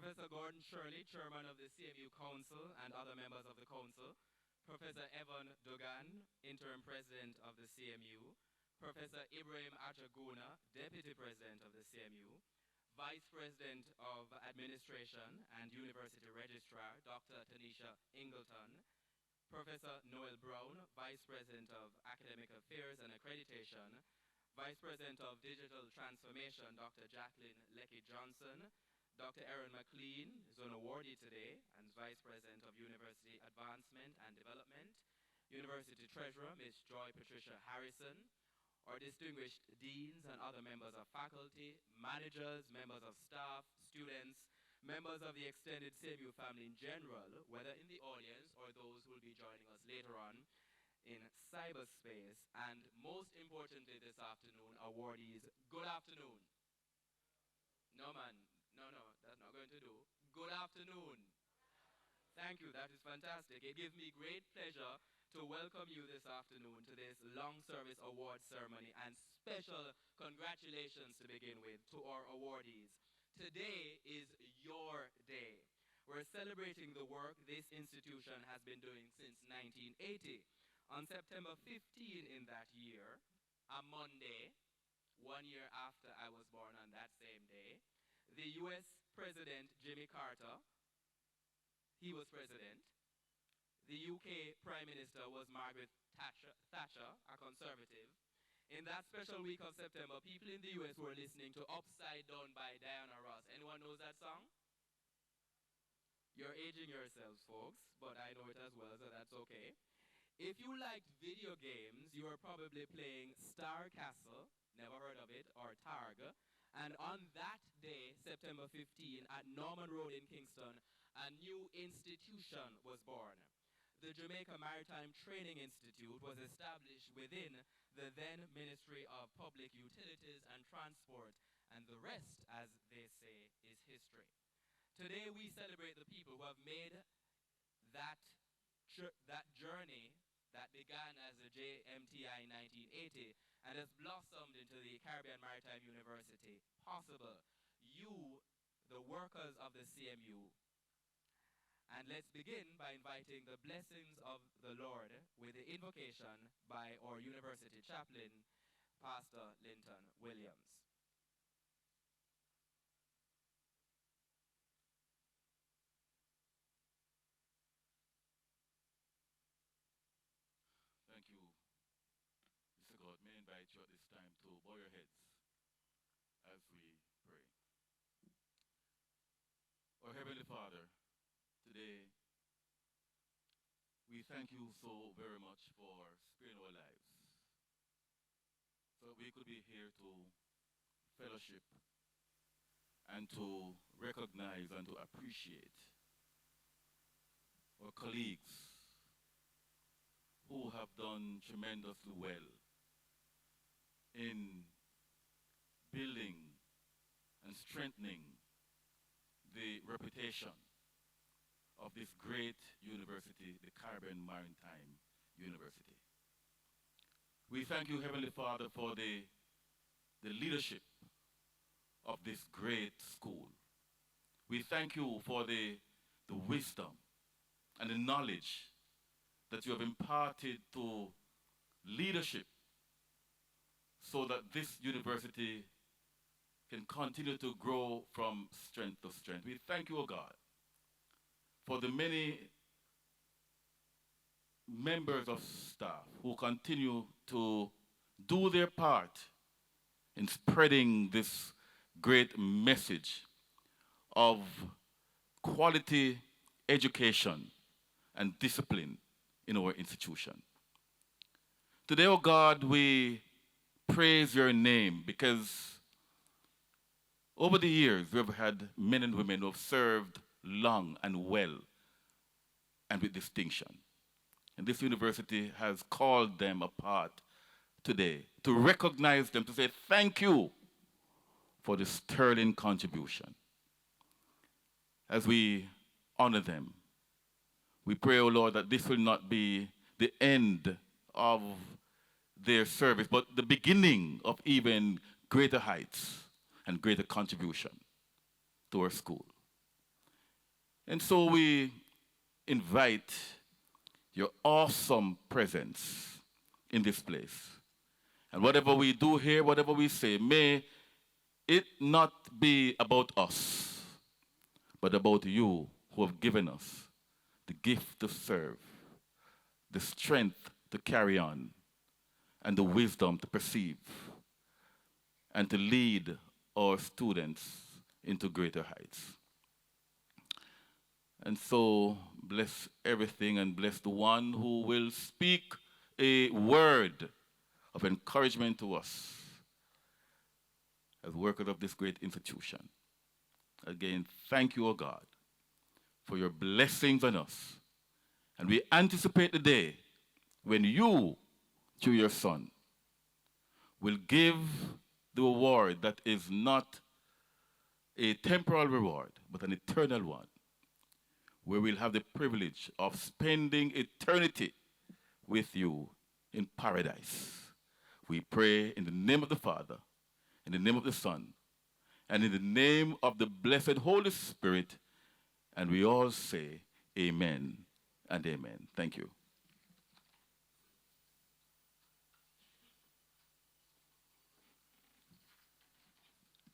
Professor Gordon Shirley, Chairman of the CMU Council and other members of the Council, Professor Evan Dugan, Interim President of the CMU, Professor Ibrahim Achaguna, Deputy President of the CMU, Vice President of Administration and University Registrar, Dr. Tanisha Ingleton, Professor Noel Brown, Vice President of Academic Affairs and Accreditation, Vice President of Digital Transformation, Dr. Jacqueline Lecky-Johnson, Dr. Erin McLean is an awardee today and Vice President of University Advancement and Development, University Treasurer, Ms. Joy Patricia Harrison, our distinguished deans and other members of faculty, managers, members of staff, students, members of the extended CMU family in general, whether in the audience or those who will be joining us later on in cyberspace, and most importantly this afternoon, awardees, good afternoon. No man, no, that's not going to do. Good afternoon. Thank you, that is fantastic. It gives me great pleasure to welcome you this afternoon to this long service award ceremony, and special congratulations to begin with to our awardees. Today is your day. We're celebrating the work this institution has been doing since 1980. On September 15 in that year, a Monday, 1 year after I was born on that same day, the US President Jimmy Carter, he was president. The UK Prime Minister was Margaret Thatcher, a conservative. In that special week of September, people in the US were listening to Upside Down by Diana Ross. Anyone knows that song? You're aging yourselves, folks, but I know it as well, so that's okay. If you liked video games, you were probably playing Star Castle, never heard of it, or Targ. And on that day, September 15, at Norman Road in Kingston, a new institution was born. The Jamaica Maritime Training Institute was established within the then Ministry of Public Utilities and Transport, and the rest, as they say, is history. Today we celebrate the people who have made that journey that began as the JMTI in 1980 and has blossomed into the Caribbean Maritime University possible. You, the workers of the CMU. And let's begin by inviting the blessings of the Lord with the invocation by our university chaplain, Pastor Linton Williams. Thank you, Mr. God. May I invite you at this time to bow your heads as we pray. Our Heavenly Father, today we thank you so very much for sparing our lives, so that we could be here to fellowship and to recognize and to appreciate our colleagues who have done tremendously well in building and strengthening the reputation of this great university, the Caribbean Maritime University. We thank you, Heavenly Father, for the leadership of this great school. We thank you for the wisdom and the knowledge that you have imparted to leadership so that this university can continue to grow from strength to strength. We thank you, O God, for the many members of staff who continue to do their part in spreading this great message of quality education and discipline in our institution. Today, O God, we praise your name because over the years we've had men and women who have served long and well and with distinction. And this university has called them apart today to recognize them, to say thank you for the sterling contribution. As we honor them, we pray, O Lord, that this will not be the end of their service, but the beginning of even greater heights and greater contribution to our school. And so we invite your awesome presence in this place. And whatever we do here, whatever we say, may it not be about us, but about you who have given us the gift to serve, the strength to carry on, and the wisdom to perceive, and to lead our students into greater heights. And so, bless everything and bless the one who will speak a word of encouragement to us as workers of this great institution. Again, thank you, O God, for your blessings on us. And we anticipate the day when you, through your Son, will give the reward that is not a temporal reward, but an eternal one, where we'll have the privilege of spending eternity with you in paradise. We pray in the name of the Father, in the name of the Son, and in the name of the blessed Holy Spirit, and we all say amen and amen. Thank you.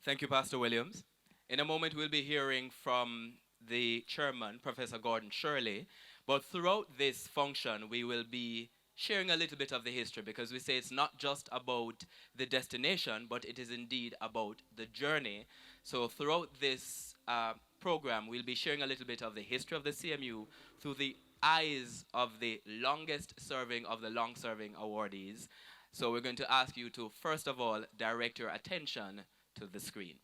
Thank you, Pastor Williams. In a moment, we'll be hearing from the chairman, Professor Gordon Shirley. But throughout this function, we will be sharing a little bit of the history, because we say it's not just about the destination, but it is indeed about the journey. So throughout this program, we'll be sharing a little bit of the history of the CMU through the eyes of the longest serving of the long-serving awardees. So we're going to ask you to, first of all, direct your attention to the screen.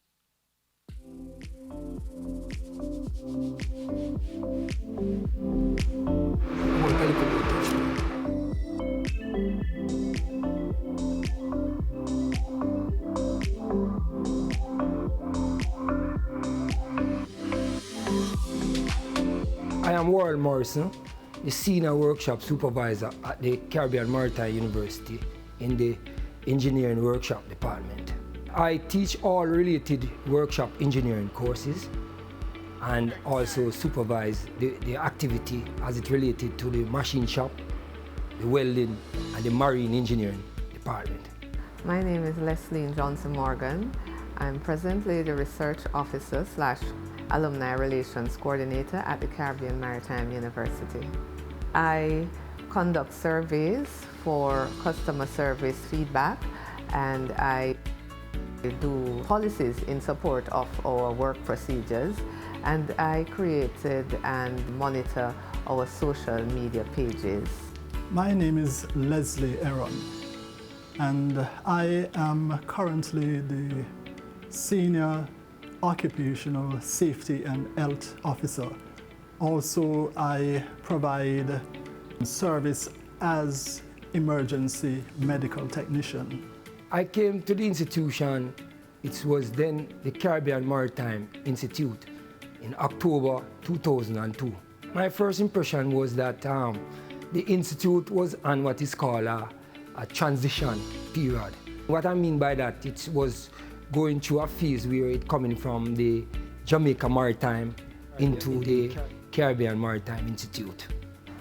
I am Warren Morrison, the Senior Workshop Supervisor at the Caribbean Maritime University in the Engineering Workshop Department. I teach all related workshop engineering courses and also supervise the activity as it related to the machine shop, the welding, and the marine engineering department. My name is Leslie Johnson Morgan. I'm presently the Research Officer / Alumni Relations Coordinator at the Caribbean Maritime University. I conduct surveys for customer service feedback, and I do policies in support of our work procedures, and I created and monitor our social media pages. My name is Leslie Aaron, and I am currently the Senior Occupational Safety and Health Officer. Also, I provide service as emergency medical technician. I came to the institution, it was then the Caribbean Maritime Institute, in October 2002. My first impression was that the institute was on what is called a transition period. What I mean by that, it was going through a phase where it coming from the Jamaica Maritime into the Caribbean Maritime Institute.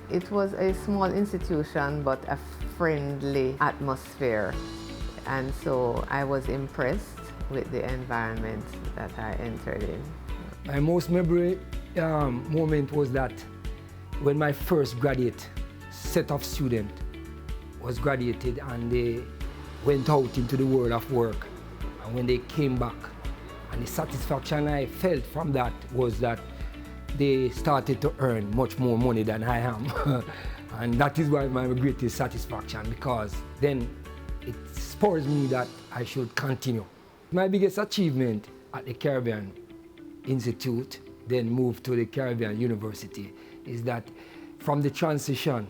It was a small institution, but a friendly atmosphere. And so I was impressed with the environment that I entered in. My most memorable moment was that when my first graduate set of students was graduated and they went out into the world of work. And when they came back, and the satisfaction I felt from that was that they started to earn much more money than I am. And that is why my greatest satisfaction, because then it spurs me that I should continue. My biggest achievement at the Caribbean Institute, then moved to the Caribbean University, is that from the transition,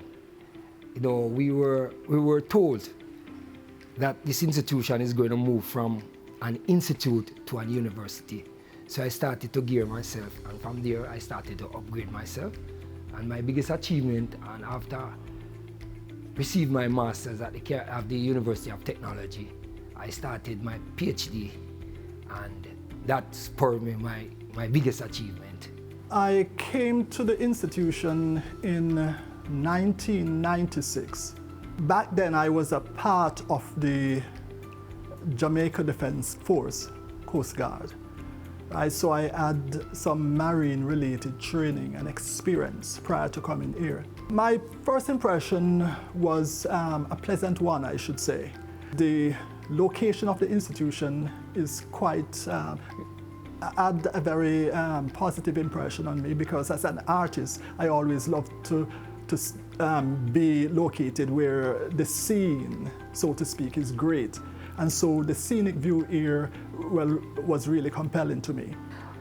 we were told that this institution is going to move from an institute to a university. So I started to gear myself, and from there I started to upgrade myself. And my biggest achievement, and after receiving my master's at the University of Technology, I started my PhD, and that spurred me my biggest achievement. I came to the institution in 1996. Back then I was a part of the Jamaica Defense Force, Coast Guard. So I had some marine related training and experience prior to coming here. My first impression was a pleasant one, I should say. The location of the institution is quite, had a very positive impression on me, because as an artist, I always loved to be located where the scene, so to speak, is great. And so the scenic view here, well, was really compelling to me.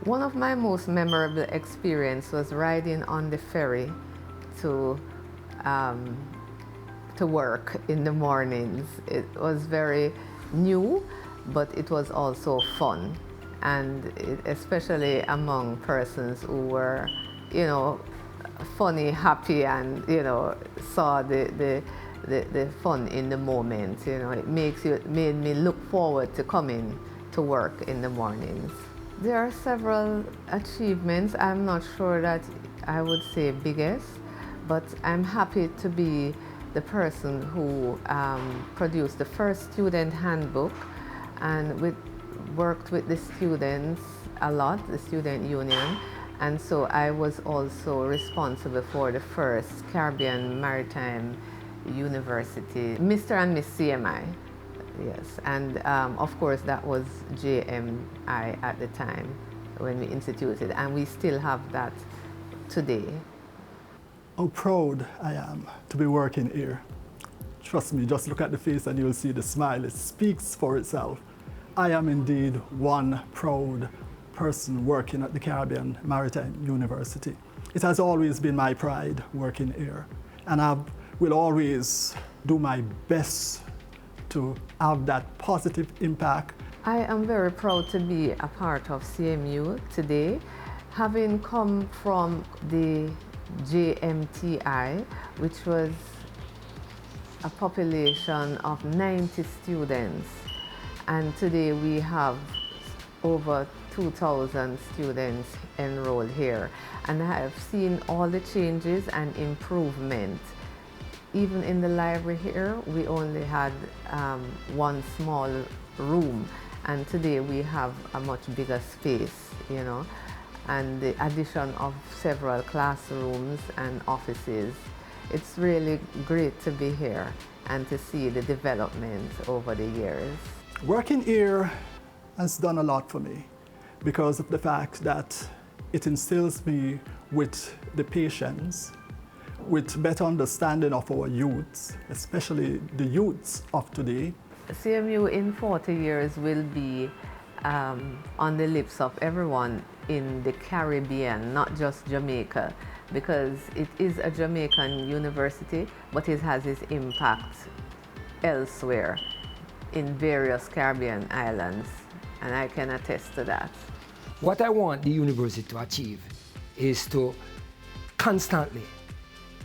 One of my most memorable experiences was riding on the ferry to work in the mornings. It was very new, but it was also fun. And especially among persons who were, you know, funny, happy, and, you know, saw the fun in the moment. You know, it made me look forward to coming to work in the mornings. There are several achievements. I'm not sure that I would say biggest, but I'm happy to be the person who produced the first student handbook, and worked with the students a lot, the student union. And so I was also responsible for the first Caribbean Maritime University, Mr. and Miss CMI, yes. And of course that was JMI at the time when we instituted, and we still have that today. How proud I am to be working here. Trust me, just look at the face and you'll see the smile. It speaks for itself. I am indeed one proud person working at the Caribbean Maritime University. It has always been my pride working here, and I will always do my best to have that positive impact. I am very proud to be a part of CMU today, having come from the JMTI, which was a population of 90 students, and today we have over 2,000 students enrolled here, and I have seen all the changes and improvement. Even in the library here, we only had one small room, and today we have a much bigger space, you know, and the addition of several classrooms and offices. It's really great to be here and to see the development over the years. Working here has done a lot for me because of the fact that it instills me with the patience, with better understanding of our youths, especially the youths of today. CMU in 40 years will be on the lips of everyone in the Caribbean, not just Jamaica, because it is a Jamaican university, but it has its impact elsewhere in various Caribbean islands, and I can attest to that. What I want the university to achieve is to constantly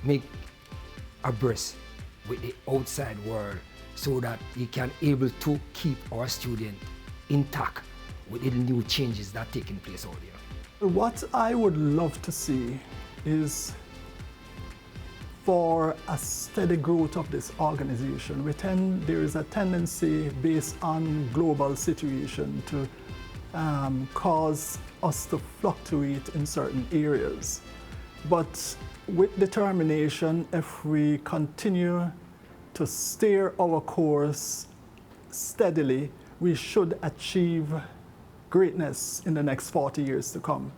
make abreast with the outside world so that we can able to keep our students intact with the new changes that are taking place out there. What I would love to see is for a steady growth of this organization. There is a tendency based on global situation to cause us to fluctuate in certain areas. But with determination, if we continue to steer our course steadily, we should achieve greatness in the next 40 years to come.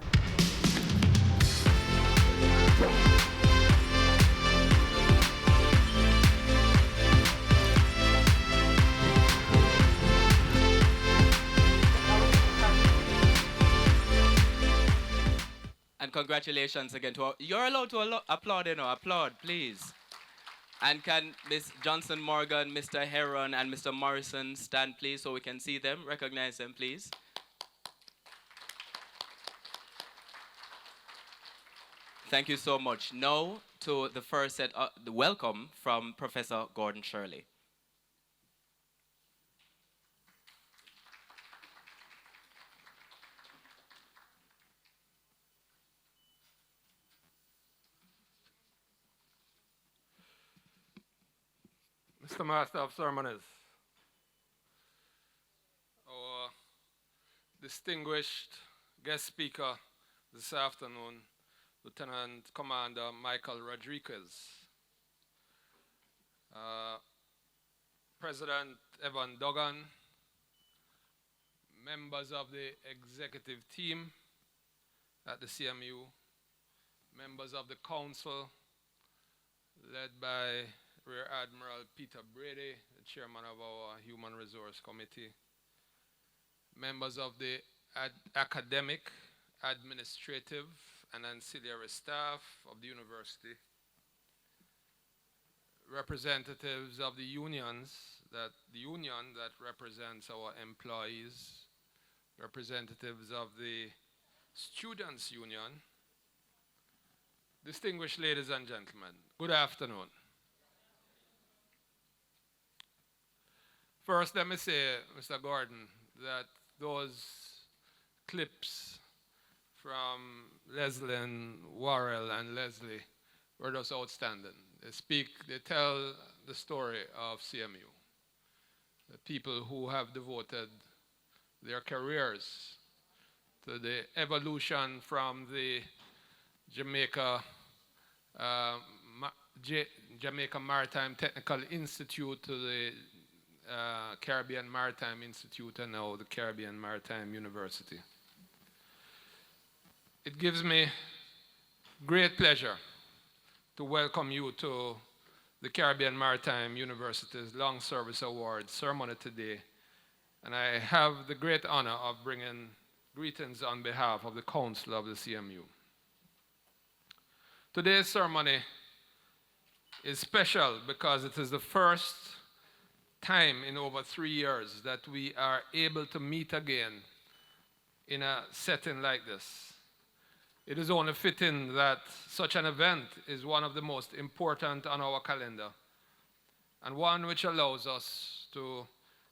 And congratulations again to you're allowed to applaud, you know, applaud, please. And can Ms. Johnson Morgan, Mr. Heron, and Mr. Morrison stand, please, so we can see them, recognize them, please. Thank you so much. Now to the first set, the welcome from Professor Gordon Shirley. Mr. Master of Ceremonies, our distinguished guest speaker this afternoon, Lieutenant Commander Michael Rodriguez, President Evan Duggan, members of the executive team at the CMU, members of the council, led by Rear Admiral Peter Brady, the chairman of our Human Resource Committee, members of the academic, administrative, and ancillary staff of the university, representatives of the union that represents our employees, representatives of the Students' Union, distinguished ladies and gentlemen, good afternoon. First, let me say, Mr. Gordon, that those clips from Leslyn, Worrell, and Leslie were just outstanding. They tell the story of CMU, the people who have devoted their careers to the evolution from the Jamaica Maritime Technical Institute to the Caribbean Maritime Institute, and now the Caribbean Maritime University. It gives me great pleasure to welcome you to the Caribbean Maritime University's Long Service Award ceremony today, and I have the great honor of bringing greetings on behalf of the Council of the CMU. Today's ceremony is special because it is the first time in over 3 years that we are able to meet again in a setting like this. It is only fitting that such an event is one of the most important on our calendar, and one which allows us to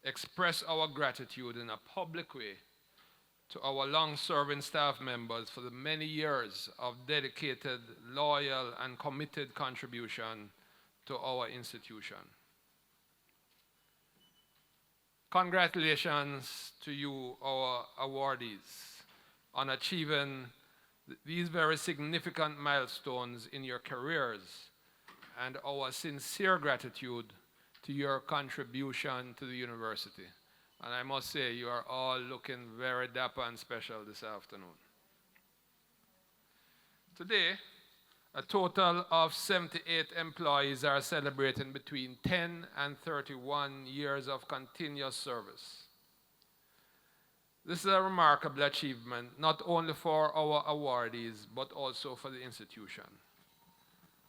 express our gratitude in a public way to our long-serving staff members for the many years of dedicated, loyal, and committed contribution to our institution. Congratulations to you, our awardees, on achieving these very significant milestones in your careers, and our sincere gratitude to your contribution to the university. And I must say, you are all looking very dapper and special this afternoon. Today, a total of 78 employees are celebrating between 10 and 31 years of continuous service. This is a remarkable achievement, not only for our awardees, but also for the institution.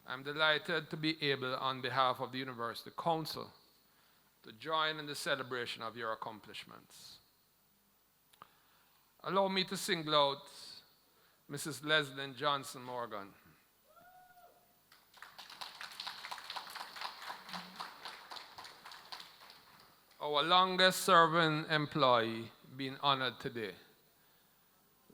I'm delighted to be able, on behalf of the University Council, to join in the celebration of your accomplishments. Allow me to single out Mrs. Leslyn Johnson Morgan. Our longest serving employee being honored today.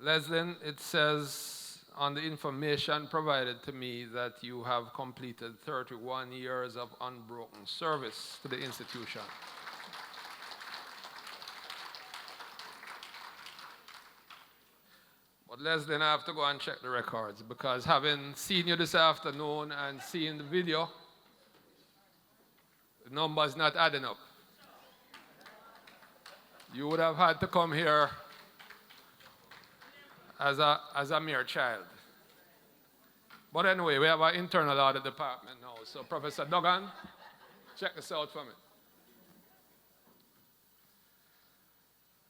Leslyn, it says on the information provided to me that you have completed 31 years of unbroken service to the institution. But Leslyn, I have to go and check the records, because having seen you this afternoon and seeing the video, the number's not adding up. You would have had to come here as a mere child. But anyway, we have our internal audit department now. So Professor Duggan, check this out for me.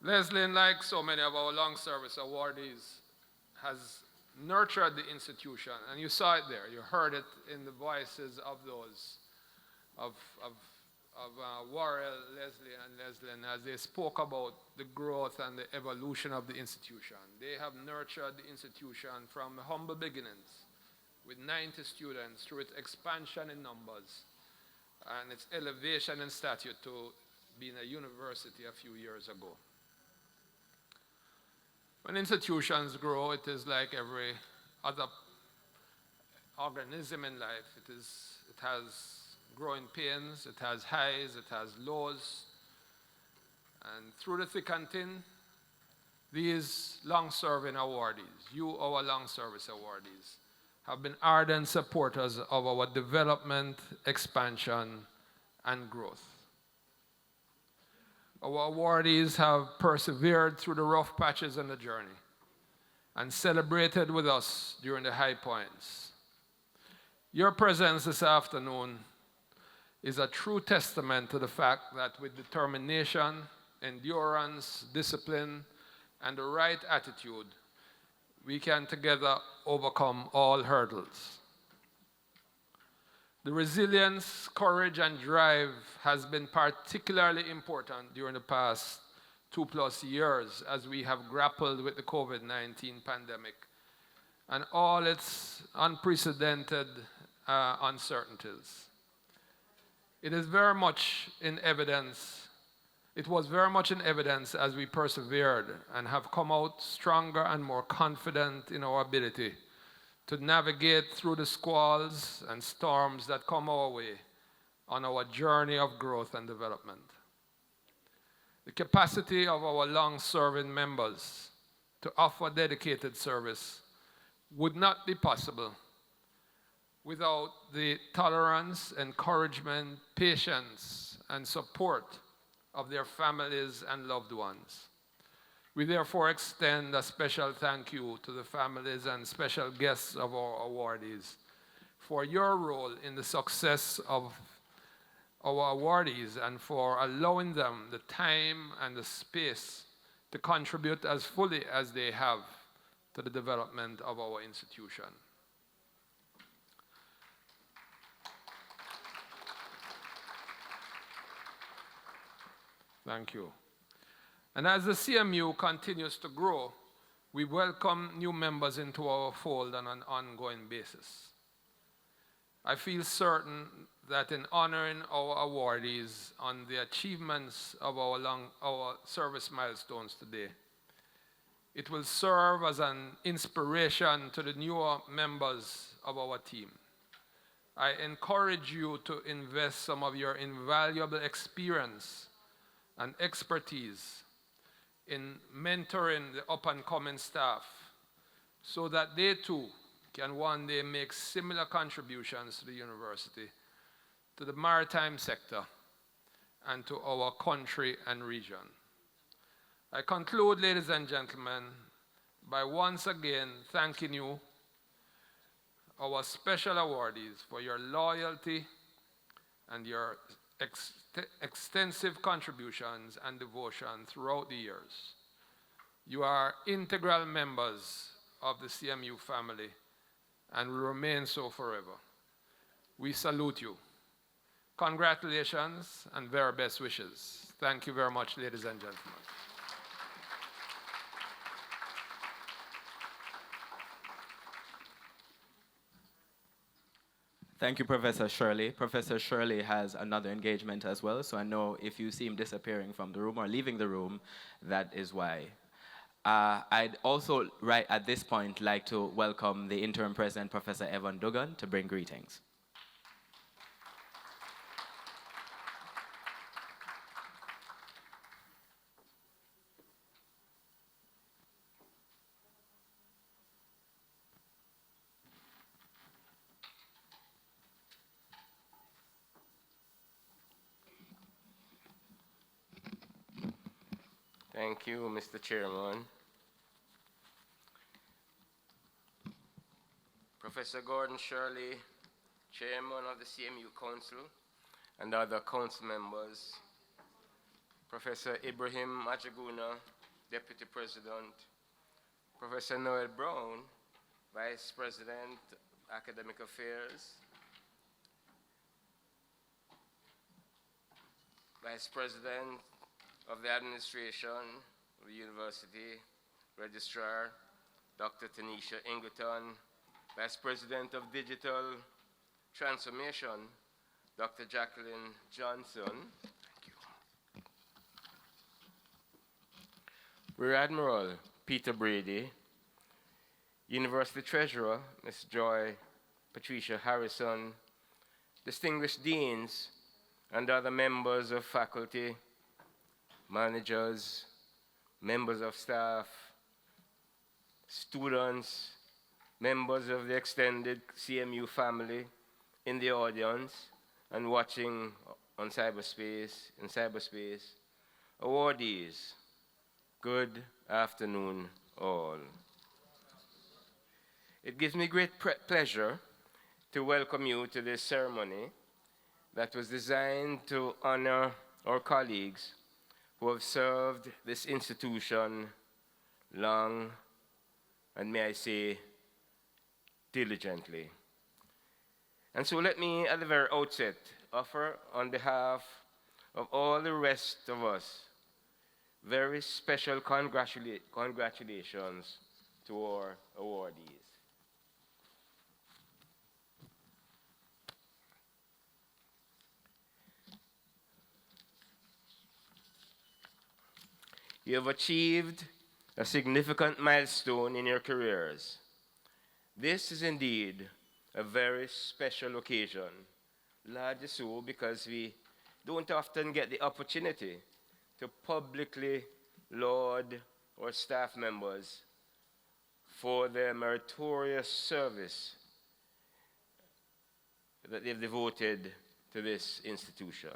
Leslyn, like so many of our long service awardees, has nurtured the institution. And you saw it there. You heard it in the voices of those, of Worrell, Leslie, and Leslyn, as they spoke about the growth and the evolution of the institution. They have nurtured the institution from humble beginnings with 90 students through its expansion in numbers and its elevation in stature to being a university a few years ago. When institutions grow, it is like every other organism in life. It has growing pains, it has highs, it has lows. And through the thick and thin, these long-serving awardees, you, our long-service awardees, have been ardent supporters of our development, expansion, and growth. Our awardees have persevered through the rough patches on the journey and celebrated with us during the high points. Your presence this afternoon is a true testament to the fact that with determination, endurance, discipline, and the right attitude, we can together overcome all hurdles. The resilience, courage, and drive has been particularly important during the past 2+ years as we have grappled with the COVID-19 pandemic and all its unprecedented uncertainties. It was very much in evidence as we persevered and have come out stronger and more confident in our ability to navigate through the squalls and storms that come our way on our journey of growth and development. The capacity of our long-serving members to offer dedicated service would not be possible without the tolerance, encouragement, patience, and support of their families and loved ones. We therefore extend a special thank you to the families and special guests of our awardees for your role in the success of our awardees and for allowing them the time and the space to contribute as fully as they have to the development of our institution. Thank you. And as the CMU continues to grow, we welcome new members into our fold on an ongoing basis. I feel certain that in honoring our awardees on the achievements of our service milestones today, it will serve as an inspiration to the newer members of our team. I encourage you to invest some of your invaluable experience and expertise in mentoring the up-and-coming staff so that they too can one day make similar contributions to the university, to the maritime sector, and to our country and region. I conclude, ladies and gentlemen, by once again thanking you, our special awardees, for your loyalty and your extensive contributions and devotion throughout the years. You are integral members of the CMU family and will remain so forever. We salute you. Congratulations and very best wishes. Thank you very much, ladies and gentlemen. Thank you, Professor Shirley. Professor Shirley has another engagement as well, so I know if you see him disappearing from the room or leaving the room, that is why. I'd also, right at this point, like to welcome the interim president, Professor Evan Dugan, to bring greetings. Thank you, Mr. Chairman. Professor Gordon Shirley, Chairman of the CMU Council, and other council members, Professor Ibrahim Machaguna, Deputy President, Professor Noel Brown, Vice President, Academic Affairs, Vice President of the Administration of the University, Registrar, Dr. Tanisha Ingleton, Vice President of Digital Transformation, Dr. Jacqueline Johnson. Thank you. Rear Admiral Peter Brady, University Treasurer, Ms. Joy Patricia Harrison, distinguished deans, and other members of faculty, managers, members of staff, students, members of the extended CMU family in the audience and watching on cyberspace, awardees, good afternoon all. It gives me great pleasure to welcome you to this ceremony that was designed to honor our colleagues who have served this institution long and, may I say, diligently. And so let me, at the very outset, offer on behalf of all the rest of us very special congratulations to our awardees. You have achieved a significant milestone in your careers. This is indeed a very special occasion, largely so because we don't often get the opportunity to publicly laud our staff members for their meritorious service that they've devoted to this institution.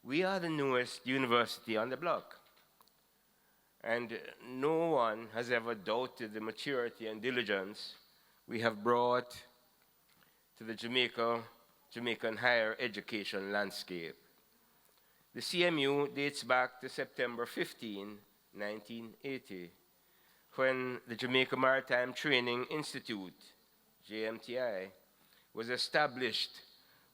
We are the newest university on the block, and no one has ever doubted the maturity and diligence we have brought to the Jamaican higher education landscape. The CMU dates back to September 15, 1980, when the Jamaica Maritime Training Institute, JMTI, was established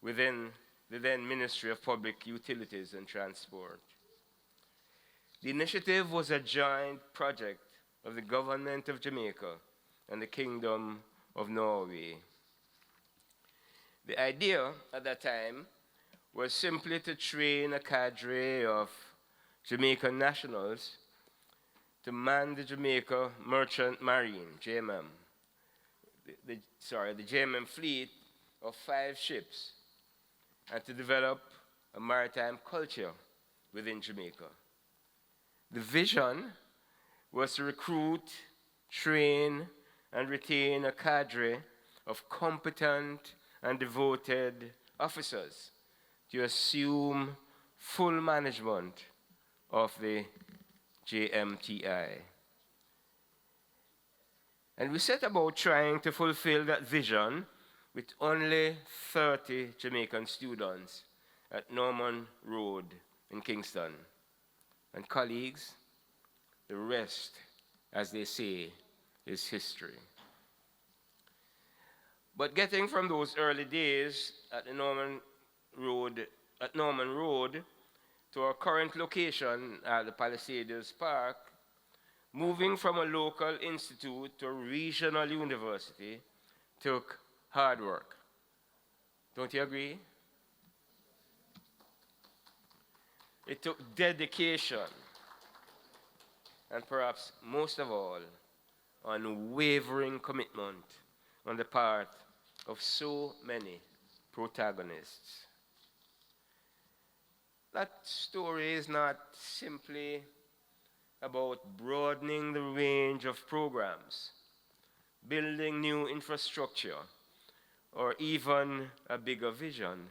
within the then Ministry of Public Utilities and Transport. The initiative was a joint project of the Government of Jamaica and the Kingdom of Norway. The idea at that time was simply to train a cadre of Jamaican nationals to man the Jamaica Merchant Marine, JMM, the JMM fleet of 5 ships, and to develop a maritime culture within Jamaica. The vision was to recruit, train, and retain a cadre of competent and devoted officers to assume full management of the JMTI. And we set about trying to fulfill that vision with only 30 Jamaican students at Norman Road in Kingston. And colleagues, the rest, as they say, is history. But getting from those early days at the Norman Road to our current location at the Palisades Park, moving from a local institute to a regional university took hard work. Don't you agree? It took dedication, and perhaps most of all, unwavering commitment on the part of so many protagonists. That story is not simply about broadening the range of programs, building new infrastructure, or even a bigger vision.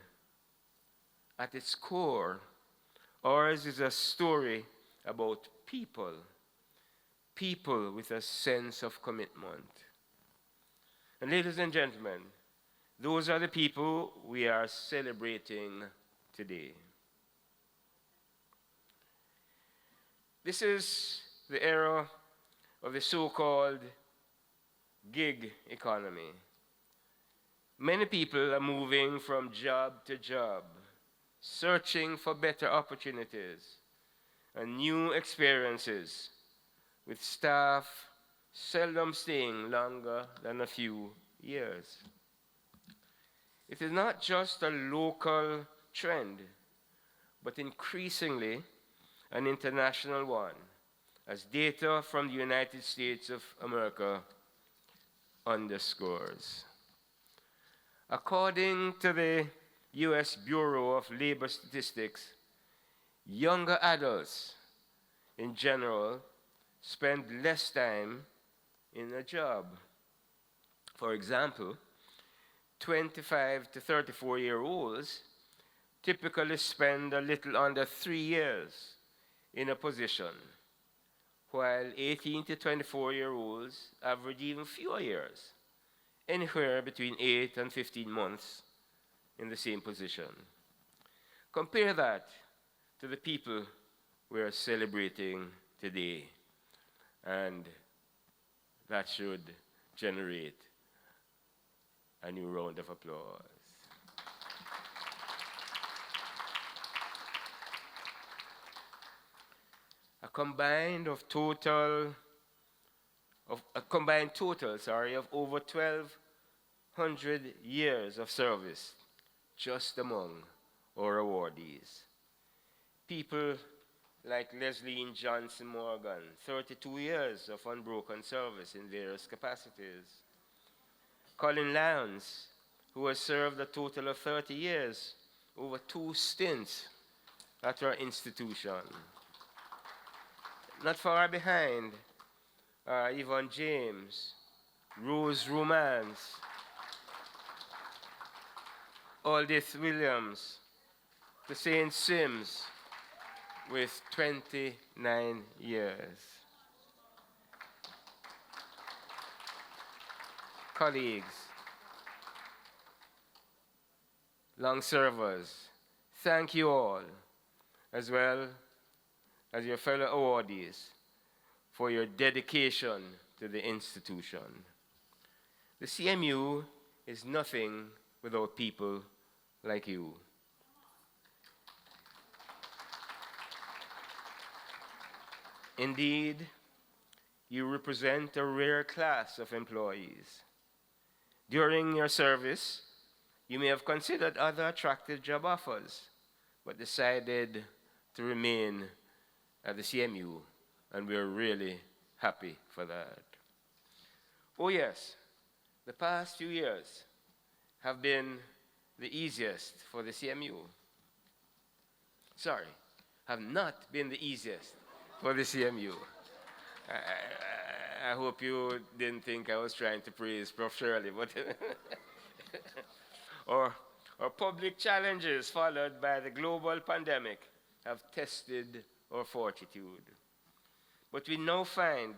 At its core, ours is a story about people with a sense of commitment. And ladies and gentlemen, those are the people we are celebrating today. This is the era of the so-called gig economy. Many people are moving from job to job, searching for better opportunities and new experiences, with staff seldom staying longer than a few years. It is not just a local trend, but increasingly an international one, as data from the United States of America underscores. According to the U.S. Bureau of Labor Statistics, younger adults in general spend less time in a job. For example, 25 to 34-year-olds typically spend a little under 3 years in a position, while 18 to 24-year-olds average even fewer years, anywhere between 8 and 15 months in the same position. Compare that to the people we are celebrating today, and that should generate a new round of applause. A combined total of over 1,200 years of service just among our awardees. People like Leslie Johnson Morgan, 32 years of unbroken service in various capacities. Colin Lowndes, who has served a total of 30 years, over 2 stints at our institution. Not far behind are Yvonne James, Rose Romance, Aldith Williams, Hussein Sims, with 29 years. Colleagues, long servers, thank you all, as well as your fellow awardees, for your dedication to the institution. The CMU is nothing without people like you. Indeed, you represent a rare class of employees. During your service, you may have considered other attractive job offers, but decided to remain at the CMU, and we're really happy for that. Oh yes, the past few years have been the easiest for the CMU. Sorry, have not been the easiest for the CMU. I hope you didn't think I was trying to praise Prof. Shirley, but our public challenges followed by the global pandemic have tested our fortitude. But we now find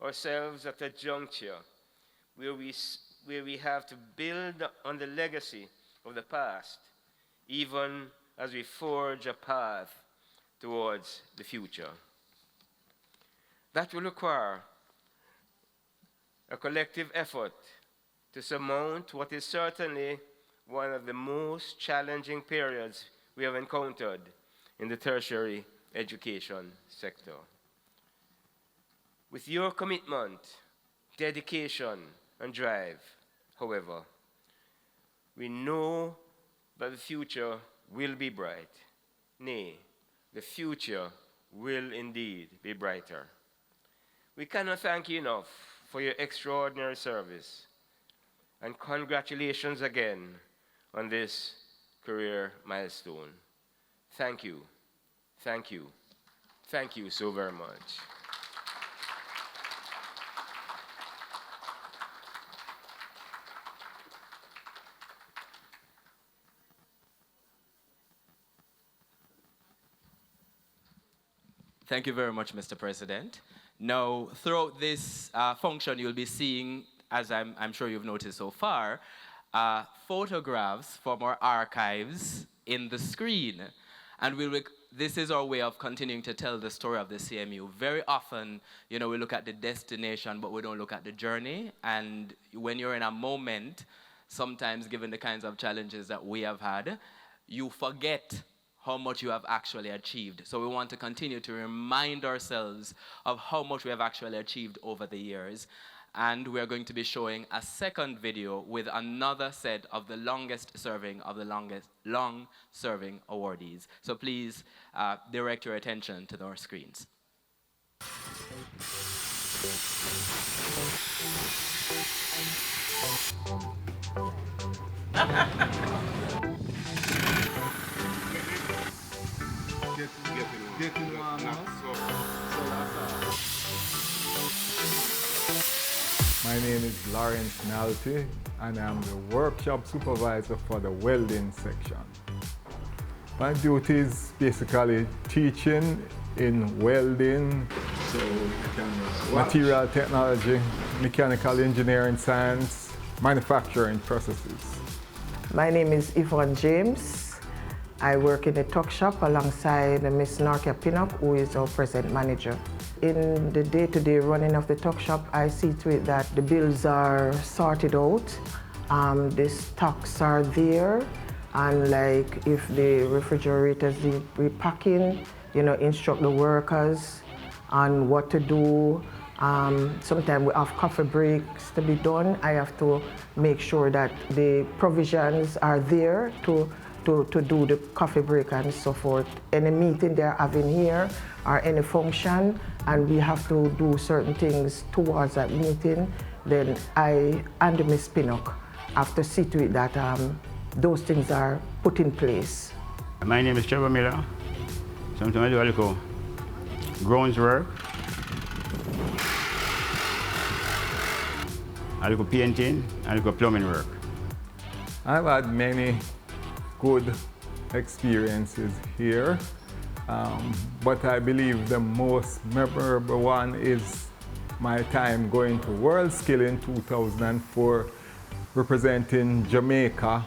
ourselves at a juncture where we have to build on the legacy of the past, even as we forge a path towards the future. That will require a collective effort to surmount what is certainly one of the most challenging periods we have encountered in the tertiary education sector. With your commitment, dedication, and drive, however, we know that the future will be bright. Nay, the future will indeed be brighter. We cannot thank you enough for your extraordinary service, and congratulations again on this career milestone. Thank you, thank you, thank you so very much. Thank you very much, Mr. President. Now, throughout this function, you'll be seeing, as I'm sure you've noticed so far, photographs from our archives in the screen. And this is our way of continuing to tell the story of the CMU. Very often, we look at the destination, but we don't look at the journey. And when you're in a moment, sometimes given the kinds of challenges that we have had, you forget how much you have actually achieved. So we want to continue to remind ourselves of how much we have actually achieved over the years. And we are going to be showing a second video with another set of the long-serving awardees. So please direct your attention to our screens. My name is Lawrence Nalty, and I'm the workshop supervisor for the welding section. My duty is basically teaching in welding, material technology, mechanical engineering science, manufacturing processes. My name is Yvonne James. I work in the tuck shop alongside Miss Norkia Pinnock, who is our present manager. In the day-to-day running of the tuck shop, I see to it that the bills are sorted out, the stocks are there, and like if the refrigerators need repacking, you know, instruct the workers on what to do. Sometimes we have coffee breaks to be done. I have to make sure that the provisions are there to do the coffee break and so forth. Any meeting they're having here or any function, and we have to do certain things towards that meeting, then I and Miss Pinnock have to see to it that those things are put in place. My name is Trevor Miller. Sometimes I do a little grounds work, a little painting, a little plumbing work. I've had many good experiences here, but I believe the most memorable one is my time going to World Skill in 2004, representing Jamaica.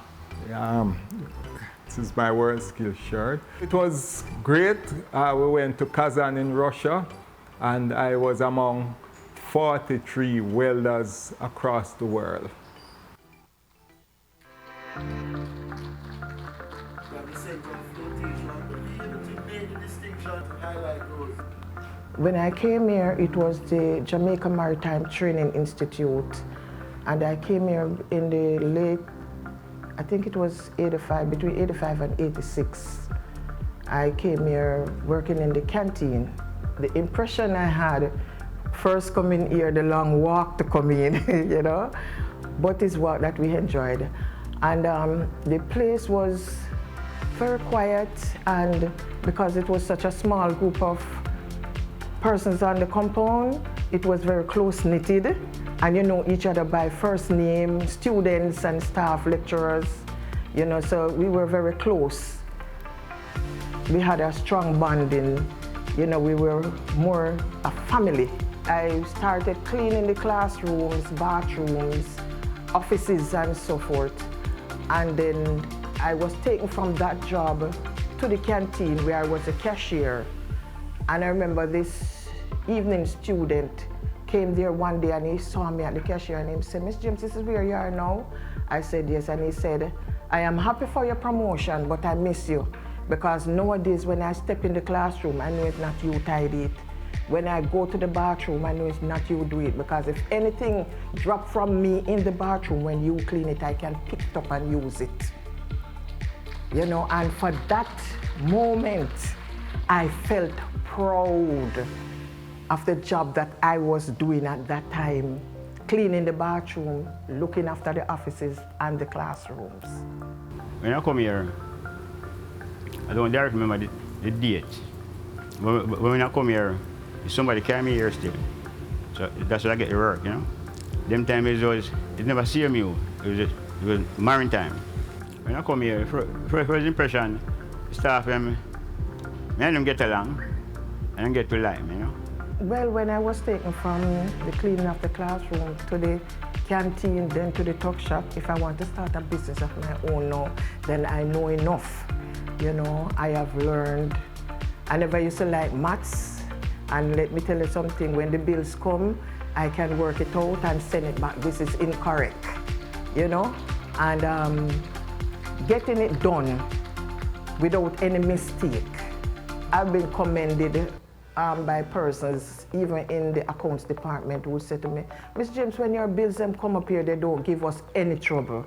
This is my World Skill shirt. It was great. We went to Kazan in Russia, and I was among 43 welders across the world. When I came here, it was the Jamaica Maritime Training Institute, and I came here in the late, I think it was 85, between 85 and 86. I came here working in the canteen. The impression I had first coming here, the long walk to come in, you know, but it's work that we enjoyed. And the place was very quiet, and because it was such a small group of persons on the compound, it was very close-knitted, and you know each other by first name, students and staff, lecturers, you know, so we were very close. We had a strong bonding, you know, we were more a family. I started cleaning the classrooms, bathrooms, offices and so forth, and then I was taken from that job to the canteen where I was a cashier. And I remember this evening student came there one day and he saw me at the cashier and he said, "Miss James, this is where you are now?" I said, "Yes," and he said, "I am happy for your promotion, but I miss you. Because nowadays when I step in the classroom, I know it's not you tidy it. When I go to the bathroom, I know it's not you do it, because if anything drop from me in the bathroom, when you clean it, I can pick it up and use it." You know, and for that moment, I felt proud of the job that I was doing at that time, cleaning the bathroom, looking after the offices and the classrooms. When I come here, I don't directly remember the date. When I come here, somebody carry me here still. So that's what I get to work, you know. Them time it never CMU, it was maritime. When I come here, first impression, staff me and them get along and get to like me, you know. Well, when I was taken from the cleaning of the classroom to the canteen, then to the tuck shop, if I want to start a business of my own now, then I know enough. You know, I have learned. I never used to like maths, and let me tell you something, when the bills come, I can work it out and send it back. This is incorrect, you know? And getting it done without any mistake. I've been commended by persons, even in the accounts department, who said to me, "Miss James, when your bills come up here, they don't give us any trouble.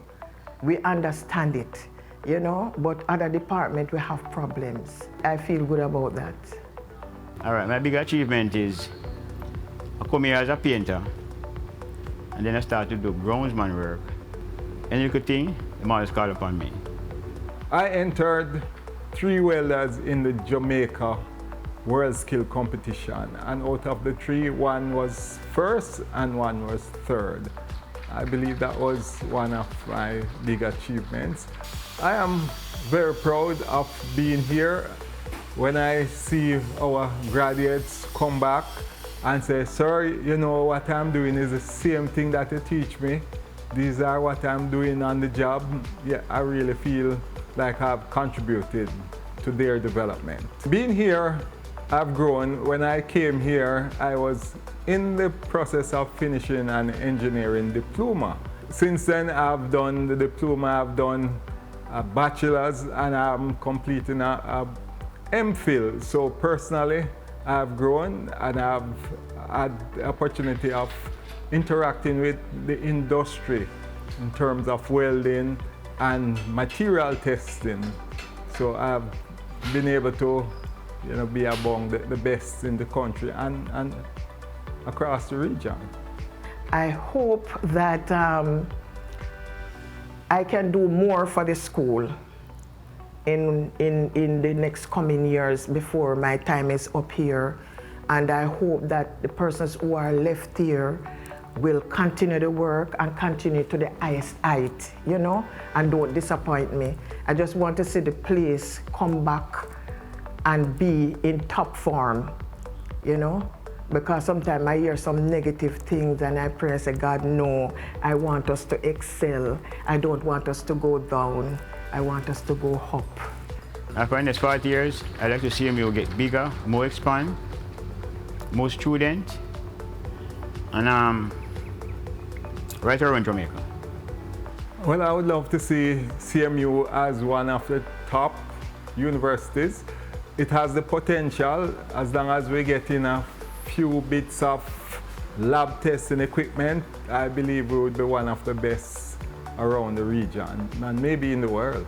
We understand it, you know, but other departments, we have problems." I feel good about that. All right, my big achievement is I come here as a painter, and then I start to do groundsman work. Any little thing, the man is called upon me. I entered 3 welders in the Jamaica World Skill Competition, and out of the 3, 1 was first and 1 was third. I believe that was one of my big achievements. I am very proud of being here. When I see our graduates come back and say, sir, you know what I'm doing is the same thing that you teach me. These are what I'm doing on the job. Yeah, I really feel like I've contributed to their development. Being here, I've grown. When I came here, I was in the process of finishing an engineering diploma. Since then, I've done the diploma, I've done a bachelor's, and I'm completing a MPhil. So personally, I've grown and I've had the opportunity of interacting with the industry in terms of welding and material testing. So I've been able to be among the best in the country and across the region. I hope that I can do more for the school in the next coming years before my time is up here. And I hope that the persons who are left here will continue the work and continue to the highest height, and don't disappoint me. I just want to see the place come back and be in top form, because sometimes I hear some negative things and I pray and say, God, no, I want us to excel. I don't want us to go down. I want us to go up. After the next 40 years, I'd like to see CMU get bigger, more expand, more students, and right around Jamaica. Well, I would love to see CMU as one of the top universities. It has the potential, as long as we get in a few bits of lab testing equipment, I believe we would be one of the best around the region and maybe in the world.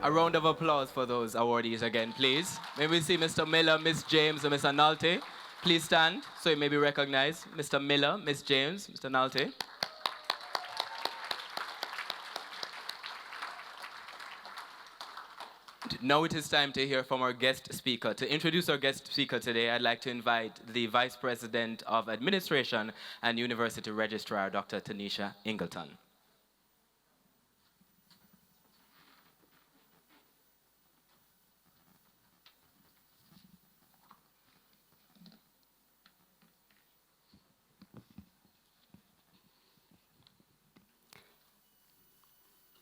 A round of applause for those awardees again, please. May we see Mr. Miller, Miss James, and Mr. Nalte. Please stand so you may be recognized. Mr. Miller, Miss James, Mr. Nalte. Now it is time to hear from our guest speaker. To introduce our guest speaker today, I'd like to invite the Vice President of Administration and University Registrar, Dr. Tanisha Ingleton.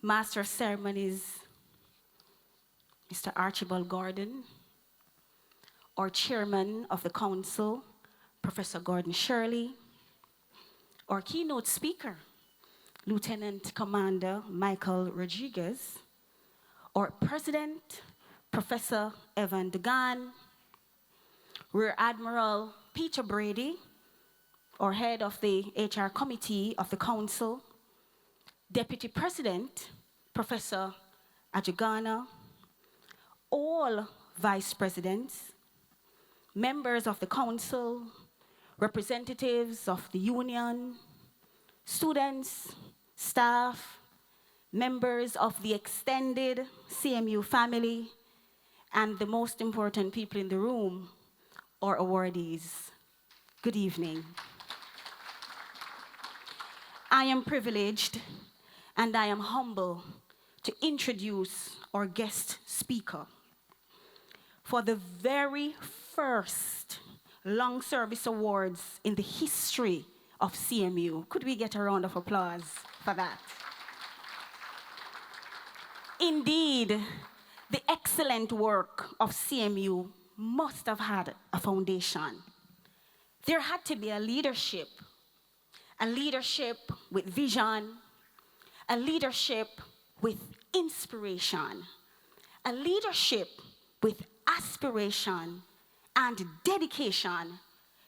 Master of Ceremonies, Mr. Archibald Gordon, our Chairman of the Council, Professor Gordon Shirley, our keynote speaker, Lieutenant Commander Michael Rodriguez, our President, Professor Evan Dugan, Rear Admiral Peter Brady, our Head of the HR Committee of the Council, Deputy President, Professor Ajagana, all Vice Presidents, members of the Council, representatives of the union, students, staff, members of the extended CMU family, and the most important people in the room, our awardees. Good evening. I am privileged and I am humble to introduce our guest speaker for the very first long service awards in the history of CMU. Could we get a round of applause for that? Indeed, the excellent work of CMU must have had a foundation. There had to be a leadership with vision, a leadership with inspiration, a leadership with aspiration and dedication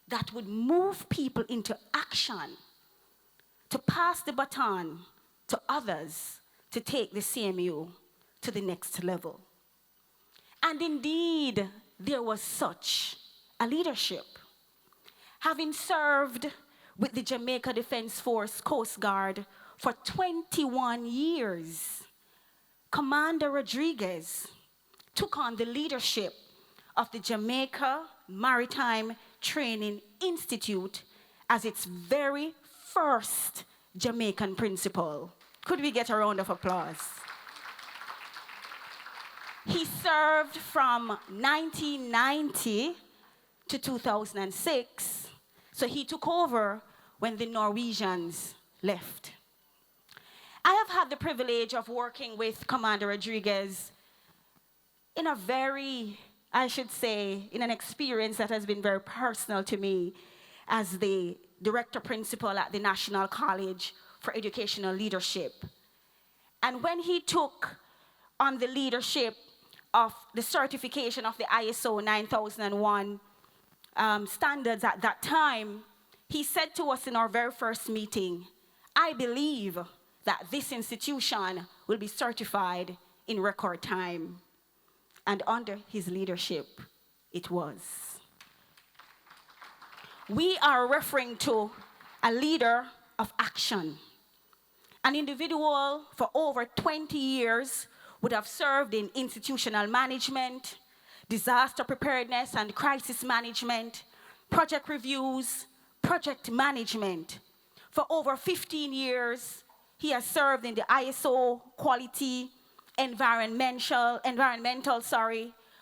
that would move people into action to pass the baton to others to take the CMU to the next level. And indeed, there was such a leadership. Having served with the Jamaica Defense Force Coast Guard for 21 years, Commander Rodriguez took on the leadership of the Jamaica Maritime Training Institute as its very first Jamaican principal. Could we get a round of applause? He served from 1990 to 2006, so he took over when the Norwegians left. I have had the privilege of working with Commander Rodriguez in a very, I should say, in an experience that has been very personal to me as the director principal at the National College for Educational Leadership. And when he took on the leadership of the certification of the ISO 9001 standards at that time, he said to us in our very first meeting, I believe that this institution will be certified in record time. And under his leadership, it was. We are referring to a leader of action, an individual for over 20 years would have served in institutional management, disaster preparedness and crisis management, project reviews, project management. For over 15 years, he has served in the ISO quality, environmental,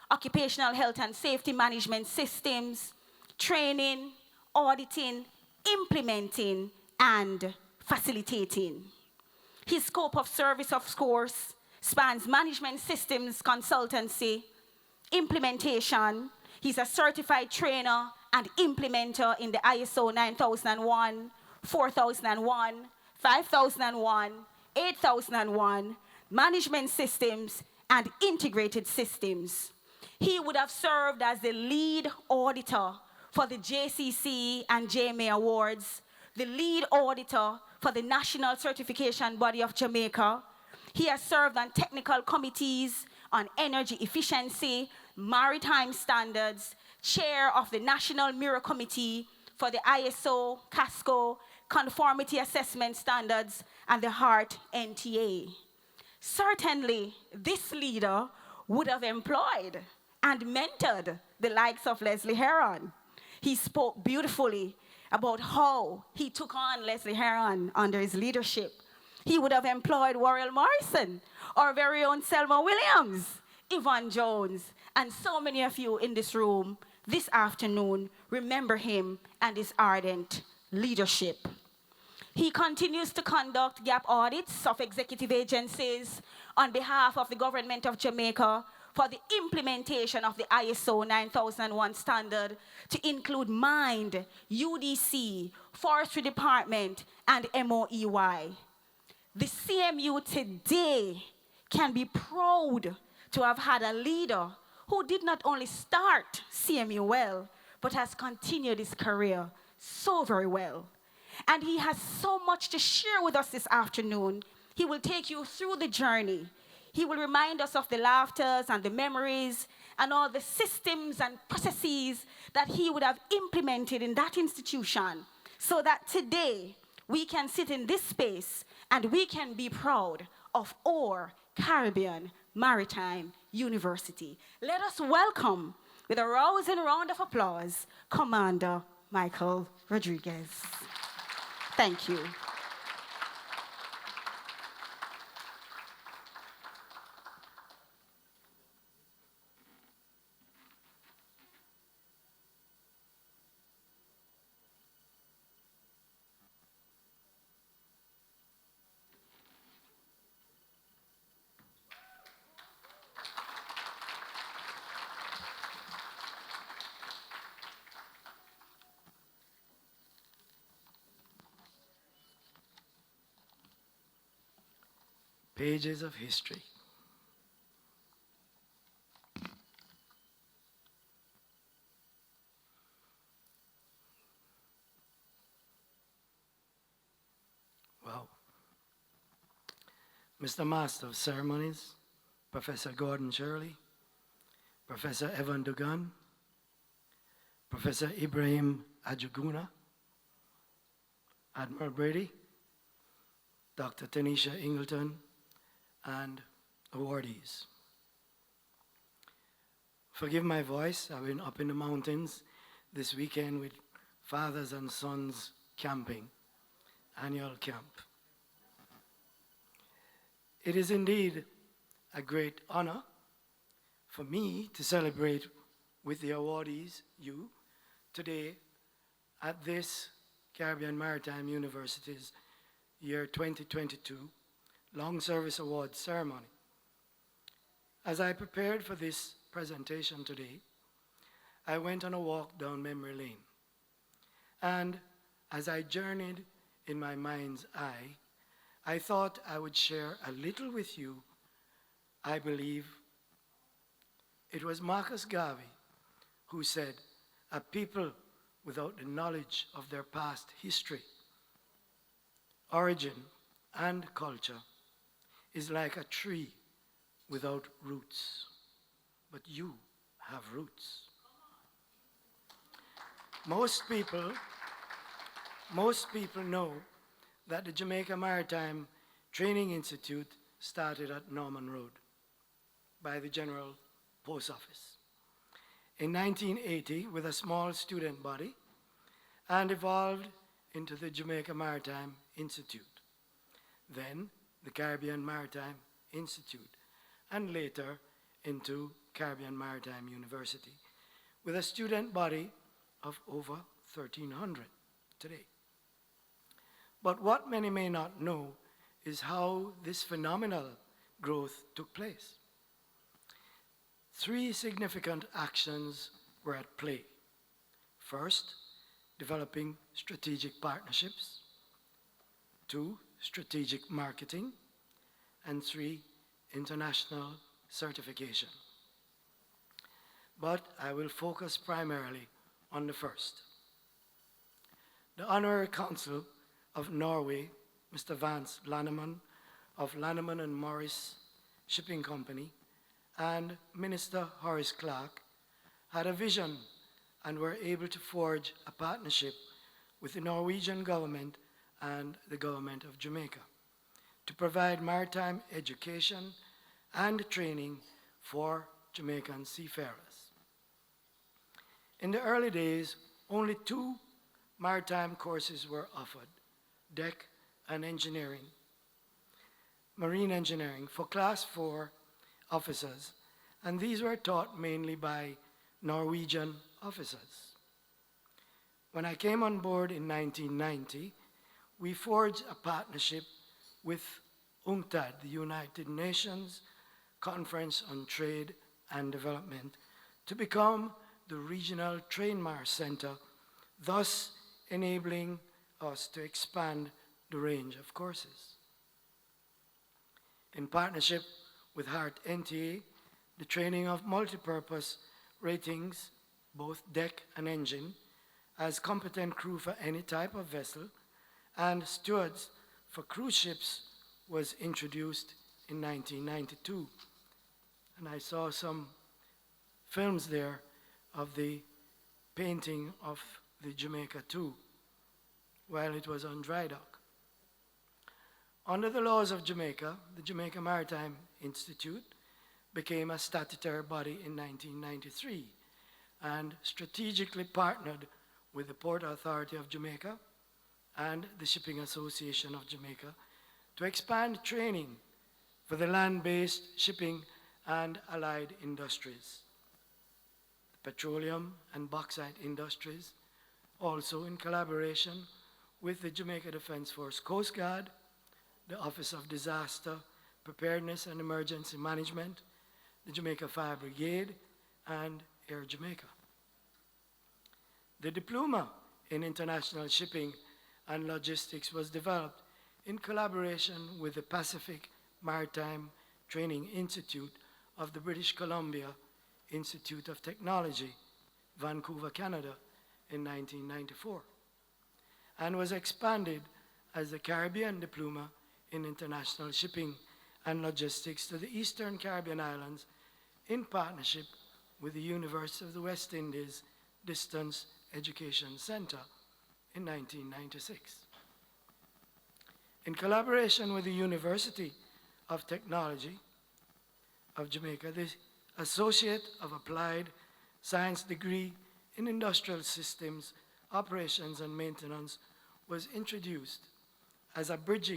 occupational health and safety management systems, training, auditing, implementing, and facilitating. His scope of service, of course, spans management systems consultancy, implementation. He's a certified trainer and implementer in the ISO 9001, 4001, 5001, 8001, management systems, and integrated systems. He would have served as the lead auditor for the JCC and JMA Awards, the lead auditor for the National Certification Body of Jamaica. He has served on technical committees on energy efficiency, maritime standards, chair of the National Mirror Committee for the ISO, CASCO, Conformity Assessment Standards, and the HART NTA. Certainly, this leader would have employed and mentored the likes of Leslie Heron. He spoke beautifully about how he took on Leslie Heron under his leadership. He would have employed Warrell Morrison, our very own Selma Williams, Yvonne Jones, and so many of you in this room this afternoon remember him and his ardent leadership. He continues to conduct gap audits of executive agencies on behalf of the government of Jamaica for the implementation of the ISO 9001 standard to include MIND, UDC, Forestry Department, and MOEY. The CMU today can be proud to have had a leader who did not only start CMU well, but has continued his career so very well. And he has so much to share with us this afternoon. He will take you through the journey. He will remind us of the laughters and the memories and all the systems and processes that he would have implemented in that institution so that today we can sit in this space and we can be proud of our Caribbean Maritime University. Let us welcome, with a rousing round of applause, Commander Michael Rodriguez. Thank you. Pages of history. Wow. Mr. Master of Ceremonies, Professor Gordon Shirley, Professor Evan Dugan, Professor Ibrahim Ajaguna, Admiral Brady, Dr. Tanisha Ingleton, and awardees. Forgive my voice, I've been up in the mountains this weekend with fathers and sons camping, annual camp. It is indeed a great honor for me to celebrate with the awardees, you, today at this Caribbean Maritime University's year 2022 Long Service Awards ceremony. As I prepared for this presentation today, I went on a walk down memory lane. And as I journeyed in my mind's eye, I thought I would share a little with you. I believe it was Marcus Garvey who said, "A people without the knowledge of their past history, origin, and culture is like a tree without roots." But you have roots. Most people know that the Jamaica Maritime Training Institute started at Norman Road by the General Post Office in 1980 with a small student body and evolved into the Jamaica Maritime Institute, then the Caribbean Maritime Institute, and later into Caribbean Maritime University with a student body of over 1,300 today. But what many may not know is how this phenomenal growth took place. 3 significant actions were at play. First, developing strategic partnerships. 2, strategic marketing. And 3, international certification. But I will focus primarily on the first. The Honorary Consul of Norway, Mr. Vance Lanneman of Lanneman and Morris Shipping Company, and Minister Horace Clark had a vision and were able to forge a partnership with the Norwegian government and the government of Jamaica to provide maritime education and training for Jamaican seafarers. In the early days, only 2 maritime courses were offered, deck and engineering, marine engineering for class 4 officers, and these were taught mainly by Norwegian officers. When I came on board in 1990, we forged a partnership with UNCTAD, the United Nations Conference on Trade and Development, to become the regional Trainmar Center, thus enabling us to expand the range of courses. In partnership with HART NTA, the training of multipurpose ratings, both deck and engine, as competent crew for any type of vessel, and stewards for cruise ships was introduced in 1992. And I saw some films there of the painting of the Jamaica 2 while it was on dry dock. Under the laws of Jamaica, the Jamaica Maritime Institute became a statutory body in 1993 and strategically partnered with the Port Authority of Jamaica and the Shipping Association of Jamaica to expand training for the land-based shipping and allied industries, the petroleum and bauxite industries, also in collaboration with the Jamaica Defense Force Coast Guard, the Office of Disaster Preparedness and Emergency Management, the Jamaica Fire Brigade, and Air Jamaica. The Diploma in International Shipping and Logistics was developed in collaboration with the Pacific Maritime Training Institute of the British Columbia Institute of Technology, Vancouver, Canada, in 1994, and was expanded as the Caribbean Diploma in International Shipping and Logistics to the Eastern Caribbean Islands in partnership with the University of the West Indies Distance Education Center in 1996. In collaboration with the University of Technology of Jamaica, the Associate of Applied Science degree in Industrial Systems, Operations and Maintenance was introduced as a bridge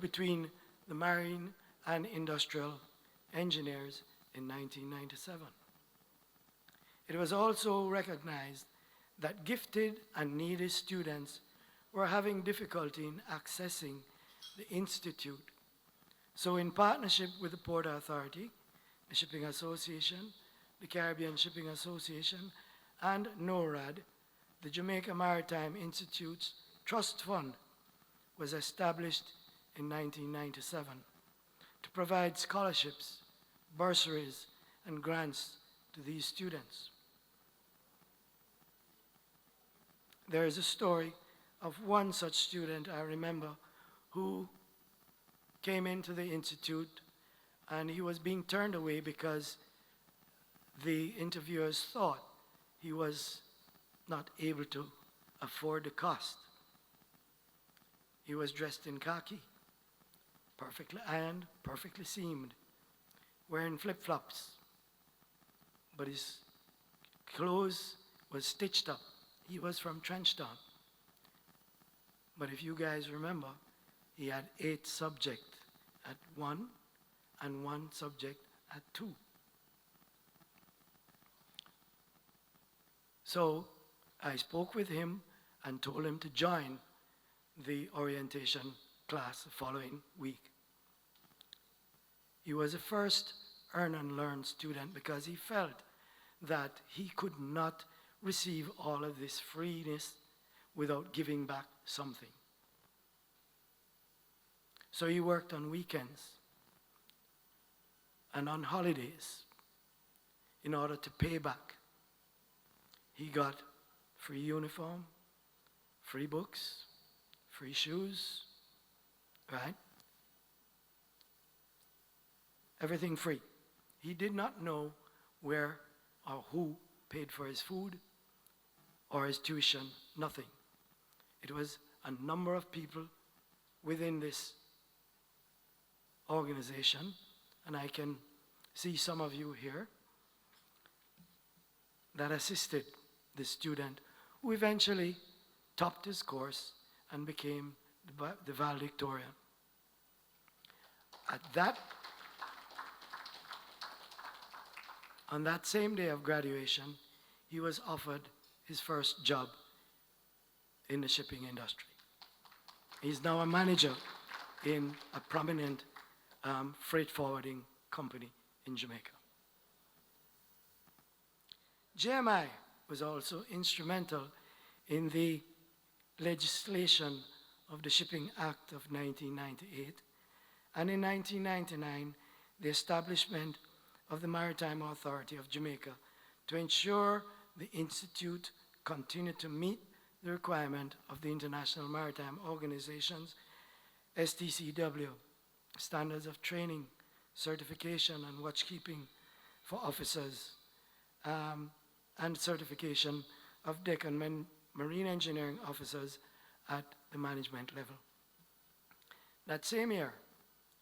between the marine and industrial engineers in 1997. It was also recognized that gifted and needy students were having difficulty in accessing the institute. So in partnership with the Port Authority, the Shipping Association, the Caribbean Shipping Association, and NORAD, the Jamaica Maritime Institute's Trust Fund was established in 1997 to provide scholarships, bursaries, and grants to these students. There is a story of one such student I remember who came into the institute and he was being turned away because the interviewers thought he was not able to afford the cost. He was dressed in khaki, perfectly ironed, perfectly seamed, wearing flip-flops, but his clothes was stitched up. He was from Trenchtown. But if you guys remember, he had 8 subjects at 1 and 1 subject at 2. So I spoke with him and told him to join the orientation class the following week. He was the first earn and learn student because he felt that he could not receive all of this freeness without giving back something. So he worked on weekends and on holidays in order to pay back. He got free uniform, free books, free shoes, right? Everything free. He did not know where or who paid for his food or his tuition, nothing. It was a number of people within this organization, and I can see some of you here, that assisted the student who eventually topped his course and became the valedictorian. On that same day of graduation, he was offered his first job in the shipping industry. He's now a manager in a prominent freight forwarding company in Jamaica. JMI was also instrumental in the legislation of the Shipping Act of 1998, and in 1999, the establishment of the Maritime Authority of Jamaica to ensure the Institute continued to meet the requirement of the International Maritime Organization's STCW, standards of training, certification, and watchkeeping for officers, and certification of deck and marine engineering officers at the management level. That same year,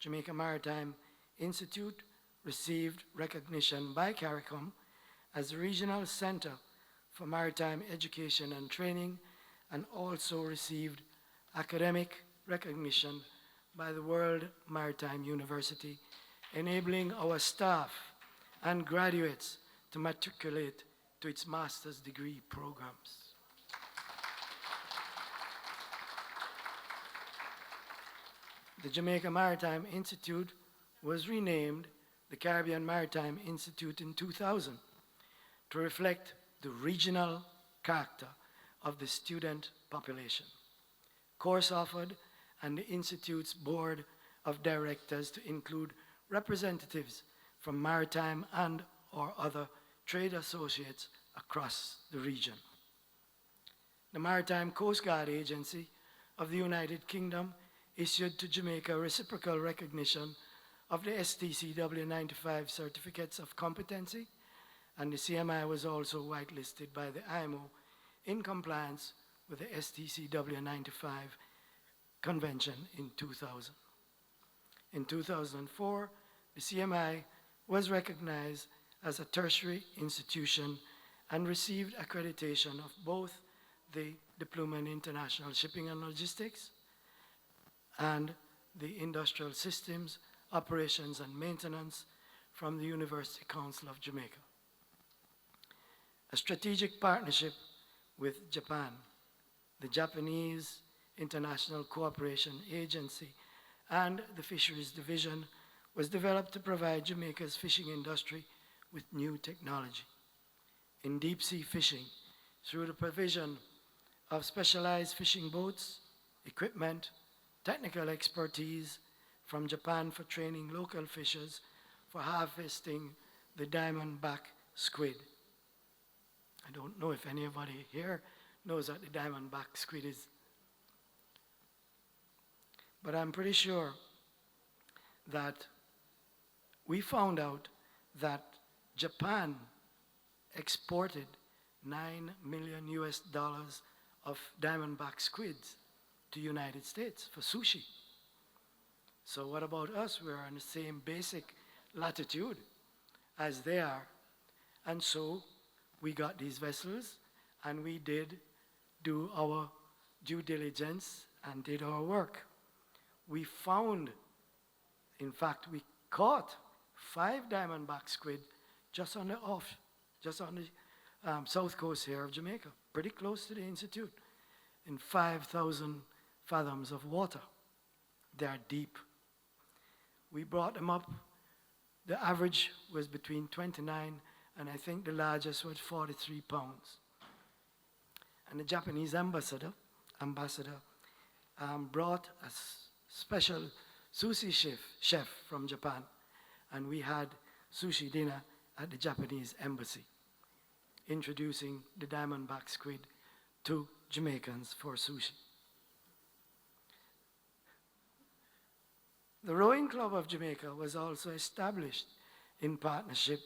Jamaica Maritime Institute received recognition by CARICOM as the regional center for maritime education and training, and also received academic recognition by the World Maritime University, enabling our staff and graduates to matriculate to its master's degree programs. The Jamaica Maritime Institute was renamed the Caribbean Maritime Institute in 2000 to reflect the regional character of the student population. Course offered and the Institute's board of directors to include representatives from maritime and or other trade associates across the region. The Maritime Coast Guard Agency of the United Kingdom issued to Jamaica reciprocal recognition of the STCW 95 certificates of competency, and the CMI was also whitelisted by the IMO in compliance with the STCW 95 convention in 2000. In 2004, the CMI was recognized as a tertiary institution and received accreditation of both the Diploma in International Shipping and Logistics and the Industrial Systems, Operations and Maintenance from the University Council of Jamaica. A strategic partnership with Japan, the Japanese International Cooperation Agency, and the Fisheries Division was developed to provide Jamaica's fishing industry with new technology in deep-sea fishing through the provision of specialized fishing boats, equipment, technical expertise from Japan for training local fishers for harvesting the diamondback squid. I don't know if anybody here knows what the diamondback squid is, but I'm pretty sure that we found out that Japan exported $9 million of diamondback squids to the United States for sushi. So what about us? We're on the same basic latitude as they are. And so we got these vessels and we did do our due diligence and did our work. We found, in fact, we caught 5 diamondback squid just on the south coast here of Jamaica, pretty close to the Institute, in 5,000 fathoms of water. They are deep. We brought them up. The average was between 29 and I think the largest was 43 pounds. And the Japanese ambassador brought a special sushi chef from Japan, and we had sushi dinner at the Japanese embassy, introducing the diamondback squid to Jamaicans for sushi. The Rowing Club of Jamaica was also established in partnership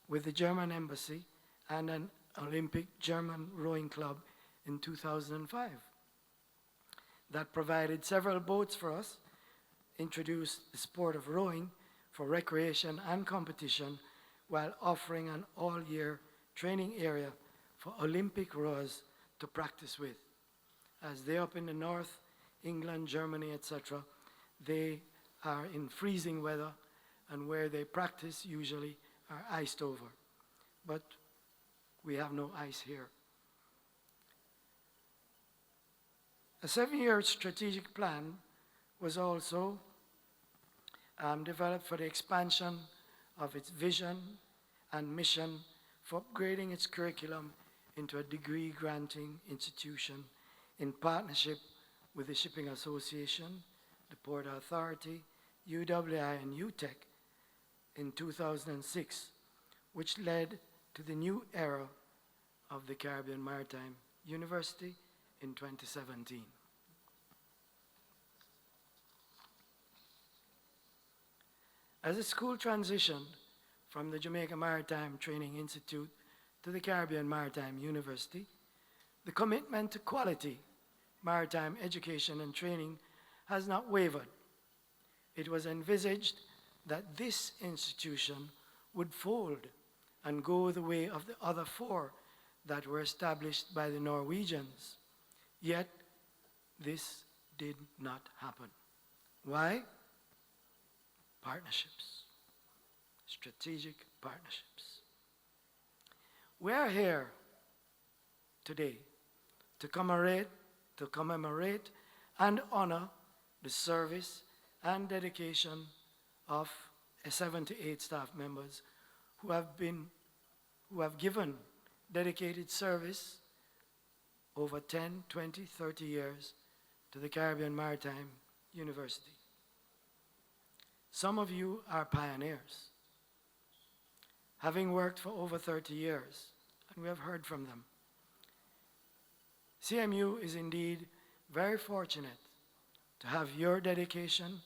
with the German embassy and an Olympic German rowing club in 2005. That provided several boats for us, introduced the sport of rowing for recreation and competition, while offering an all-year training area for Olympic rowers to practice with. As they're up in the north, England, Germany, etc., they are in freezing weather, and where they practice usually are iced over. But we have no ice here. A 7-year strategic plan was also developed for the expansion of its vision and mission for upgrading its curriculum into a degree-granting institution in partnership with the Shipping Association, the Port Authority, UWI, and UTEC in 2006, which led to the new era of the Caribbean Maritime University in 2017. As the school transitioned from the Jamaica Maritime Training Institute to the Caribbean Maritime University, the commitment to quality maritime education and training has not wavered. It was envisaged that this institution would fold and go the way of the other 4 that were established by the Norwegians. Yet, this did not happen. Why? Partnerships. Strategic partnerships. We are here today to commemorate and honor the service and dedication of 78 staff members who have given dedicated service over 10, 20, 30 years to the Caribbean Maritime University. Some of you are pioneers, having worked for over 30 years, and we have heard from them. CMU is indeed very fortunate to have your dedication,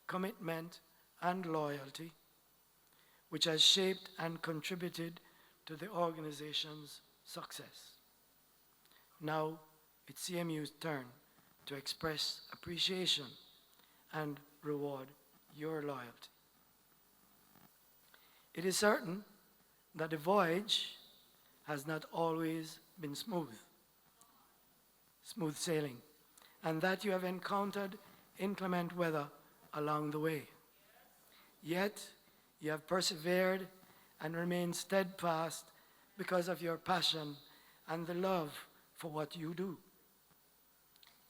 commitment, and loyalty, which has shaped and contributed to the organization's success. Now, it's CMU's turn to express appreciation and reward your loyalty. It is certain that the voyage has not always been smooth sailing, and that you have encountered inclement weather along the way. Yet, you have persevered and remained steadfast because of your passion and the love for what you do.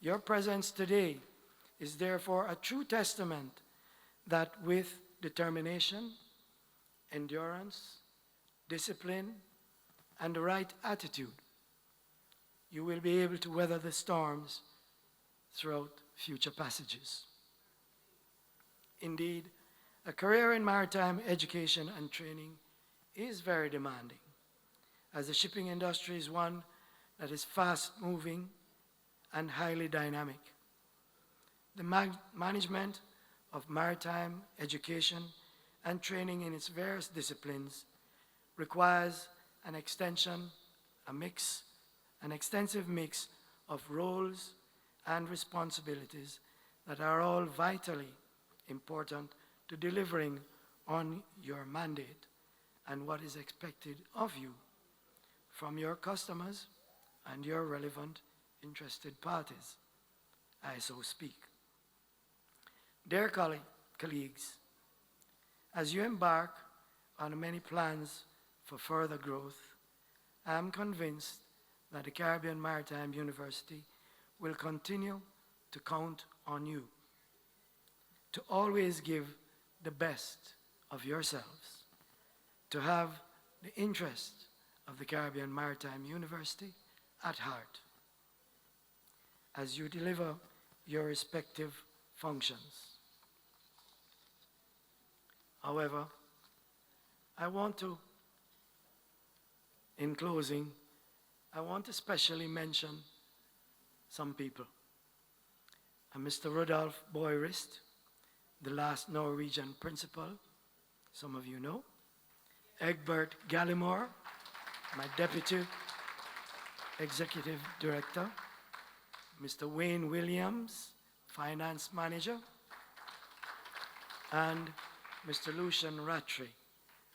Your presence today is therefore a true testament that with determination, endurance, discipline, and the right attitude, you will be able to weather the storms throughout future passages. Indeed, a career in maritime education and training is very demanding, as the shipping industry is one that is fast-moving and highly dynamic. The management of maritime education and training in its various disciplines requires an extensive mix of roles and responsibilities that are all vitally important to delivering on your mandate and what is expected of you from your customers and your relevant interested parties, I so speak. Dear colleagues, as you embark on many plans for further growth, I am convinced that the Caribbean Maritime University will continue to count on you to always give the best of yourselves, to have the interest of the Caribbean Maritime University at heart as you deliver your respective functions. However, in closing, I want to specially mention some people. Mr. Rudolf Boyrist, the last Norwegian principal, some of you know. Egbert Gallimore, my deputy executive director. Mr. Wayne Williams, finance manager. And Mr. Lucian Rattray,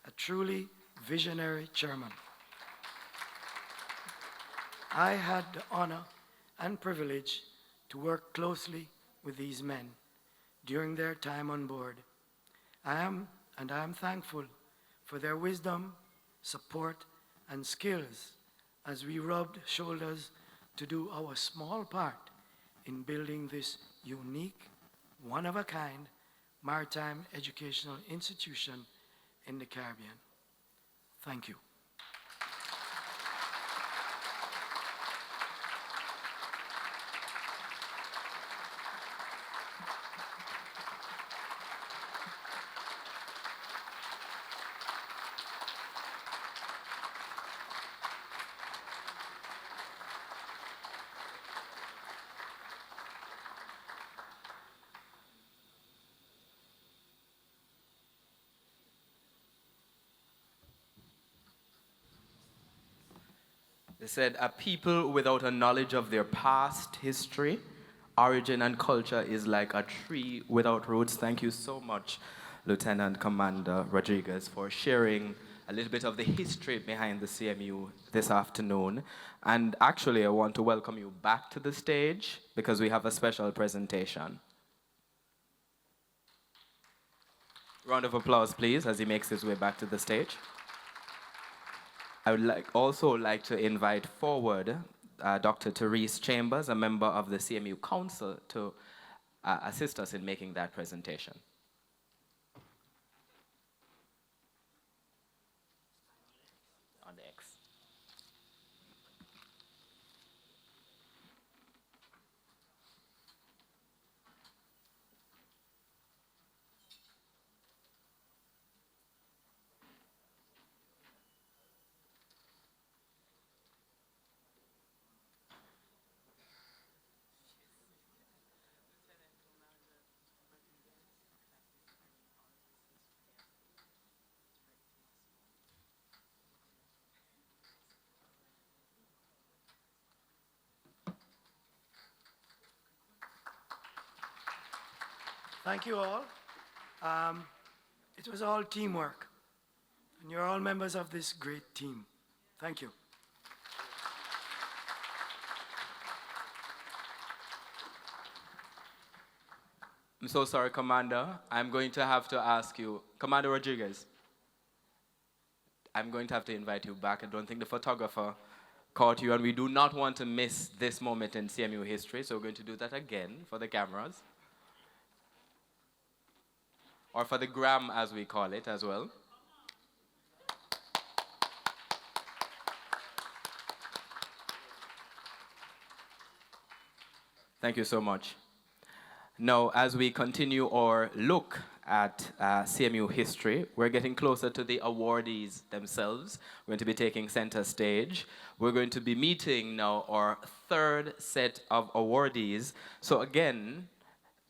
a truly visionary chairman. I had the honor and privilege to work closely with these men during their time on board. I am thankful for their wisdom, support, and skills as we rubbed shoulders to do our small part in building this unique, one-of-a-kind maritime educational institution in the Caribbean. Thank you. They said, a people without a knowledge of their past history, origin, and culture is like a tree without roots. Thank you so much, Lieutenant Commander Rodriguez, for sharing a little bit of the history behind the CMU this afternoon. And actually, I want to welcome you back to the stage because we have a special presentation. Round of applause, please, as he makes his way back to the stage. I would also like to invite forward Dr. Therese Chambers, a member of the CMU Council, to assist us in making that presentation. On the X. Thank you all. It was all teamwork, and you're all members of this great team. Thank you. I'm so sorry, Commander. I'm going to have to ask you, Commander Rodriguez, I'm going to have to invite you back. I don't think the photographer caught you, and we do not want to miss this moment in CMU history, so we're going to do that again for the cameras. Or for the gram, as we call it, as well. Thank you so much. Now, as we continue our look at CMU history, we're getting closer to the awardees themselves. We're going to be taking center stage. We're going to be meeting now our third set of awardees. So again,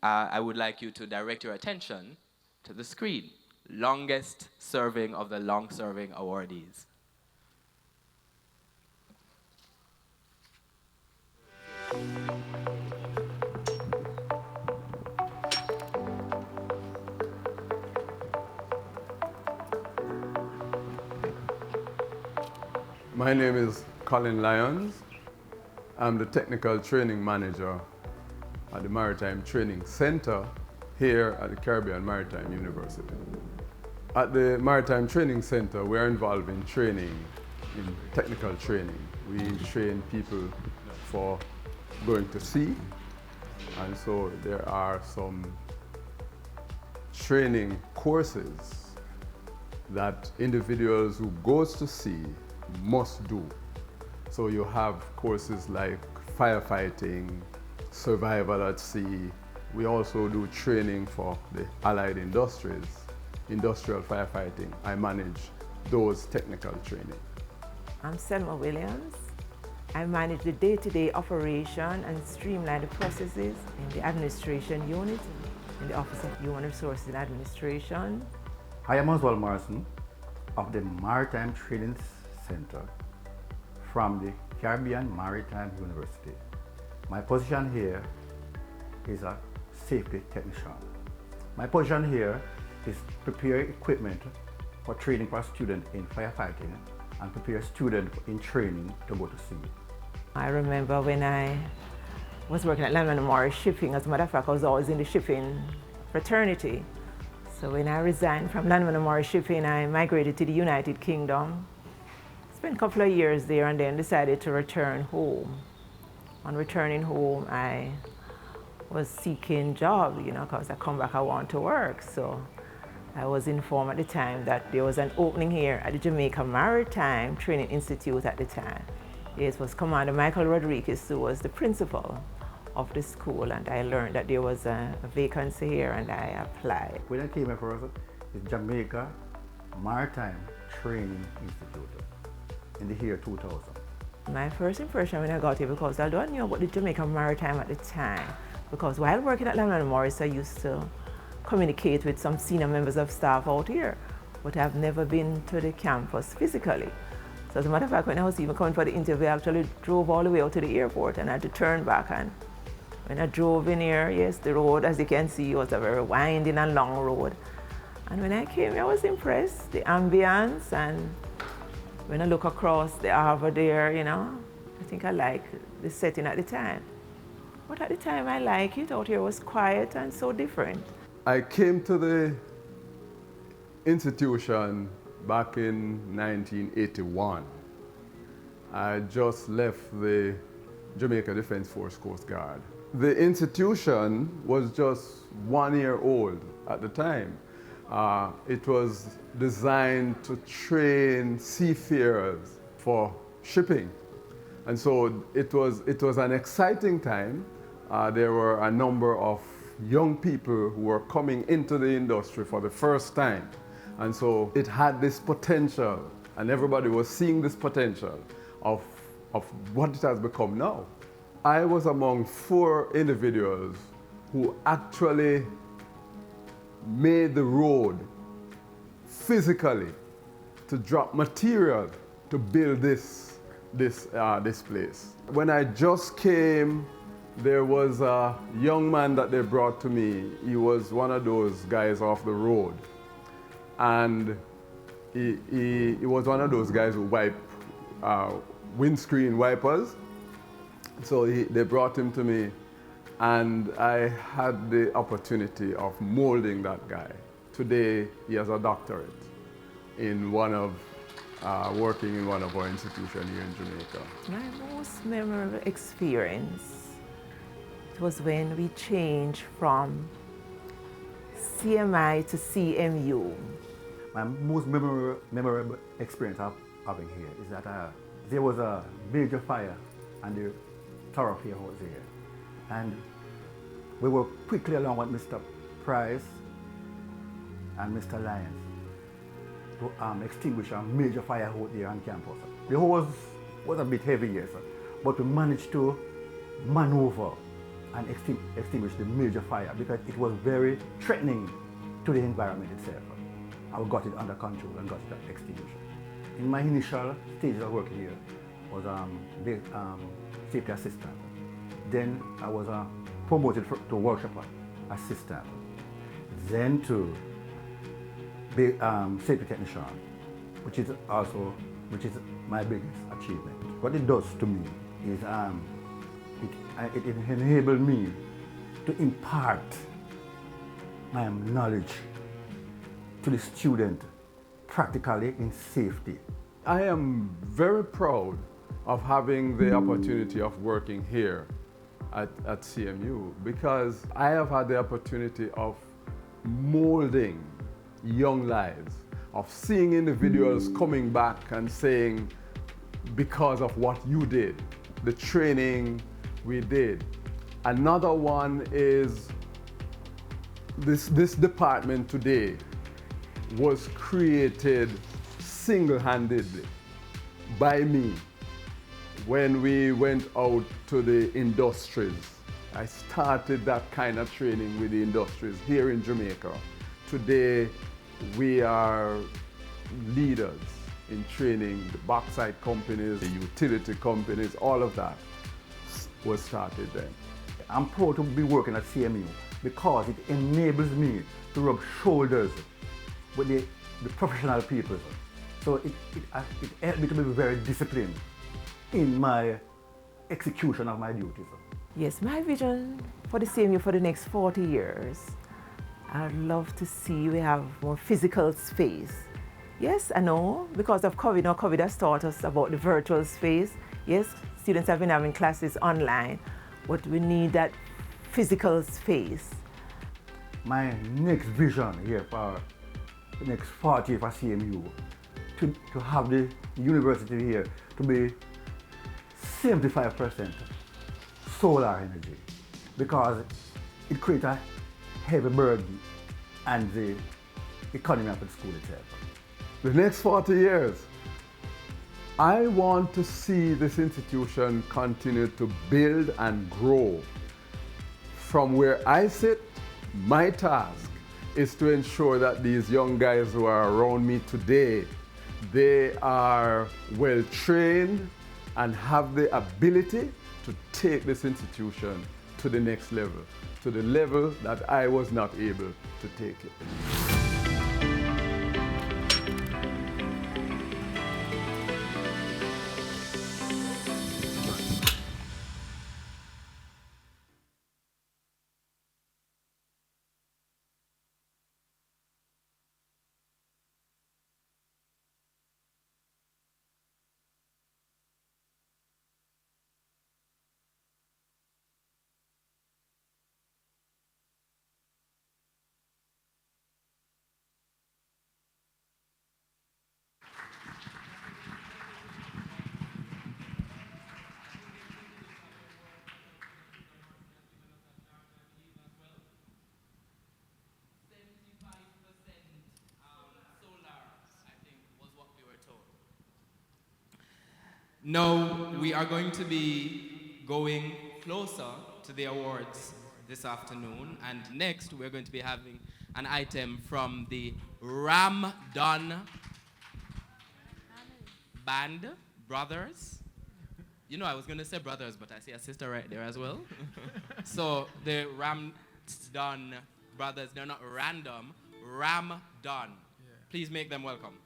I would like you to direct your attention to the screen. Longest serving of the long-serving awardees. My name is Colin Lyons. I'm the Technical Training Manager at the Maritime Training Center here at the Caribbean Maritime University. At the Maritime Training Center, we're involved in training, in technical training. We train people for going to sea, and so there are some training courses that individuals who goes to sea must do. So you have courses like firefighting, survival at sea. We also do training for the allied industries, industrial firefighting. I manage those technical training. I'm Selma Williams. I manage the day-to-day operation and streamline the processes in the administration unit in the Office of Human Resources and Administration. I am Oswald Morrison of the Maritime Training Center from the Caribbean Maritime University. My position here is a safety technician. My position here is prepare equipment for training for students in firefighting and prepare students in training to go to sea. I remember when I was working at Landman & Morris Shipping. As a matter of fact, I was always in the shipping fraternity. So when I resigned from Landman & Morris Shipping, I migrated to the United Kingdom. Spent a couple of years there and then decided to return home. On returning home, I was seeking jobs, because I come back, I want to work. So I was informed at the time that there was an opening here at the Jamaica Maritime Training Institute at the time. It was Commander Michael Rodriguez who was the principal of the school, and I learned that there was a vacancy here and I applied. When I came here first, it's Jamaica Maritime Training Institute in the year 2000. My first impression when I got here, because although I knew about the Jamaica Maritime at the time, because while working at Landman & Morris, I used to communicate with some senior members of staff out here, but I've never been to the campus physically. So as a matter of fact, when I was even coming for the interview, I actually drove all the way out to the airport and I had to turn back. And when I drove in here, yes, the road, as you can see, was a very winding and long road. And when I came here, I was impressed, the ambience, and when I look across the harbor there, I think I liked the setting at the time. But at the time, I liked it. Out here was quiet and so different. I came to the institution back in 1981. I just left the Jamaica Defense Force Coast Guard. The institution was just 1 year old at the time. It was designed to train seafarers for shipping. And so it was an exciting time. There were a number of young people who were coming into the industry for the first time. And so it had this potential, and everybody was seeing this potential of what it has become now. I was among 4 individuals who actually made the road physically to drop material to build this place. When I just came there was a young man that they brought to me. He was one of those guys off the road. And he was one of those guys who wipe windscreen wipers. So they brought him to me, and I had the opportunity of molding that guy. Today, he has a doctorate in working in one of our institutions here in Jamaica. My most memorable experience was when we changed from CMI to CMU. My most memorable experience of having here is that there was a major fire and the thoroughfare was here. And we were quickly along with Mr. Price and Mr. Lyons to extinguish a major fire out there on campus. The hose was a bit heavy, yes, but we managed to maneuver and extinguish the major fire because it was very threatening to the environment itself. I got it under control and got it extinguished. In my initial stages of work here was safety assistant. Then I was promoted to workshop assistant. Then to be safety technician, which is my biggest achievement. What it does to me is it enabled me to impart my knowledge to the student practically in safety. I am very proud of having the opportunity of working here at CMU because I have had the opportunity of molding young lives, of seeing individuals coming back and saying, because of what you did, the training we did. Another one is this department today was created single-handedly by me when we went out to the industries. I started that kind of training with the industries here in Jamaica. Today, we are leaders in training the bauxite companies, the utility companies, all of that was started then. I'm proud to be working at CMU because it enables me to rub shoulders with the professional people. So it helped me to be very disciplined in my execution of my duties. Yes, my vision for the CMU for the next 40 years, I'd love to see we have more physical space. Yes, I know, because of COVID, now COVID has taught us about the virtual space. Yes, students have been having classes online, but we need that physical space. My next vision here for the next 40 years for CMU, to have the university here to be 75% solar energy, because it creates a heavy burden and the economy of the school itself. The next 40 years, I want to see this institution continue to build and grow. From where I sit, my task is to ensure that these young guys who are around me today, they are well trained and have the ability to take this institution to the next level, to the level that I was not able to take it. Now, we are going to be going closer to the awards this afternoon, and next we're going to be having an item from the Ramdon Band Brothers, You know, I was going to say brothers, but I see a sister right there as well. So the Ramdon brothers, they're not random, Ramdon. Yeah. Please make them welcome.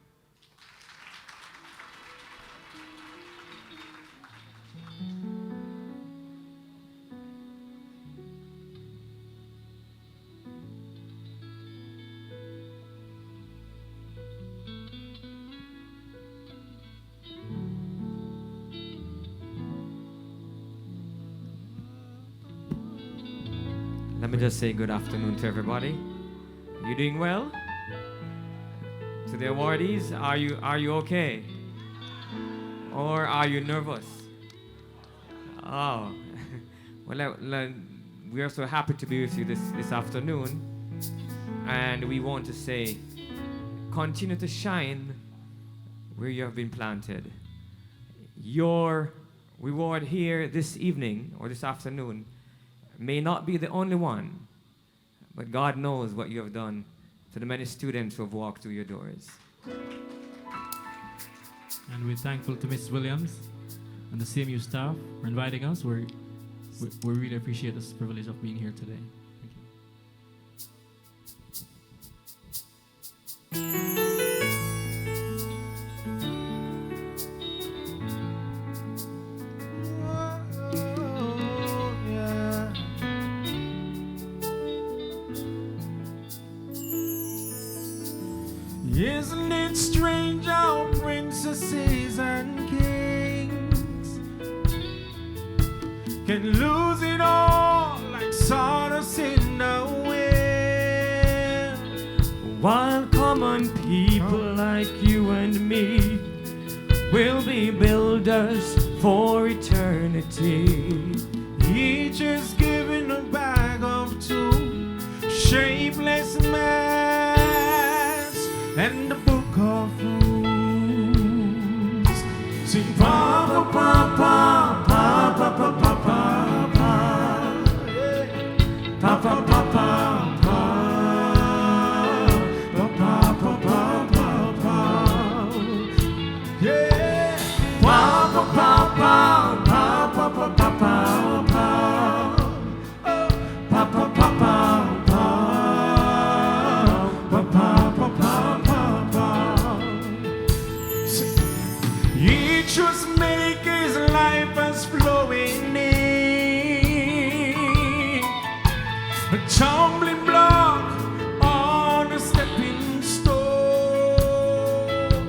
Let me just say good afternoon to everybody. You doing well? To the awardees, are you okay? Or are you nervous? Oh, well, we are so happy to be with you this afternoon, and we want to say, continue to shine where you have been planted. Your reward here this evening or this afternoon may not be the only one, but God knows what you have done to the many students who have walked through your doors. And we're thankful to Mrs. Williams and the CMU staff for inviting us. We really appreciate this privilege of being here today. Thank you. Isn't it strange how princesses and kings can lose it all like sawdust in the wind, while common people like you and me will be builders for eternity. Each is given a bag of two shapeless mass and the book of rules. Sing pa pa pa pa pa pa pa pa pa pa pa pa pa pa. Yeah, pa pa pa pa pa pa pa pa pa pa pa pa pa. Each was make his life as flowing in, a tumbling block on a stepping stone,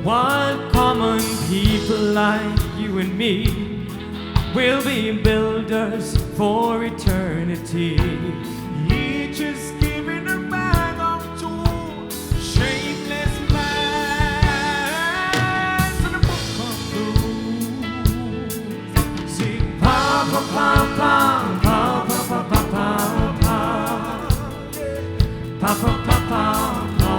while common people like you and me will be builders for eternity. Each is given a bag of tools, shapeless mass and a book of rules. Sing pa pa pa pa pa pa pa pa pa pa pa pa pa pa.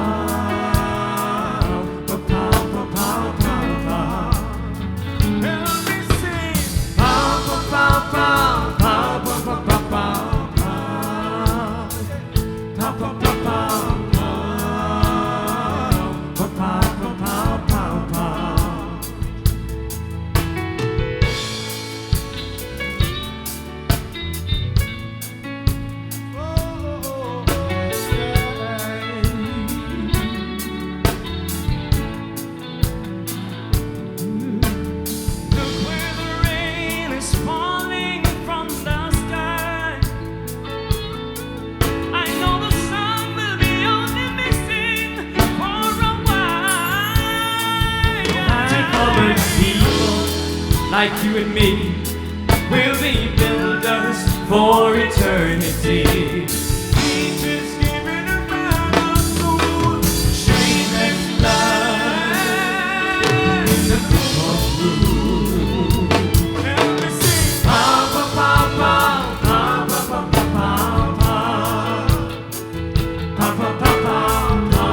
Like you and me, we'll be builders for eternity. Each is given a bag of tools, shapeless life in the book of rules. And we sing pa pa pa pa pa pa pa pa pa pa pa pa pa. Pa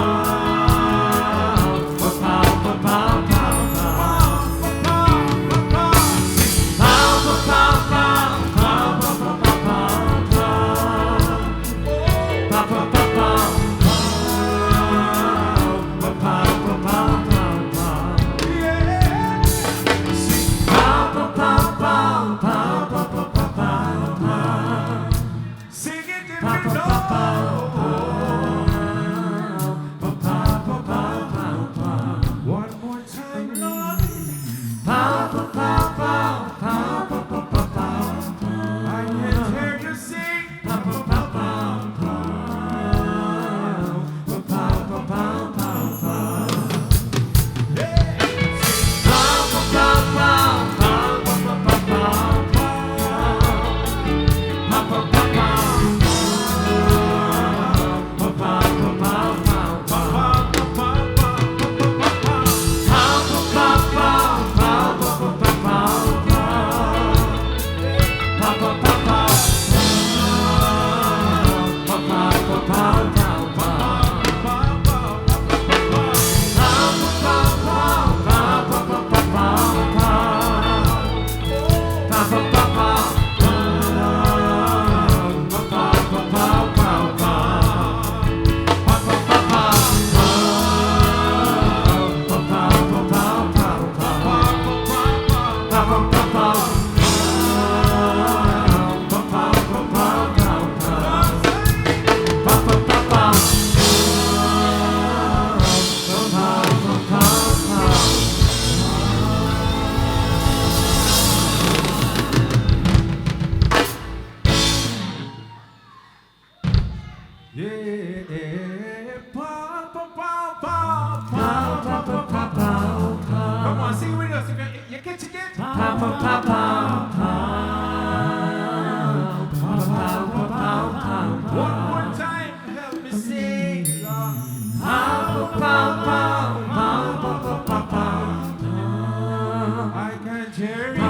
on, sing with us. If you catch it again. One more time, help me sing. I can't hear you.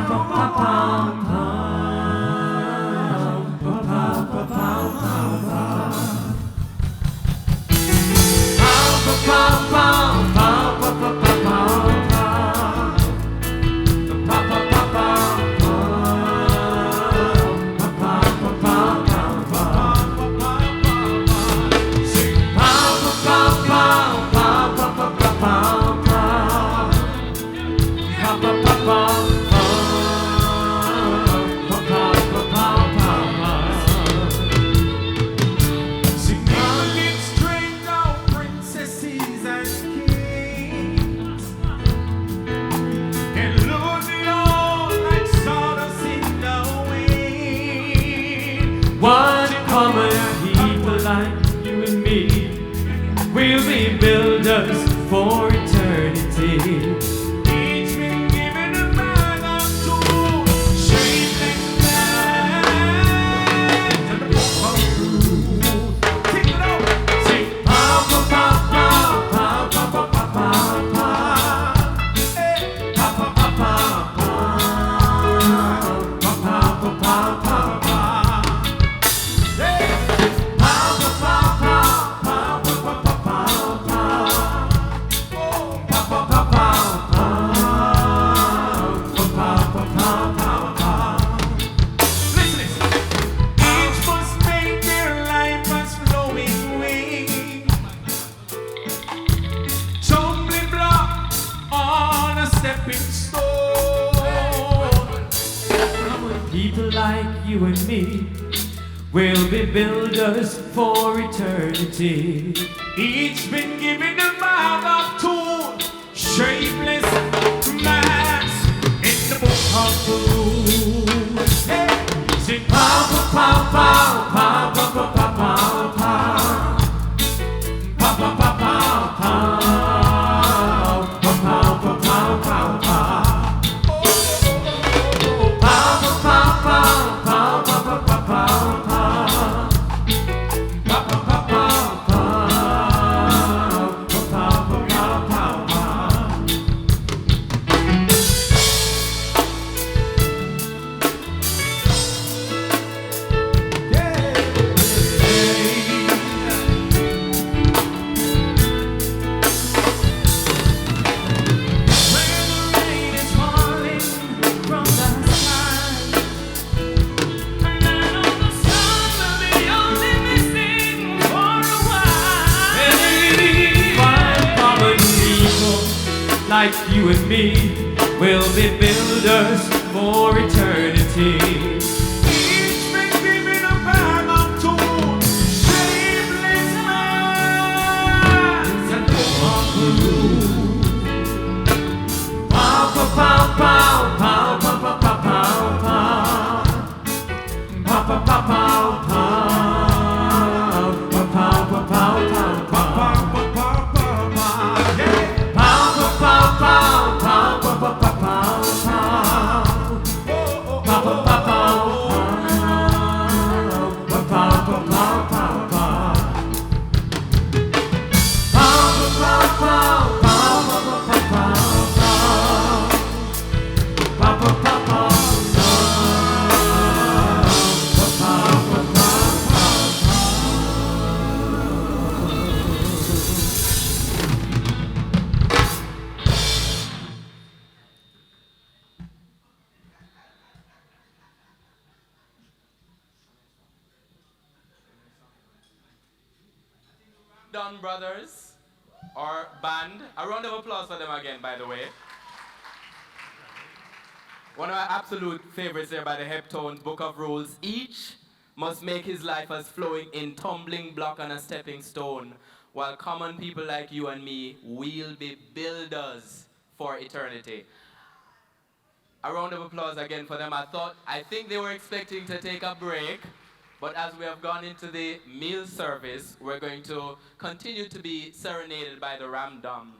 One common people like you and me will be builders for eternity. Each been given a bag of tools, shapeless plans, and a book of rules. Kick it up, sing pa pa pa pa pa pa pa pa pa pa. Hey, pa pa pa pa pa pa pa pa pa pa. People like you and me will be builders for eternity. Each been given a bag of tools, shapeless mass in the book of rules. Hey, sing pow pow pow pow pow pow pow pow pow pow pow pow pow pow pow pow pow pow pow. Like you and me will be builders for eternity. Each been given a bag of tools, shapeless minds, and book of rules. Pow pow pow pow pow pow pow pow pow pow pow pow pow pow pow pow pow pow. Dunn Brothers, or band. A round of applause for them again, by the way. One of my absolute favorites here by the Heptones, Book of Rules. Each must make his life as flowing in tumbling block and a stepping stone, while common people like you and me will be builders for eternity. A round of applause again for them. I think they were expecting to take a break, but as we have gone into the meal service, we're going to continue to be serenaded by the Ramdam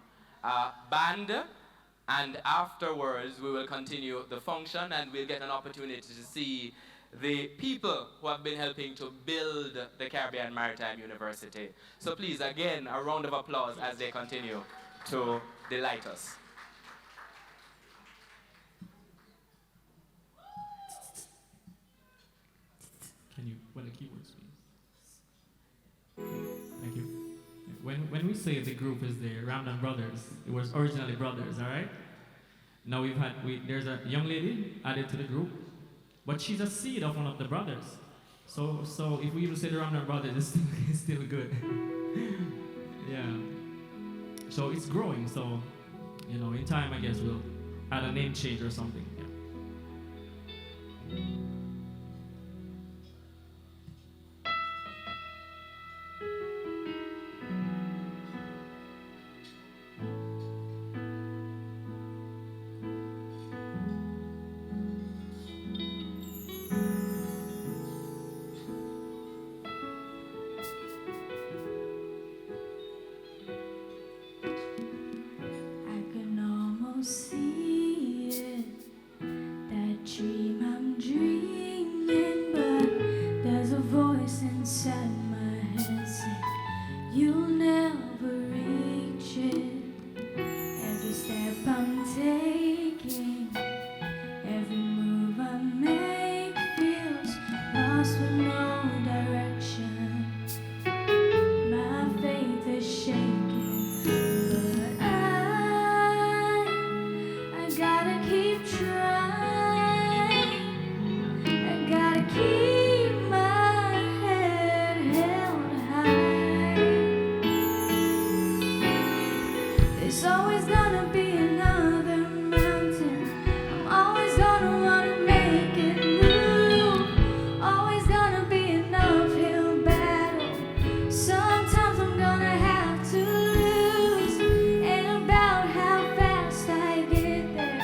band And afterwards, we will continue the function and we'll get an opportunity to see the people who have been helping to build the Caribbean Maritime University. So please, again, a round of applause as they continue to delight us. Can you, well, the keywords, please. Thank you. When we say the group is the Ramdan Brothers, it was originally brothers, all right? Now there's a young lady added to the group, but she's a seed of one of the brothers. So if we even say the Ramdan Brothers, it's still good. Yeah. So it's growing, so, you know, in time, I guess we'll add a name change or something. Yeah. See it, that dream I'm dreaming, but there's a voice inside my head saying you'll never reach it. Every step I'm taking, every move I make feels lost with no direction. My faith is shaking. Gotta keep trying. I gotta keep my head held high. There's always gonna be another mountain. I'm always gonna wanna make it move. Always gonna be an uphill battle. Sometimes I'm gonna have to lose. Ain't about how fast I get there.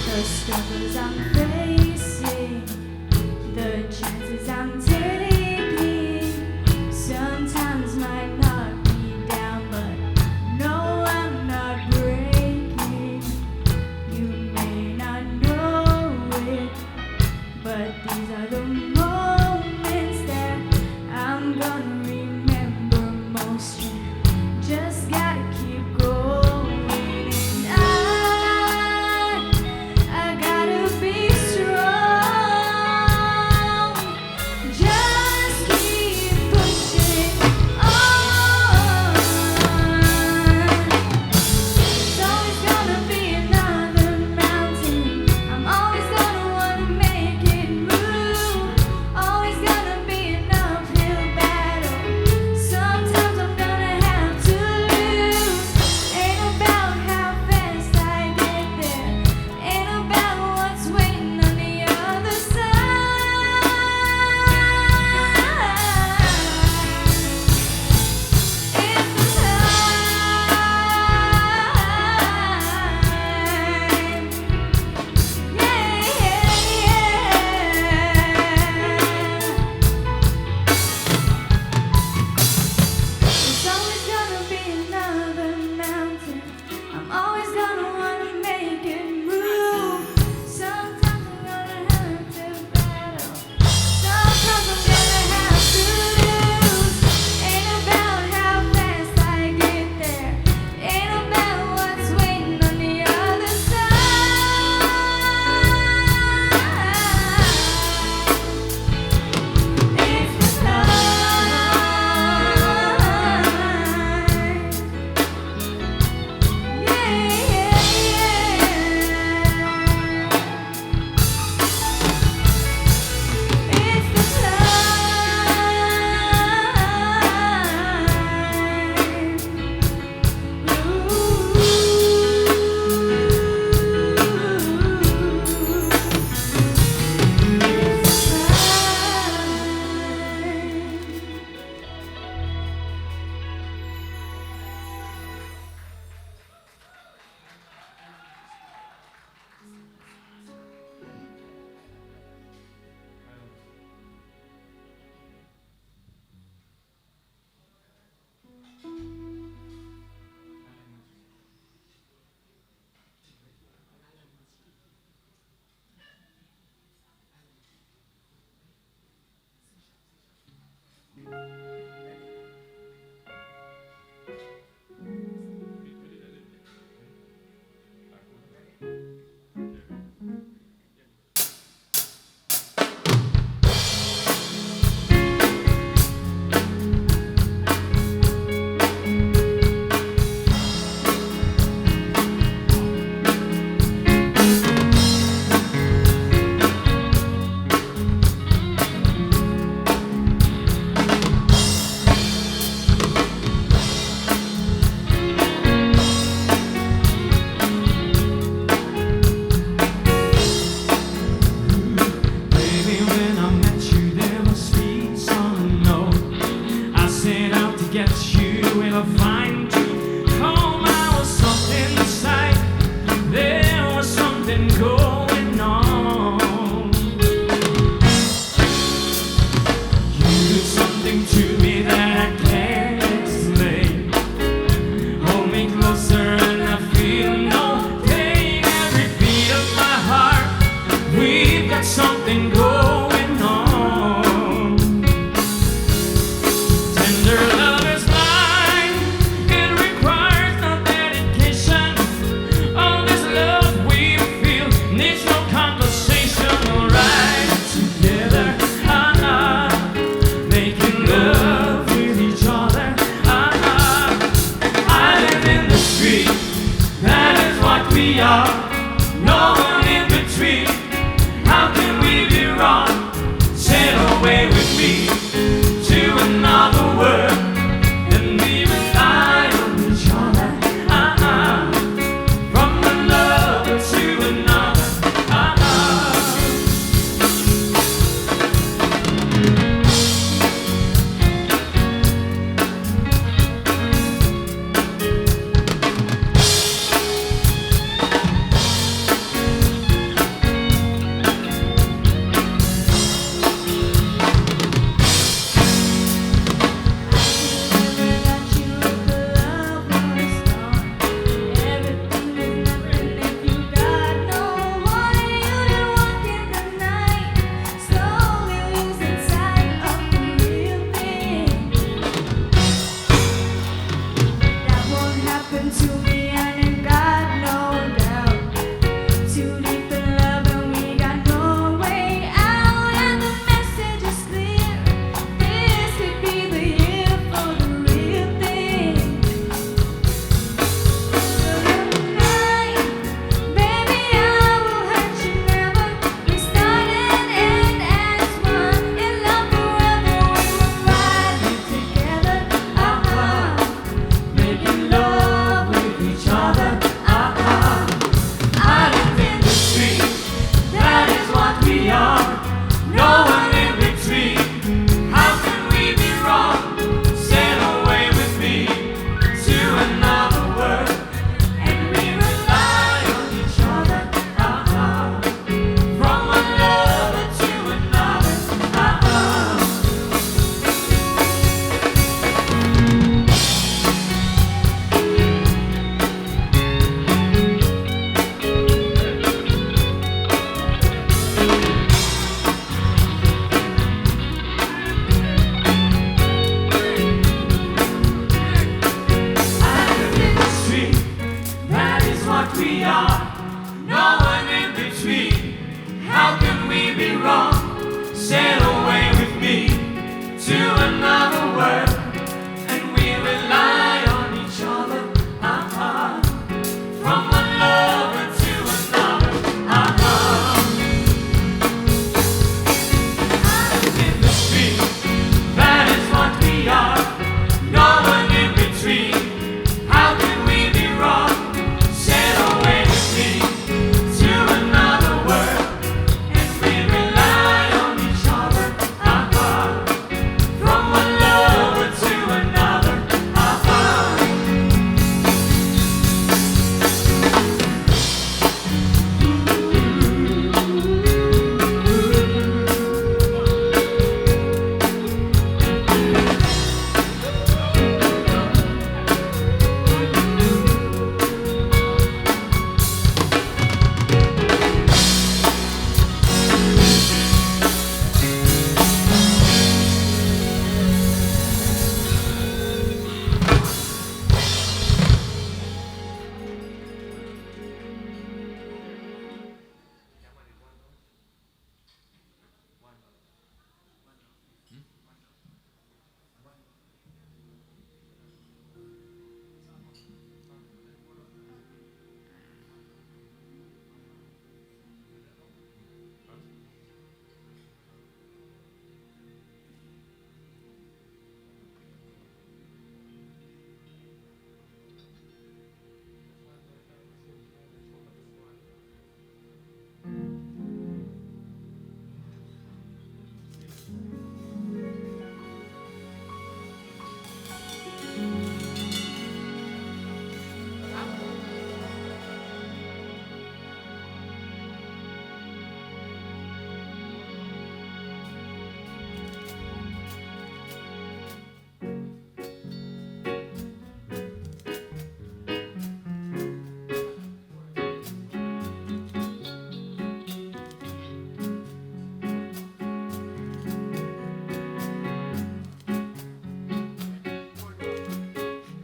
The struggles I'm facing, the chances I'm taking, sometimes might knock me down, but no, I'm not breaking. You may not know it, but these are the moments that I'm gonna remember most. You just gotta keep going, and I gotta be we are, no one in between. How can we be wrong? Sail away with me to another world, and we rely on each other. From one lover to another.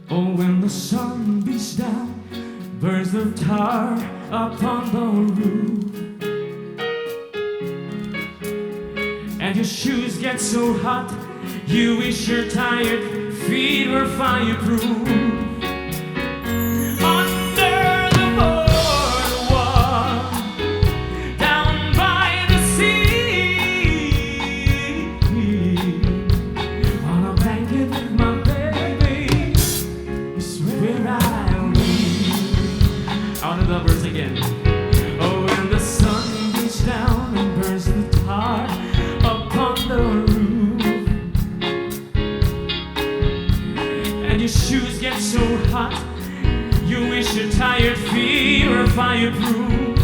Oh, when the sun beats down, burns the tar upon the roof, and your shoes get so hot, you wish your tired feet were fireproof. Under the boardwalk, Out of the verse again. Oh, and the sun beats down and burns the tar upon the roof, and your shoes get so hot you wish your tired feet were fireproof.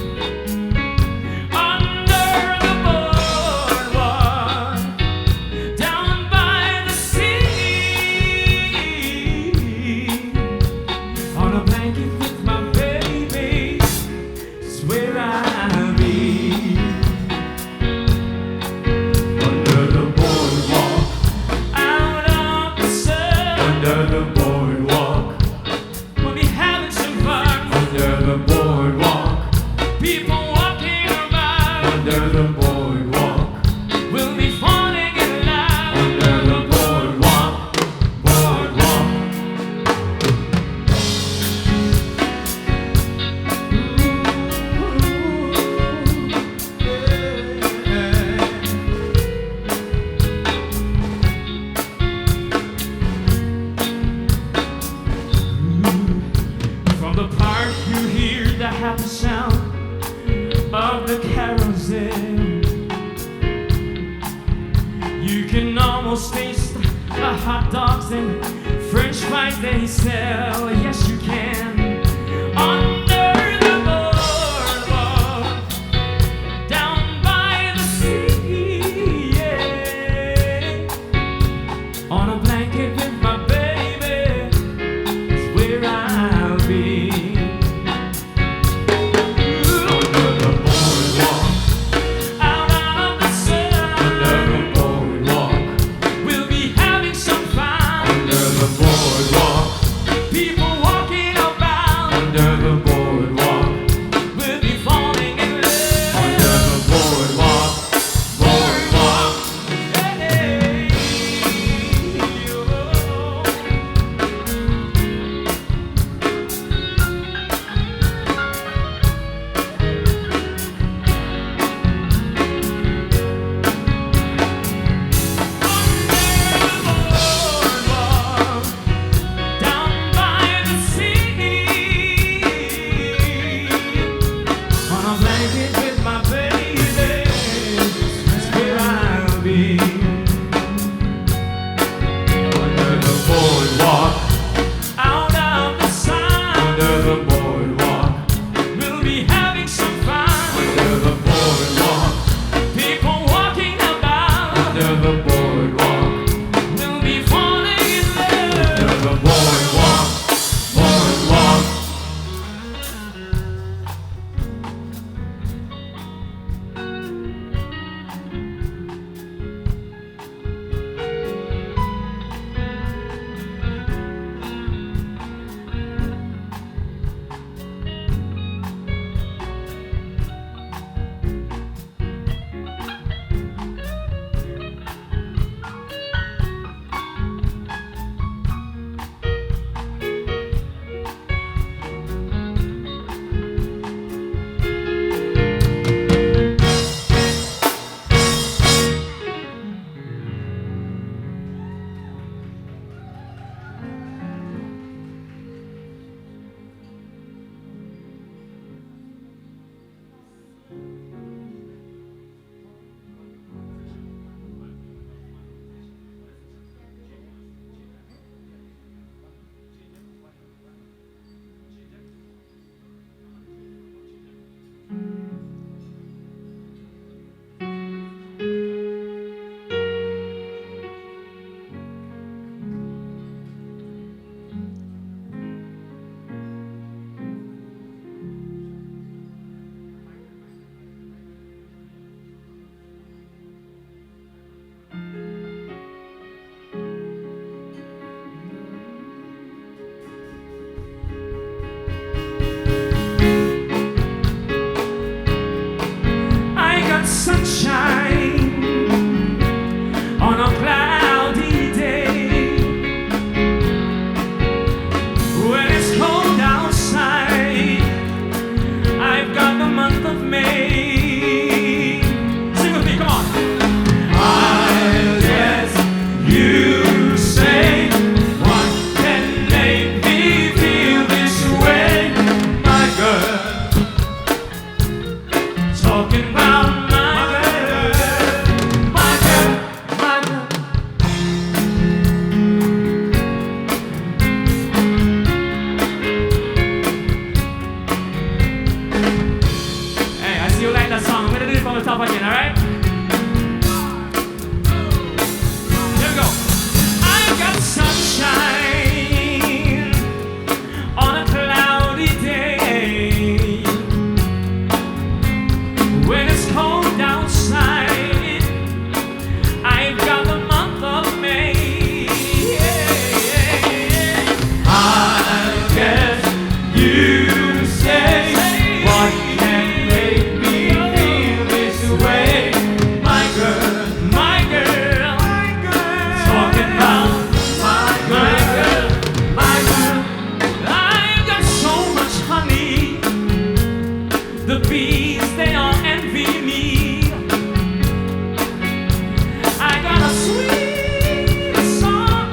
Under the boardwalk, down by the sea, on a blanket with my baby, is where I'll be. Under the boardwalk, out of the sun. Under the boardwalk, we'll be having some fun. Under the boardwalk, people walking around. Under the boardwalk, we'll be falling in love. Under the boardwalk, boardwalk. From the park you hear the happy sound of the carousel. You can almost taste the hot dogs and French fries they sell. Yes, you can. Under the boardwalk, down by the sea, yeah. On a blanket with my baby, is where I'll be. Under the boardwalk, out of the sun. Under the boardwalk, we'll be having some fun. Under the boardwalk, people walking off again, alright? Here we go. I got sunshine on a cloudy day. When it's cold outside, I've got the month of May. I guess you say what can make me feel this way. My girl, my girl, talking about my girl, my girl. I've got so much honey, the bees they all envy me. I got a sweet song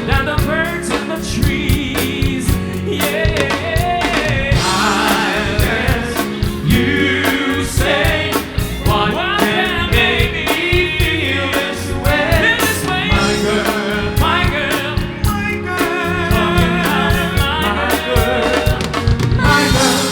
than the birds in the trees. Yeah, I guess you say what can make me feel this way. My girl, my girl, my girl, talking about my girl, my girl.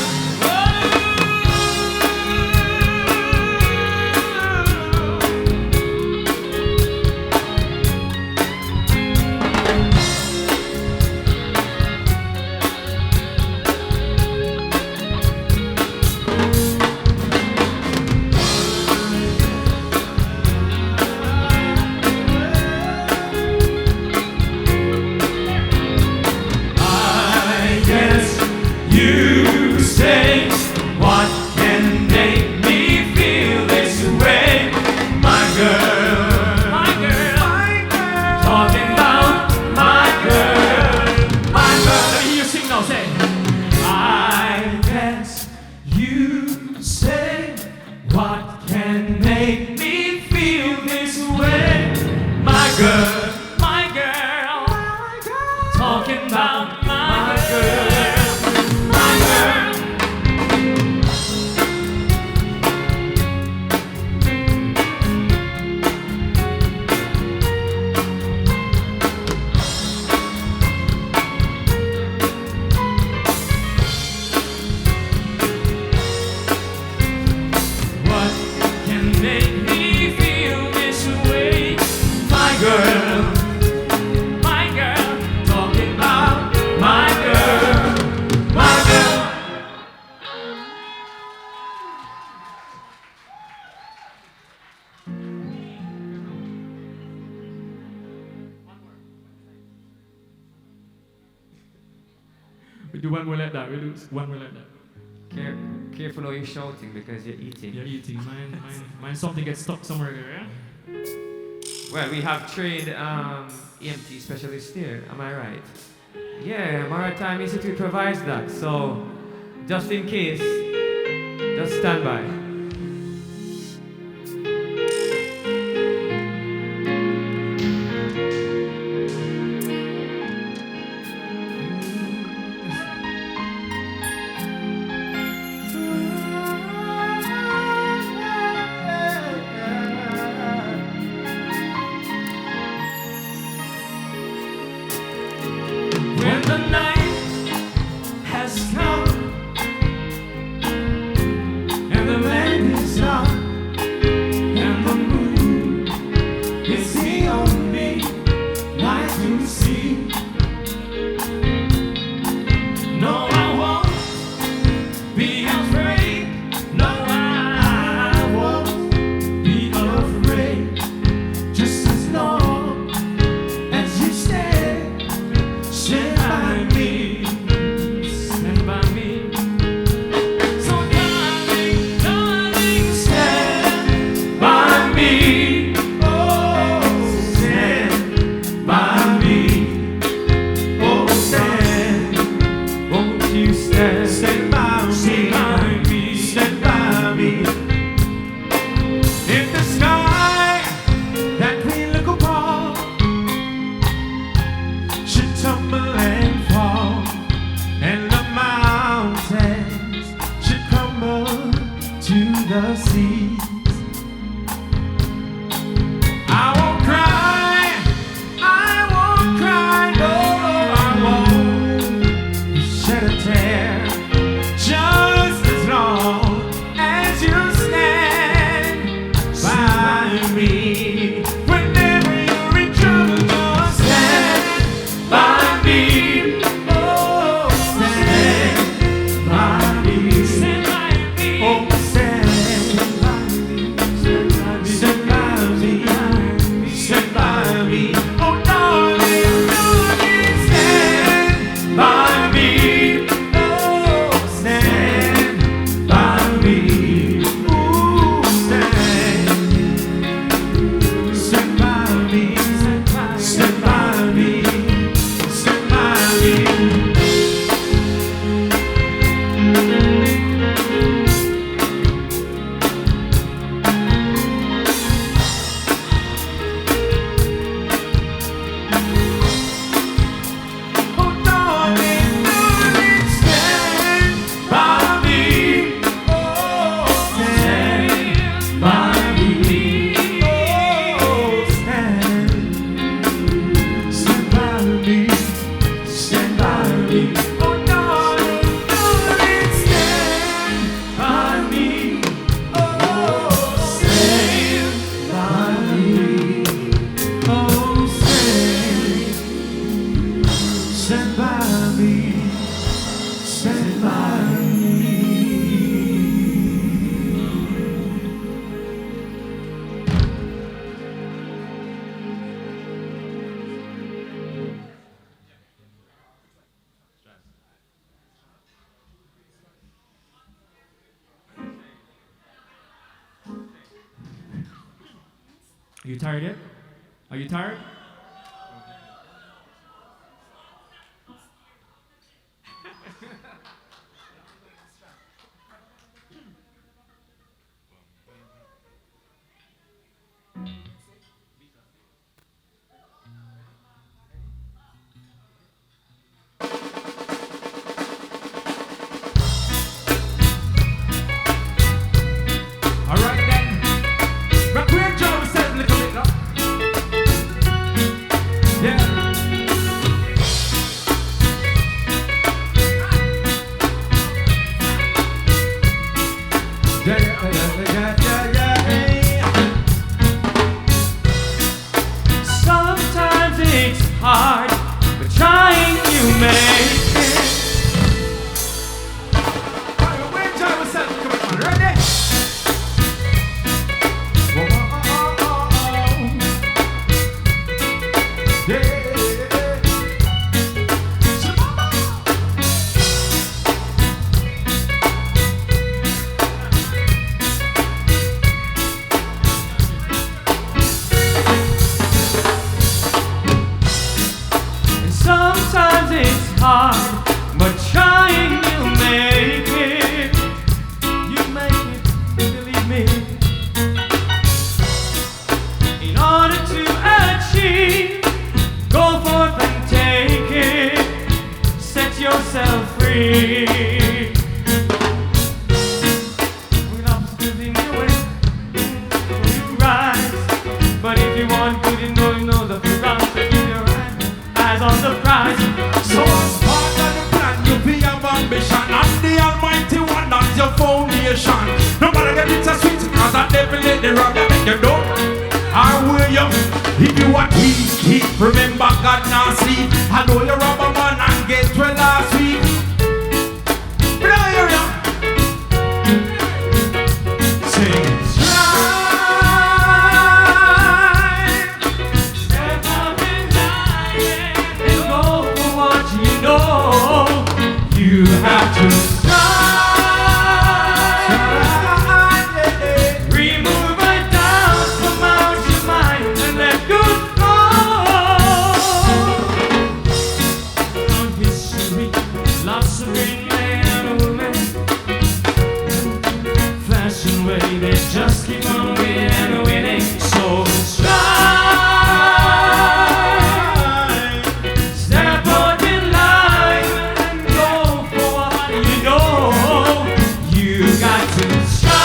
I guess you say what can make me feel this way. My girl, my girl, my girl, talking about my girl, my girl. Let me hear you sing now, say. I guess you say what can make me feel this way. My girl, my girl, talking about my girl, my girl. What can make me feel this way? My girl, my girl, talking about my girl, my girl. We do one more like that. We do one more like that. Careful how you're shouting because you're eating. You're eating. Mine something gets stuck somewhere there, yeah? Well, we have trained EMT specialists here, am I right? Yeah, Maritime Institute provides that, so just in case, just stand by. When the night has come and the land is dark and the moon is the only light to see. No, I won't be afraid. No, I won't be afraid. Just as long as you stand by me, stand by me. So darling, darling, stand by me. Oh, stand by me. Oh, stand. Won't you stand? Stand by me. Stand by me. If the sky that we look upon should tumble and fall, and the mountains should crumble to the seas, I won't cry, no, I won't shed a tear, just as long as you stand. Are you tired yet? Are you tired? All right then. Rock with Joe, set a little bit up. Yeah. Sometimes it's hard, but trying you make it. Alright, we're enjoying ourselves. Come on, ready? And sometimes it's hard, but trying you make it. You make it, believe me. In order to achieve, go forth and take it. Set yourself free. With obstacles in your way, you rise. But if you want good, you know that you run. So keep your eyes on the prize. So as part of the plan, you be of ambition, and the Almighty One as your foundation. No matter get it a sweet, cause that devil let the rock that make you know. Or will you, if you are keep, remember God now sleep. I know you're a man and get well last week. Sing. Step up in line and go for what you know. You have to strive. Remove a doubt from out your mind and let good go. On history, lots of great men and women. Fashion way, they just keep on winning and winning. So strive. Step out in line and go for what you know. You got to strive.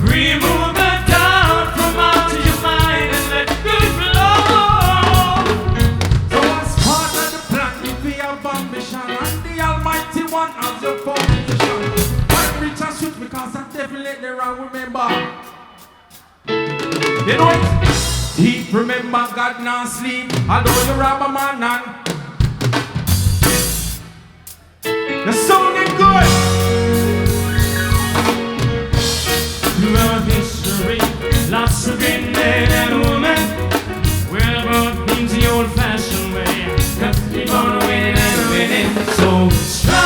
Remove the doubt from out of your mind and let good flow. So as part of the plan, you be of ambition, and the Almighty One as your foundation. Find rich and sweet because that definitely wrong, remember. You know it? Deep, remember God now sleep. Although you rob a man and you're sounding good. Throughout history, lots of great men and women went about things the old-fashioned way. Got to keep on winning and winning. So strive.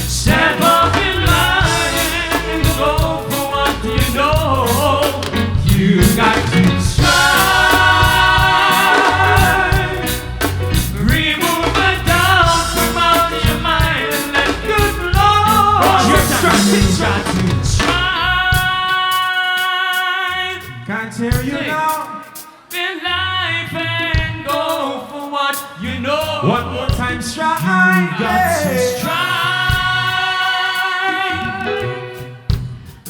Step up in line and go for what you know. You got to strive. Remove the doubt from out of your mind and let good flow. You got to strive. Can't hear you now. In life and go for what you know. One more time, strive. Got to strive.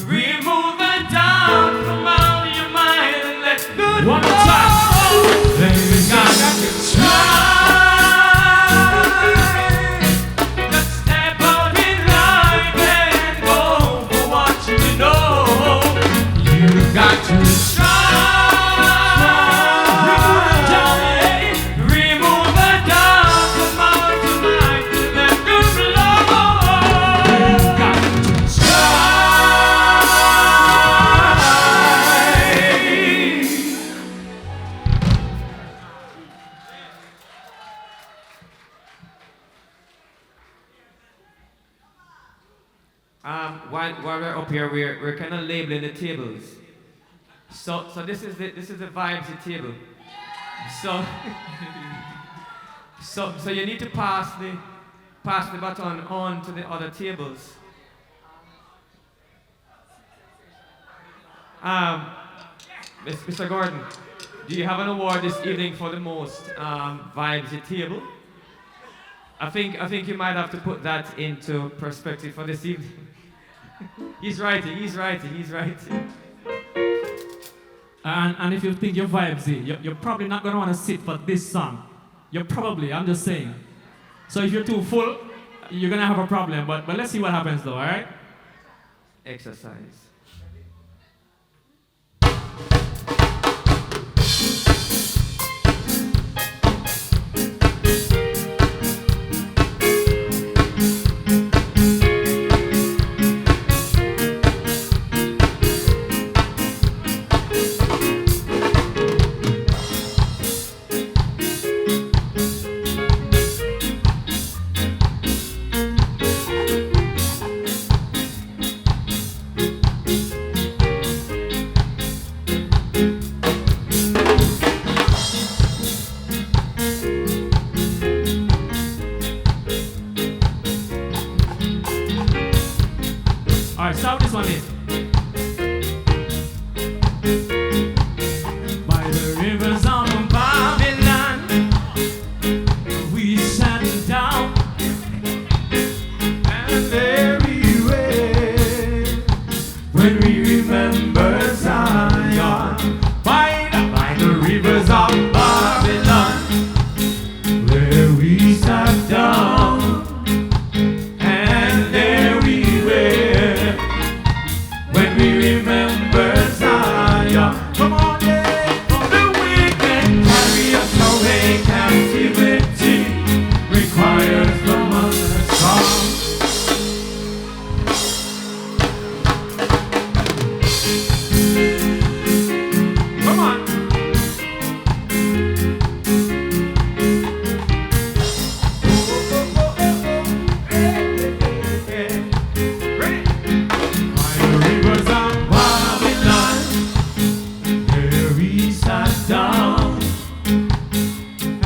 Remove the doubt from out of your mind and let good One more flow. time. Baby, got to strive. Let's step out in life and go for what you know. You got to strive. Remove the doubt, yeah. while we're up here, we're kind of labeling the tables. So this is the vibes table. So you need to pass the baton on to the other tables. Mr. Gordon, do you have an award this evening for the most vibes table? I think you might have to put that into perspective for this evening. He's writing. And if you think you're vibesy, you're probably not going to want to sit for this song. I'm just saying. So if you're too full, you're going to have a problem. But let's see what happens though, all right? Exercise.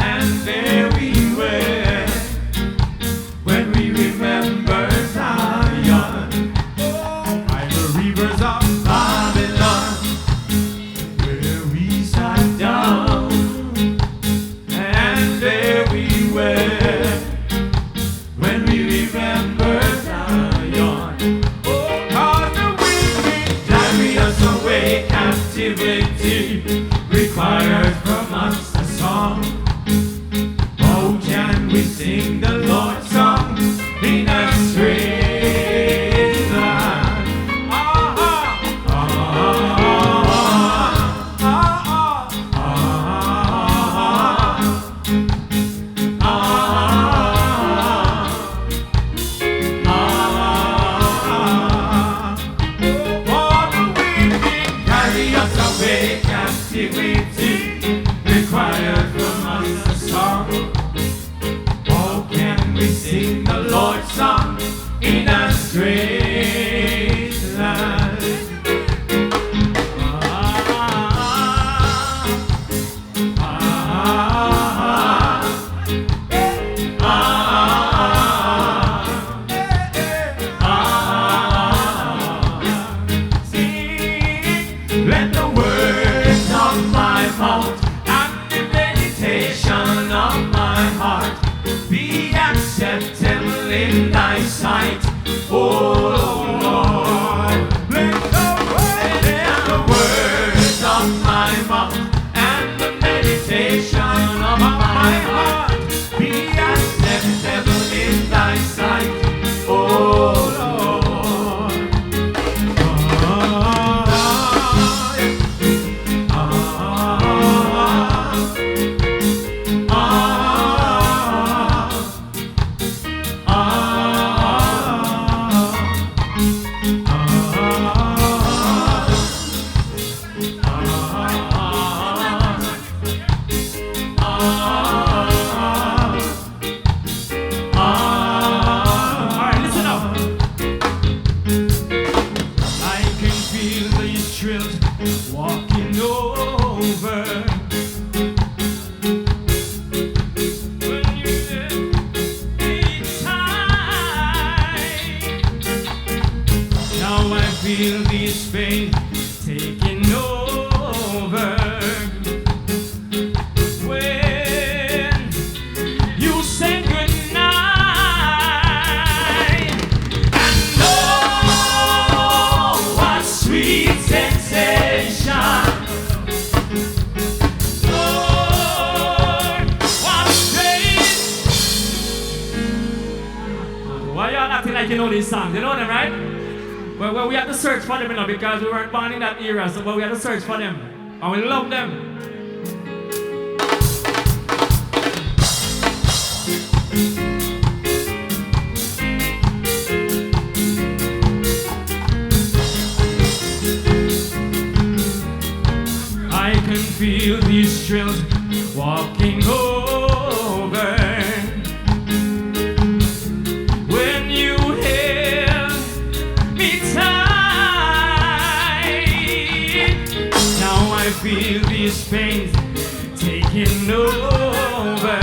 And there like you know these songs. You know them, right? Well, we had to search for them, you know, because we weren't born in that era, so we had to search for them. And we love them. I can feel these thrills walking over when you held me tight. Now I feel these pains taking over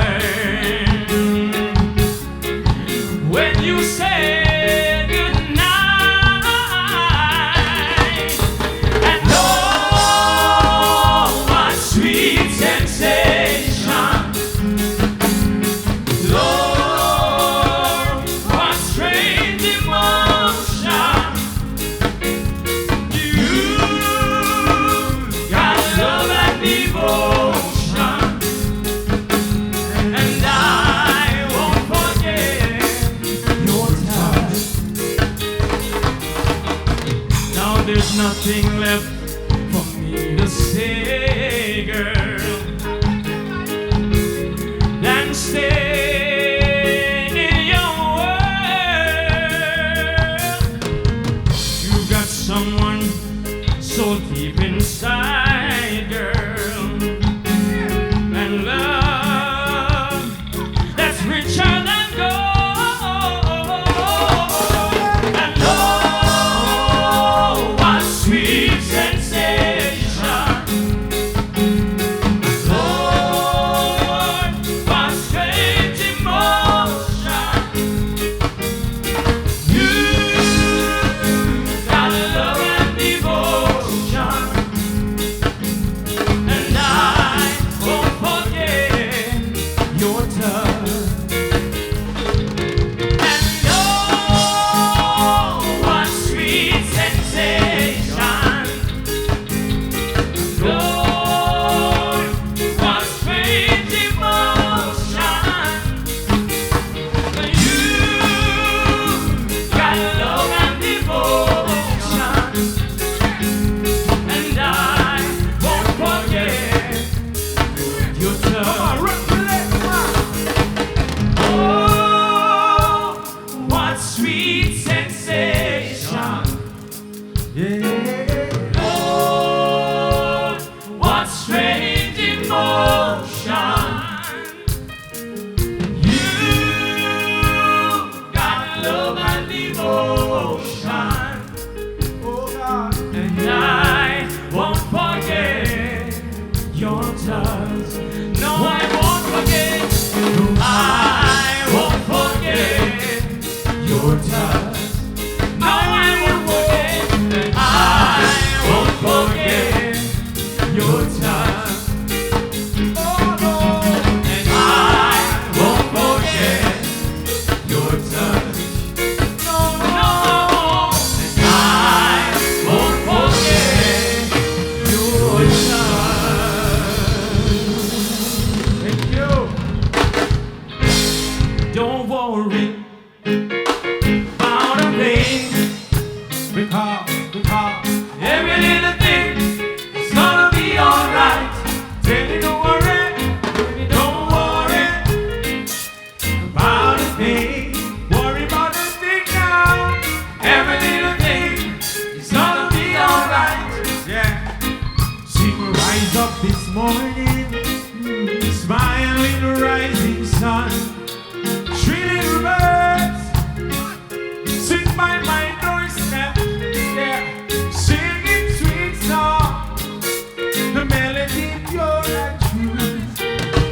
when you said goodnight. And oh, what sweet sensation, Lord, what strange emotion. You got love and devotion, and I won't forget your touch. Now there's nothing left for me to say, girl, than stay in your world. You got someone so deep inside, girl, and love that's richer than gold. And oh, what sweet sensation, Lord, what strange emotion. You got love and devotion, and I won't forget your touch. And oh, what sweet sensation, Lord, what strange emotion. You got love and devotion, and I won't forget your touch. Oh, what sweet sensation, yeah. Lord, what strange emotion. You got love and devotion, oh God, and I won't forget your touch. No, I won't forget. No, I won't forget your touch. No, I won't forget. I won't forget your touch. Oh no, and I won't forget your touch. No, no, and I won't forget your touch. Thank you. Don't worry about a thing, because every little thing is gonna be alright. Tell you don't worry about a thing. Worry about a thing now. Every little thing is gonna be alright. Yeah. See me rise up this morning, smile in the rising sun. Three little birds sing by my doorstep, yeah, singing sweet songs, the melody pure and true.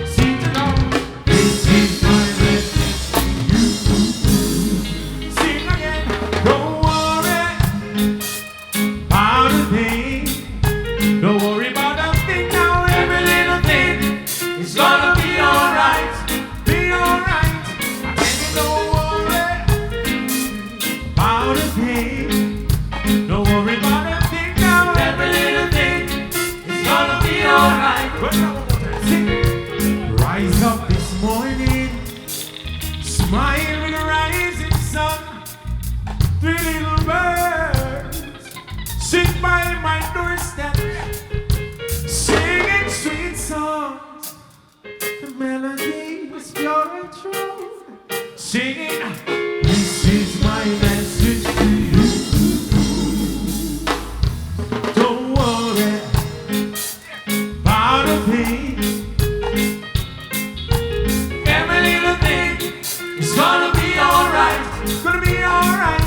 Sing along, this is my message to you. Sing again, don't worry about a thing. Don't worry about a thing now. Every little thing is gonna be alright. Be alright. I tell you, don't worry about a thing. Don't worry about a thing now. Every little thing is gonna be alright. Rise up this morning, smile with the rising sun. Three little birds sit by my doorstep, singing sweet songs. The melody was pure and true. Singing, this is my message to you. Don't worry about a thing. Every little thing is gonna be alright. Gonna be alright.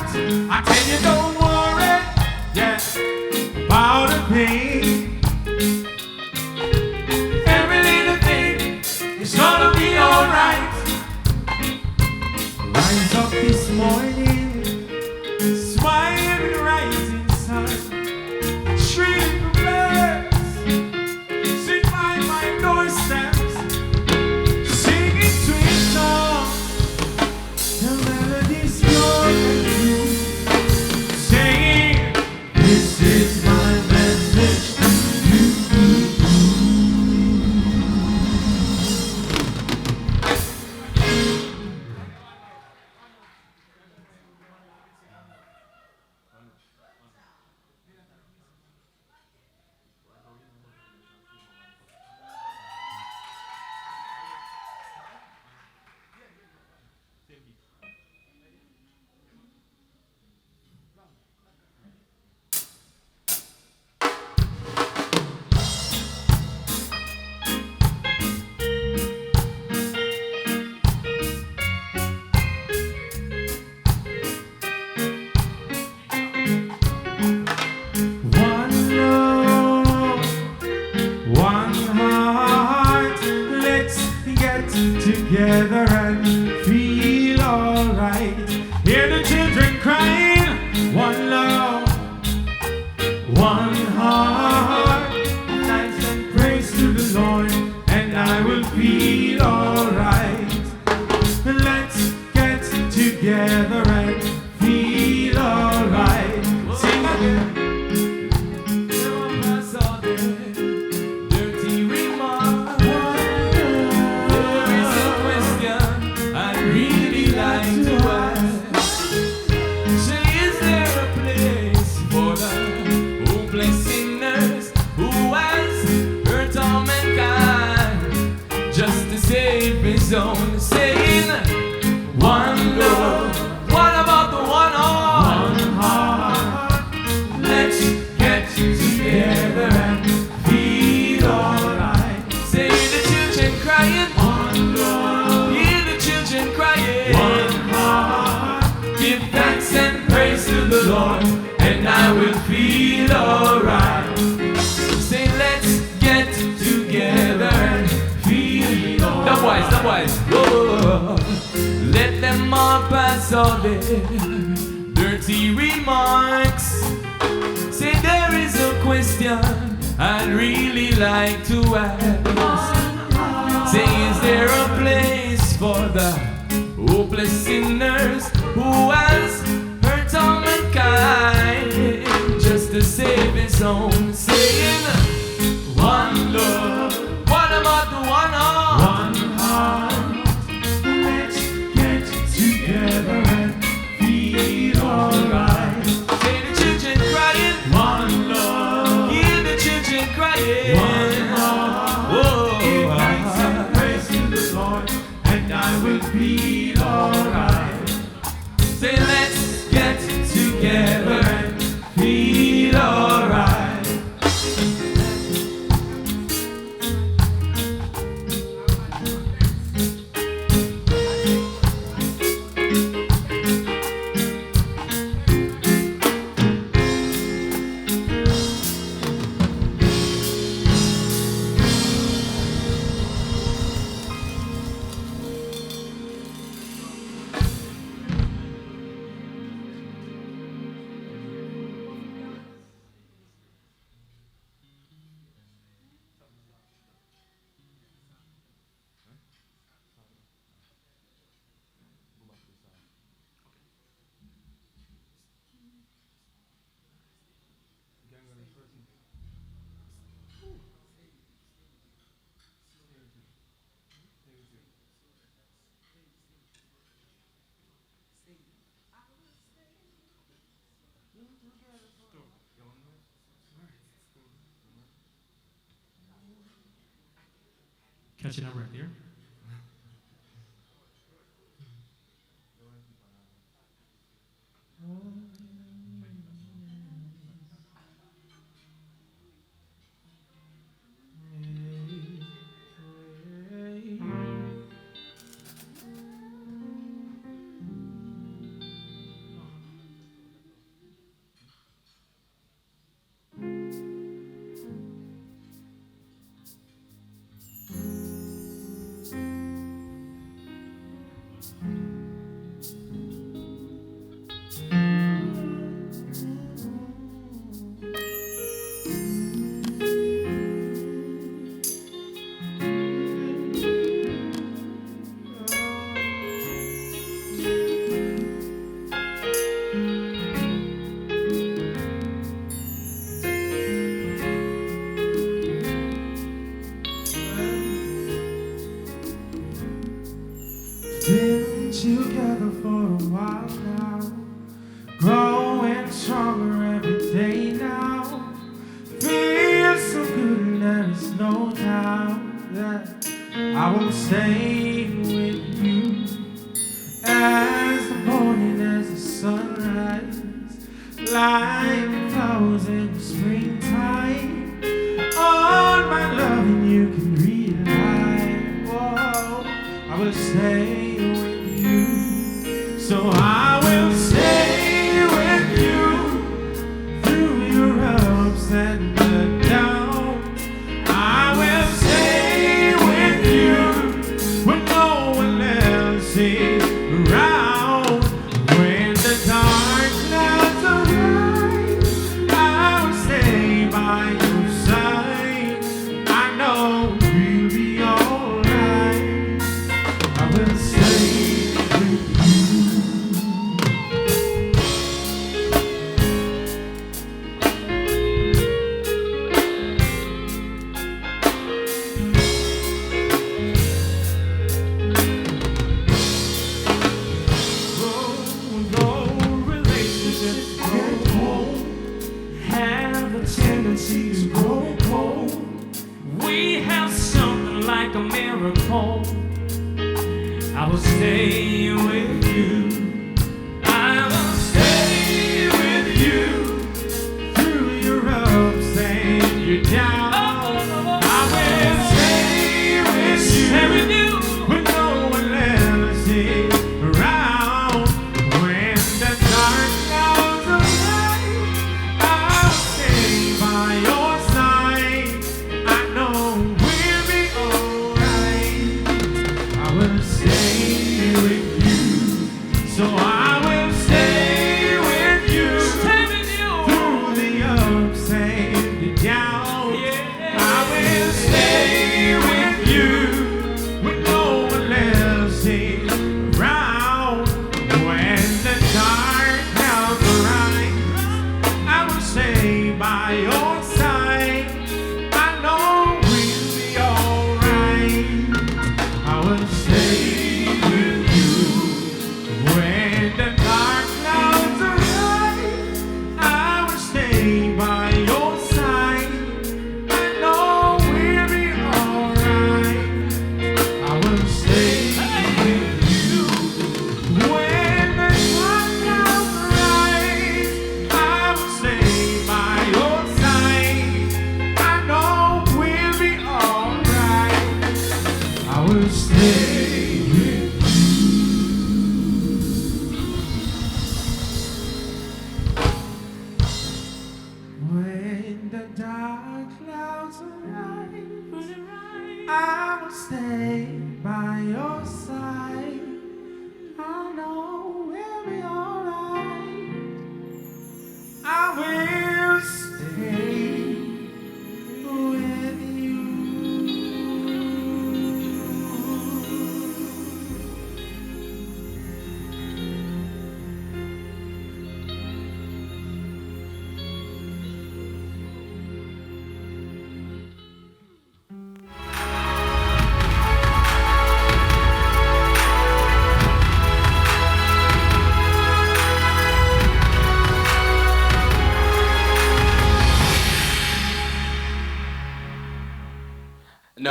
I tell you, don't worry, yeah, about a thing. Every little thing is gonna be alright. Rise up this morning, smile in the rising sun. Three little birds sit by my doorsteps, singing sweet songs. The melody's pure and true, saying, this is my message to you. One love, one heart. Let's get together and feel alright. Hear the children crying. One love, one heart. Thanks and praise to the Lord, and I will feel alright. Let's get together and feel alright. Sing again. Dirty remark. There is a question I'd really like to ask. Say, is there a place for the hopeless sinners who has hurt all mankind just to save his own? Saying, one love. What about the one heart? One heart. Let's get together and feel alright. Say, hear the children crying. One love. Hear the children crying. One heart. Give thanks and praise to the Lord, and I will feel alright. Say, let's get together and feel alright. The boys. Oh. Let them all pass all their dirty remarks. Say, there is a question I'd really like to ask. Say, is there a place for the hopeless sinners who has hurt all mankind just to save his own? Saying, one love. What about the one heart? One heart. Let's get together and feel alright. Say, the children crying. One love. Hear the children crying. One heart. Whoa. Give thanks and praise to the Lord, and I will feel alright. Say, let's get together and feel alright. Catching a breath here. Been together for a while now, growing stronger every day now. Feels so good and there is no doubt that I will stay with you. As the morning, as the sunrise, like flowers in the springtime. On my love and you can rely. Whoa, I will stay with you. So I will stay with you through your ups and the downs. I will stay with you when no one else is around. When the dark clouds arise, I will stay by your side. I know we'll be alright. I will stay with you. No relationships go cold, have a tendency to grow cold. We have something like a miracle. I will stay with you. I will stay with you through your ups and your downs. I will stay with you when no one else is around. When the dark clouds arise, I'll stay by your side. I know we'll be alright. I will stay with you.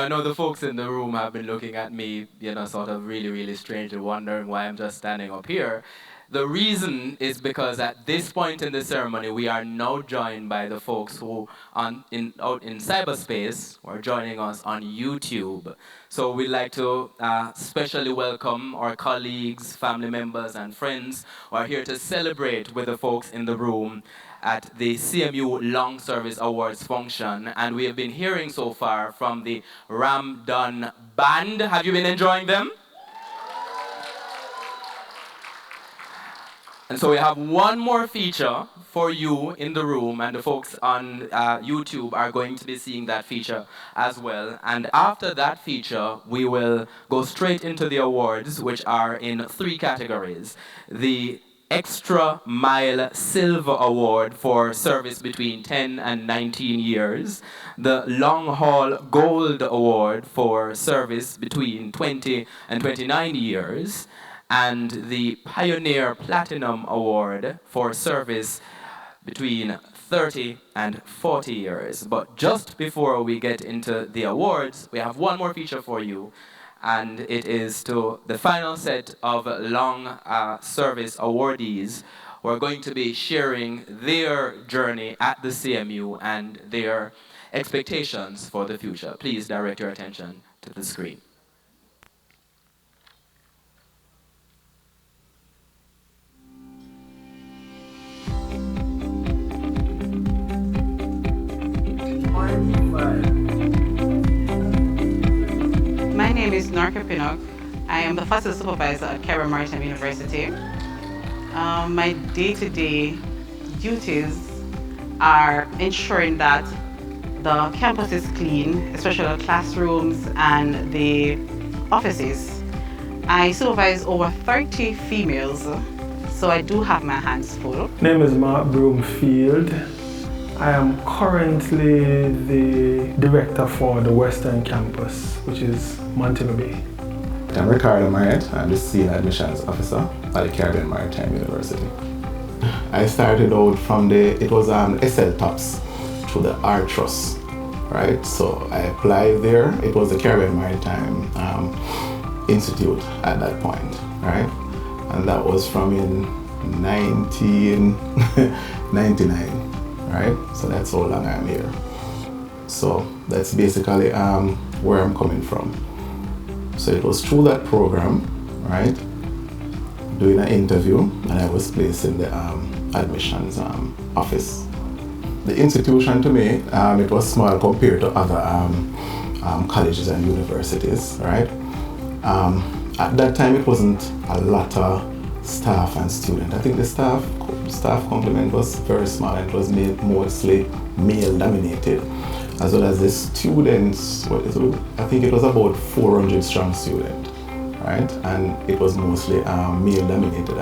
I know the folks in the room have been looking at me, sort of really, really strangely, wondering why I'm just standing up here. The reason is because at this point in the ceremony, we are now joined by the folks who out in cyberspace who are joining us on YouTube. So we'd like to specially welcome our colleagues, family members, and friends who are here to celebrate with the folks in the room at the CMU Long Service Awards function. And we have been hearing so far from the Ramdon Band. Have you been enjoying them? And so we have one more feature for you in the room, and the folks on YouTube are going to be seeing that feature as well. And after that feature, we will go straight into the awards, which are in 3 categories. The Extra Mile Silver Award for service between 10 and 19 years, the Long Haul Gold Award for service between 20 and 29 years, and the Pioneer Platinum Award for service between 30 and 40 years. But just before we get into the awards, we have one more feature for you, and it is to the final set of long service awardees who are going to be sharing their journey at the CMU and their expectations for the future. Please direct your attention to the screen. My name is Norka Pinnock. I am the facility supervisor at Caribbean Maritime University. My day-to-day duties are ensuring that the campus is clean, especially the classrooms and the offices. I supervise over 30 females, so I do have my hands full. My name is Mark Broomfield. I am currently the director for the Western Campus, which is Montego Bay. I'm Ricardo Marriott. I'm the Senior Admissions Officer at the Caribbean Maritime University. I started out from it was SL TOPS through the R-Trust, right? So I applied there. It was the Caribbean Maritime Institute at that point, right? And that was from in 1999. Right? So that's how long I'm here. So that's basically where I'm coming from. So it was through that program, right, doing an interview, and I was placed in the admissions office. The institution to me, it was small compared to other colleges and universities, right? At that time, it wasn't a lot of staff and students. I think the staff complement was very small, and it was mostly male dominated, as well as the students. I think it was about 400 strong students, right? And it was mostly male dominated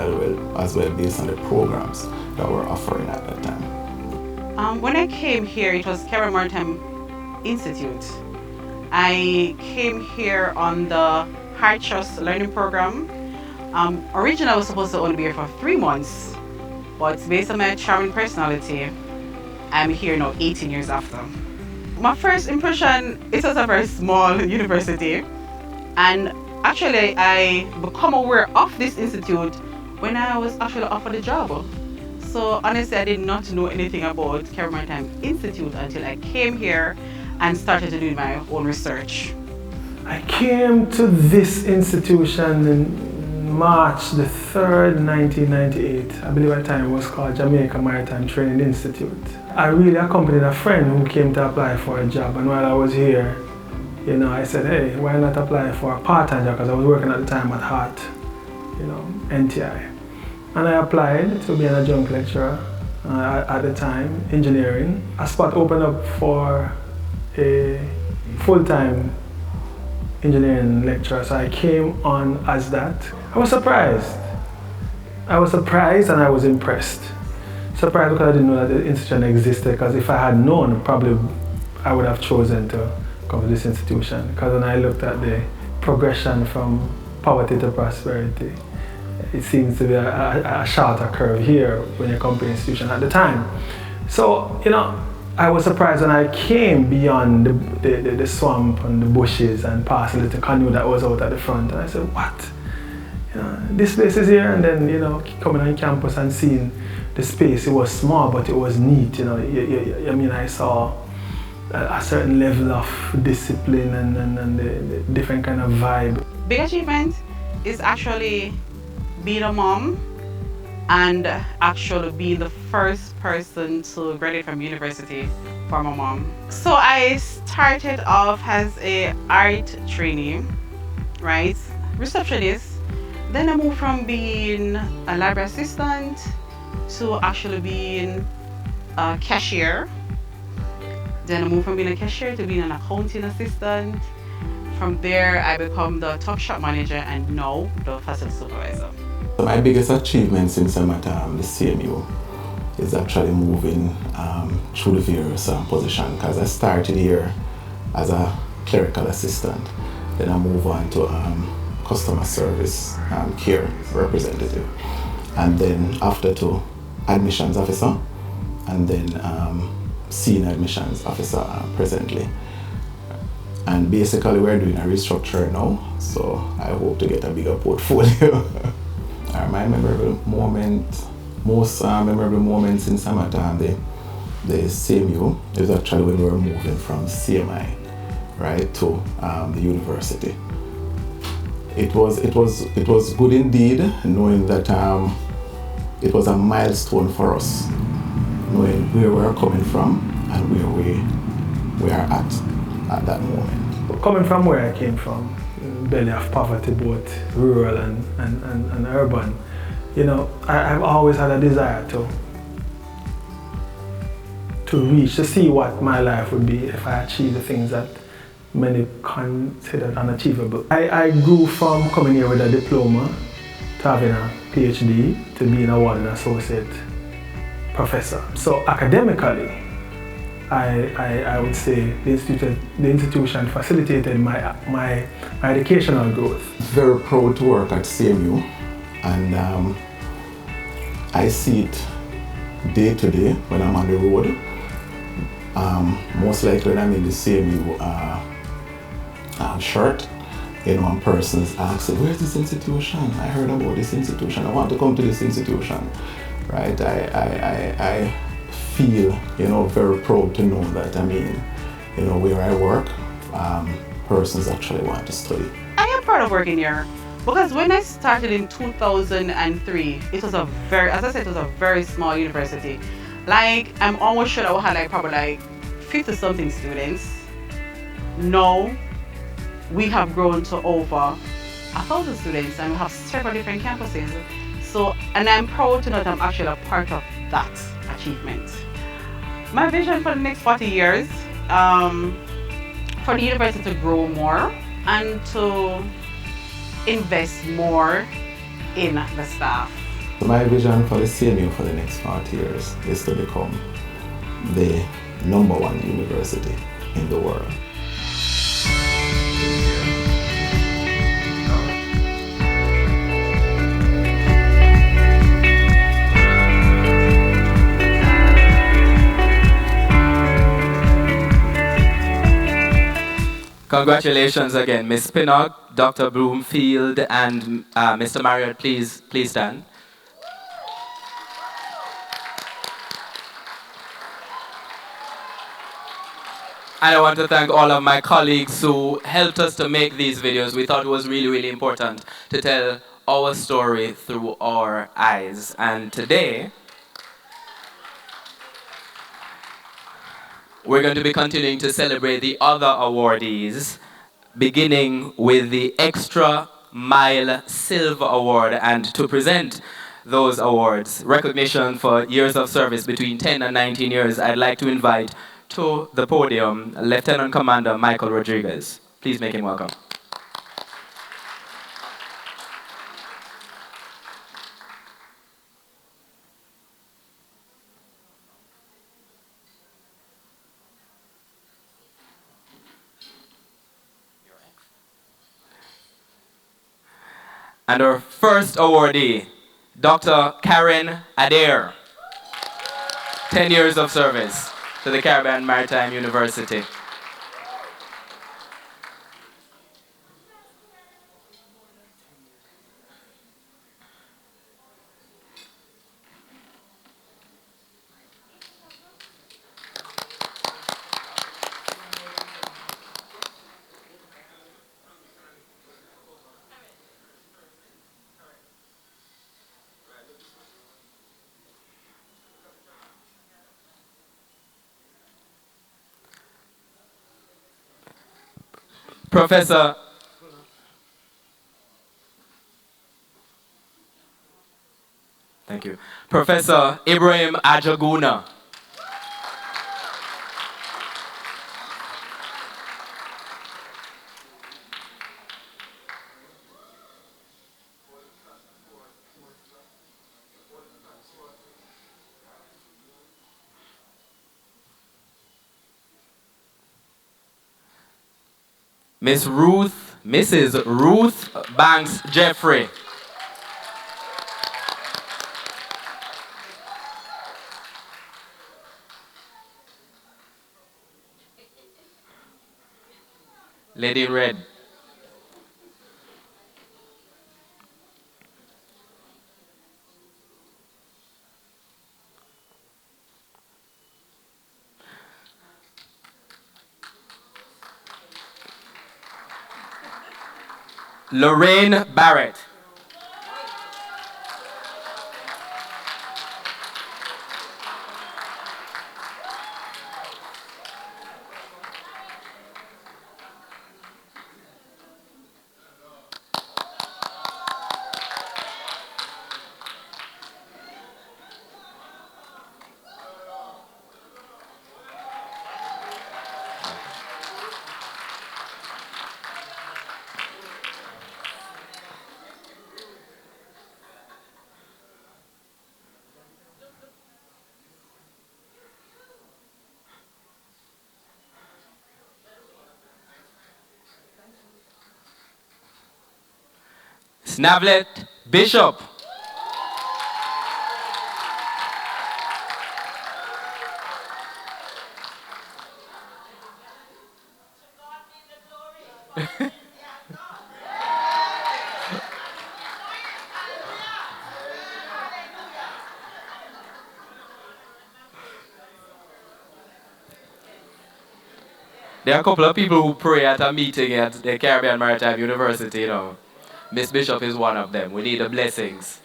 as well based on the programs that were offering at that time. When I came here, it was Caribbean Maritime Institute. I came here on the High Trust Learning Program. Originally, I was supposed to only be here for 3 months, but based on my charming personality, I'm here now 18 years after. My first impression, it was a very small university, and actually I become aware of this institute when I was actually offered a job. So honestly, I did not know anything about Caribbean Maritime Institute until I came here and started to do my own research. I came to this institution in March the 3rd, 1998. I believe at the time it was called Jamaica Maritime Training Institute. I really accompanied a friend who came to apply for a job, and while I was here, I said, hey, why not apply for a part-time job, because I was working at the time at Hart, NTI. And I applied to be an adjunct lecturer at the time, engineering. A spot opened up for a full-time engineering lecturer, so I came on as that. I was surprised. I was surprised and I was impressed. Surprised because I didn't know that the institution existed, because if I had known, probably I would have chosen to come to this institution. Because when I looked at the progression from poverty to prosperity, it seems to be a shorter curve here when you come to the institution at the time. So, I was surprised when I came beyond the swamp and the bushes and past a little canoe that was out at the front. And I said, what? You know, this place is here? And then, you know, coming on campus and seeing the space, it was small, but it was neat. You know, I mean, I saw a certain level of discipline and the different kind of vibe. Big achievement is actually being a mom and actually being the first person to graduate from university from a mom. So I started off as a art trainee, right? Receptionist. Then I moved from being a library assistant to actually being a cashier. Then I moved from being a cashier to being an accounting assistant. From there, I become the top shop manager and now the facility supervisor. My biggest achievement since I'm at the CMU is actually moving through the various positions, because I started here as a clerical assistant. Then I moved on to customer service care representative, and then after to admissions officer, and then senior admissions officer presently. And basically we're doing a restructure now, so I hope to get a bigger portfolio. My memorable moment, most memorable moment since I'm at the CMU is actually when we were moving from CMI, right, to the university. It was good indeed, knowing that it was a milestone for us, knowing where we are coming from and where we are at that moment. Coming from where I came from, belly of poverty, both rural and urban, you know, I've always had a desire to reach, to see what my life would be if I achieved the things that many considered unachievable. I grew from coming here with a diploma to having a PhD to being an associate professor. So academically, I would say the institution facilitated my educational growth. Very proud to work at CMU, and I see it day to day when I'm on the road. Most likely when I'm in the CMU shirt, you know, one person is asking, where's this institution? I heard about this institution. I want to come to this institution, right? I feel, you know, very proud to know that, I mean, you know, where I work, persons actually want to study. I am proud of working here because when I started in 2003, it was a very, as I said, it was a very small university. Like, I'm almost sure I would have like probably like 50-something students. Now, we have grown to over 1,000 students and we have several different campuses. So, and I'm proud to know that I'm actually a part of that achievement. My vision for the next 40 years, for the university to grow more and to invest more in the staff. My vision for the CMU for the next 40 years is to become the #1 university in the world. Congratulations again, Ms. Pinnock, Dr. Broomfield, and Mr. Marriott, please stand. And I want to thank all of my colleagues who helped us to make these videos. We thought it was really, really important to tell our story through our eyes. And today, we're going to be continuing to celebrate the other awardees, beginning with the Extra Mile Silver Award. And to present those awards, recognition for years of service between 10 and 19 years, I'd like to invite to the podium Lieutenant Commander Michael Rodriguez. Please make him welcome. And our first awardee, Dr. Karen Adair, 10 years of service. to the Caribbean Maritime University. Professor Thank you. Professor Ibrahim Ajaguna. Mrs. Ruth Banks Jeffrey. Lady in red. Lorraine Barrett. Snavlet Bishop. There are a couple of people who pray at a meeting at the Caribbean Maritime University, you know. Miss Bishop is one of them. We need the blessings.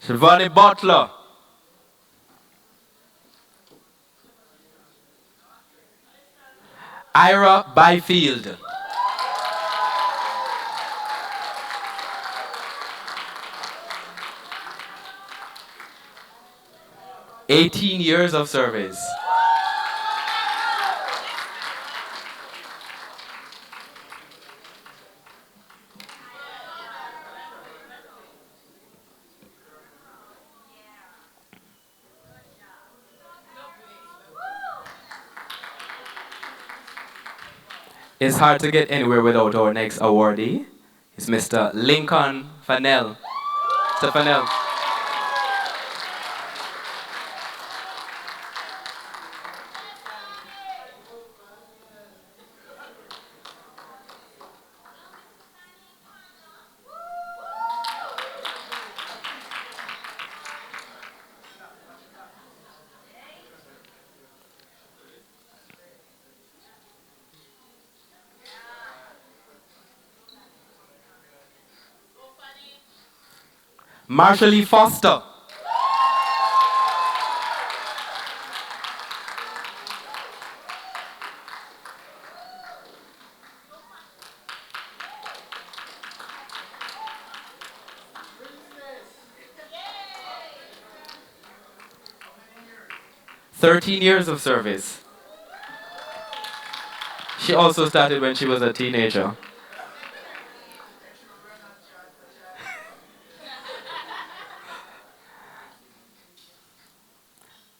Shivani Butler. Ira Byfield. "18 years of service." It's hard to get anywhere without our next awardee. It's Mr. Lincoln Fanel. Mr. Fanel. Marshall E. Foster. "13 years of service." She also started when she was a teenager.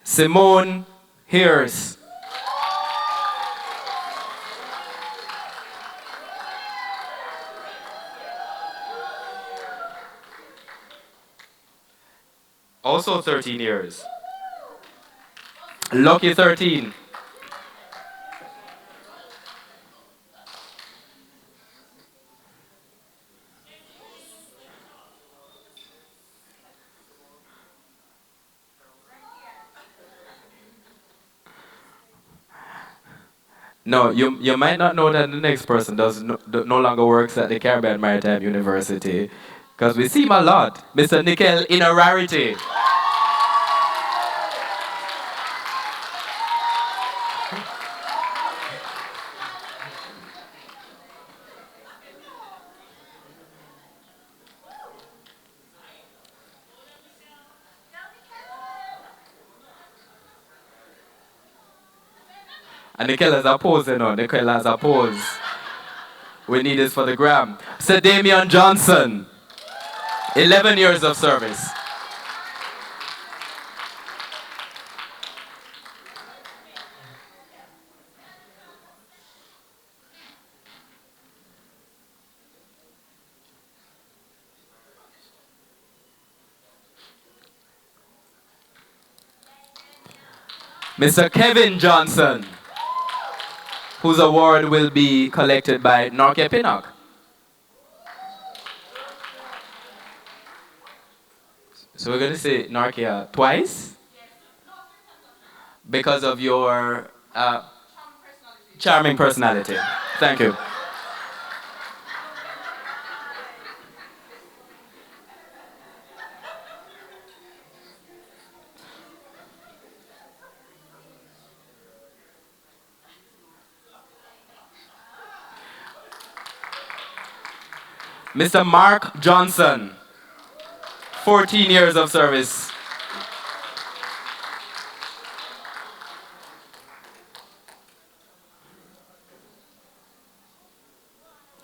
Simone Hears. Also 13 years. Lucky 13. No, you might not know that the next person no longer works at the Caribbean Maritime University, because we see him a lot. Mr. Nickel Inararity. And Nickel has a pose, you know. Nickel has a pose. We need this for the gram. Sir Damian Johnson, 11 years of service. Mr. Kevin Johnson, whose award will be collected by Norke Pinnock. So we're going to say Norke twice because of your charming personality. Thank you. Mr. Mark Johnson, 14 years of service.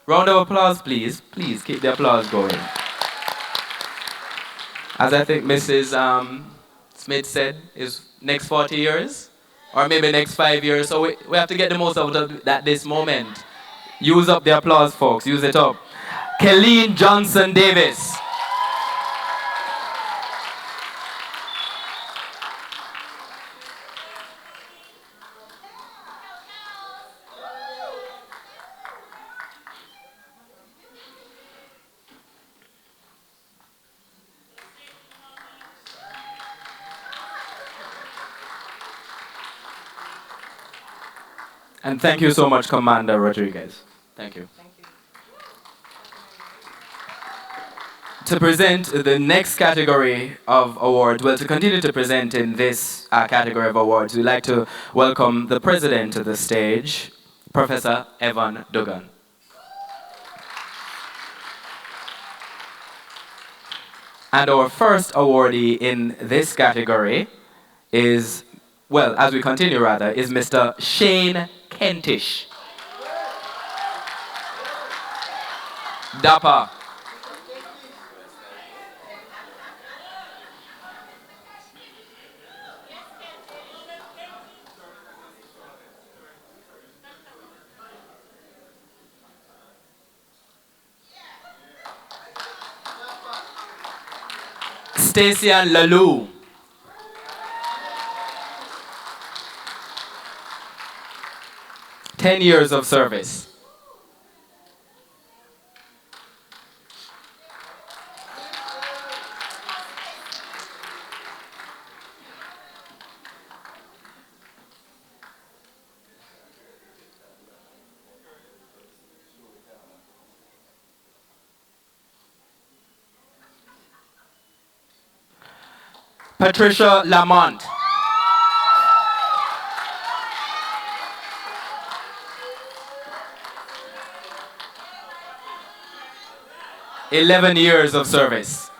Round of applause, please. Please keep the applause going. As I think Mrs. Smith said, is next 40 years, or maybe next 5 years. So we have to get the most out of that this moment. Use up the applause, folks. Use it up. Kelleen Johnson Davis. And thank you so much, Commander Rodriguez. Thank you. To present the next category of awards, well, to continue to present in this category of awards, we'd like to welcome the president to the stage, Professor Evan Dugan. And our first awardee in this category is, well, as we continue rather, is Mr. Shane Kentish. Dapper. Stacian Lalou. Ten years of service. Patricia Lamont. "11 years of service.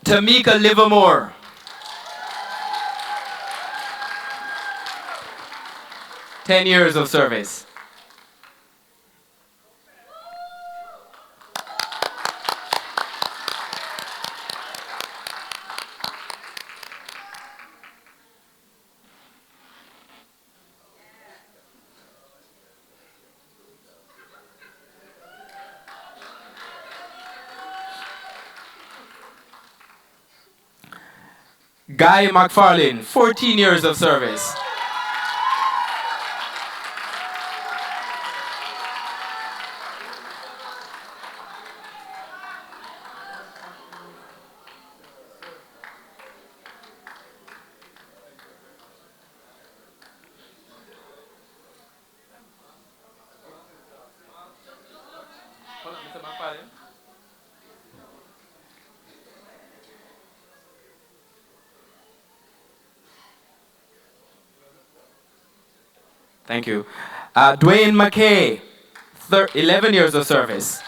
Tamika Livermore. 10 years of service. Guy McFarlane, 14 years of service. Thank you. Dwayne McKay, 11 years of service.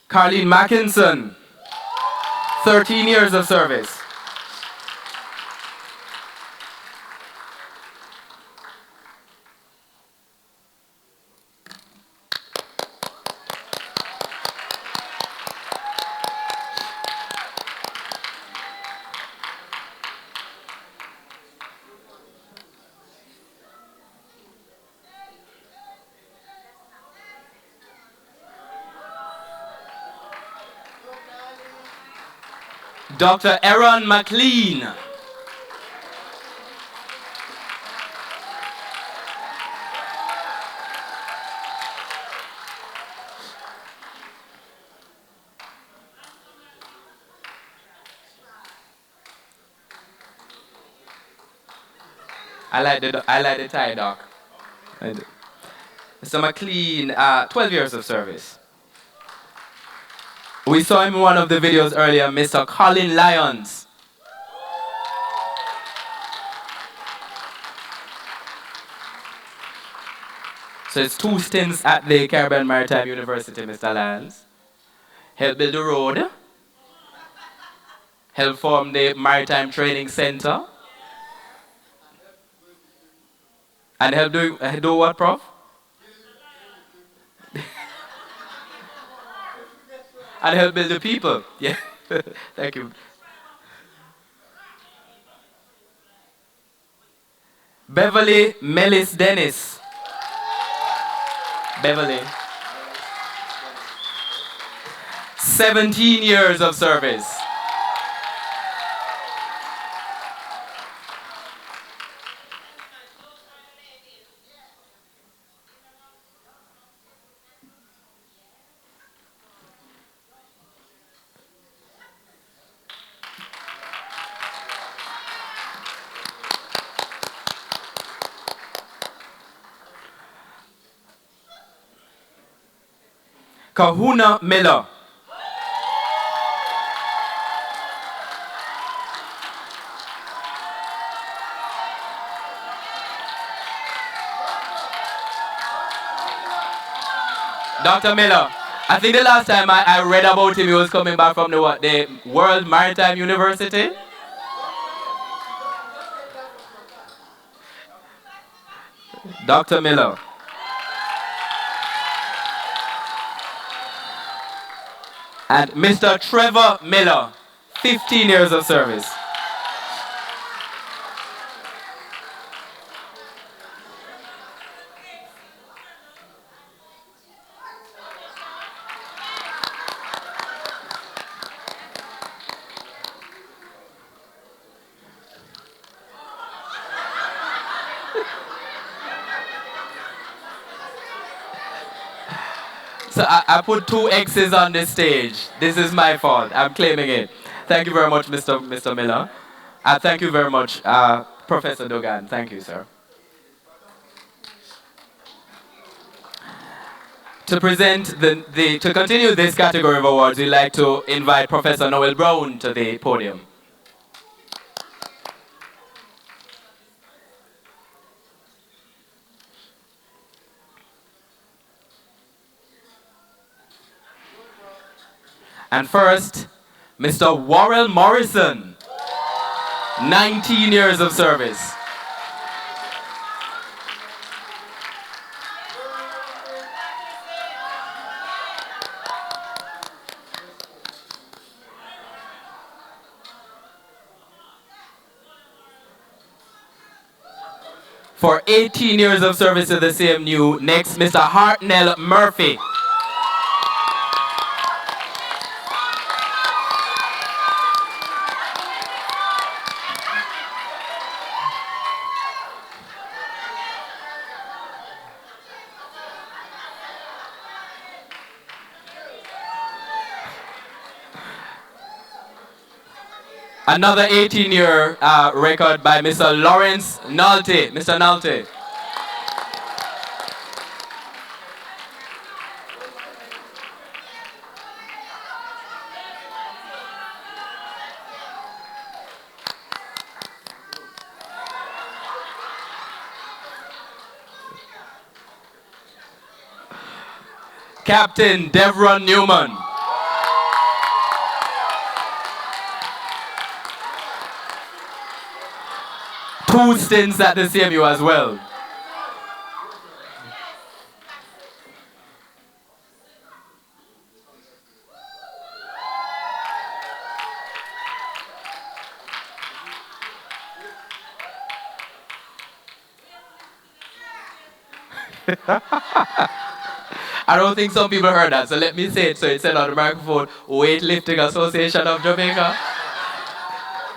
Carleen Mackinson, 13 years of service. Dr. Aaron McLean. I like the tie, Doc. Mr. McLean, 12 years of service. We saw him in one of the videos earlier, Mr. Colin Lyons. So it's 2 stints at the Caribbean Maritime University, Mr. Lyons. Helped build the road. Helped form the Maritime Training Center. And helped do what, Prof? And help build the people. Yeah. Thank you. Beverly Melis Dennis. Beverly. 17 years of service. Kahuna Miller. Dr. Miller, I think the last time I read about him, he was coming back from the World Maritime University. Dr. Miller. And Mr. Trevor Miller, 15 years of service. So I put 2 X's on this stage. This is my fault. I'm claiming it. Thank you very much, Mr. Miller. Thank you very much, Professor Dogan. Thank you, sir. To to continue this category of awards, we'd like to invite Professor Noel Brown to the podium. And first, Mr. Warrell Morrison, 19 years of service. For 18 years of service to the CMU, next, Mr. Hartnell Murphy. Another 18-year record by Mr. Lawrence Nolte. Mr. Nolte. Captain Devron Newman. Two stints at the CMU as well. I don't think some people heard that, so let me say it so it's said on the microphone. Weightlifting Association of Jamaica.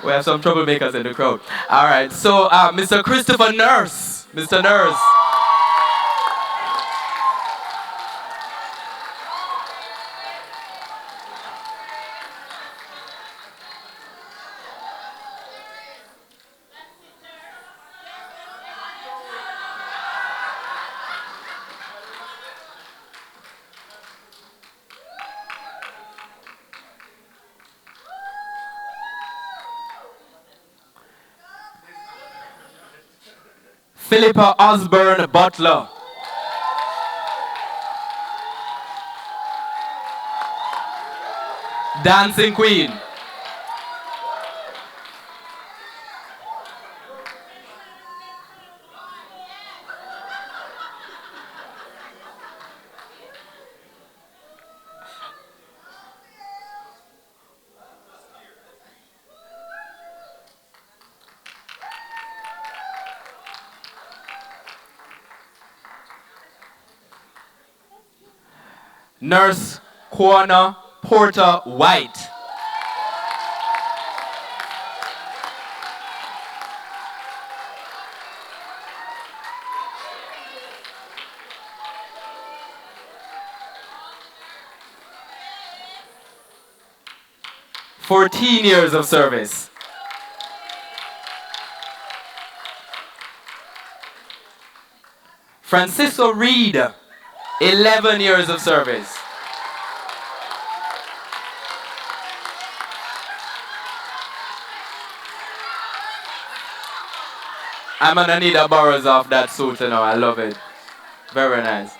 We have some troublemakers in the crowd. All right, so Mr. Christopher Nurse. Mr. Nurse. Philippa Osborne Butler. Dancing Queen. Nurse Kwana Porter White. "14 years of service. Francisco Reed, 11 years of service. I'm gonna need a borrows off that suit, you know, I love it. Very nice.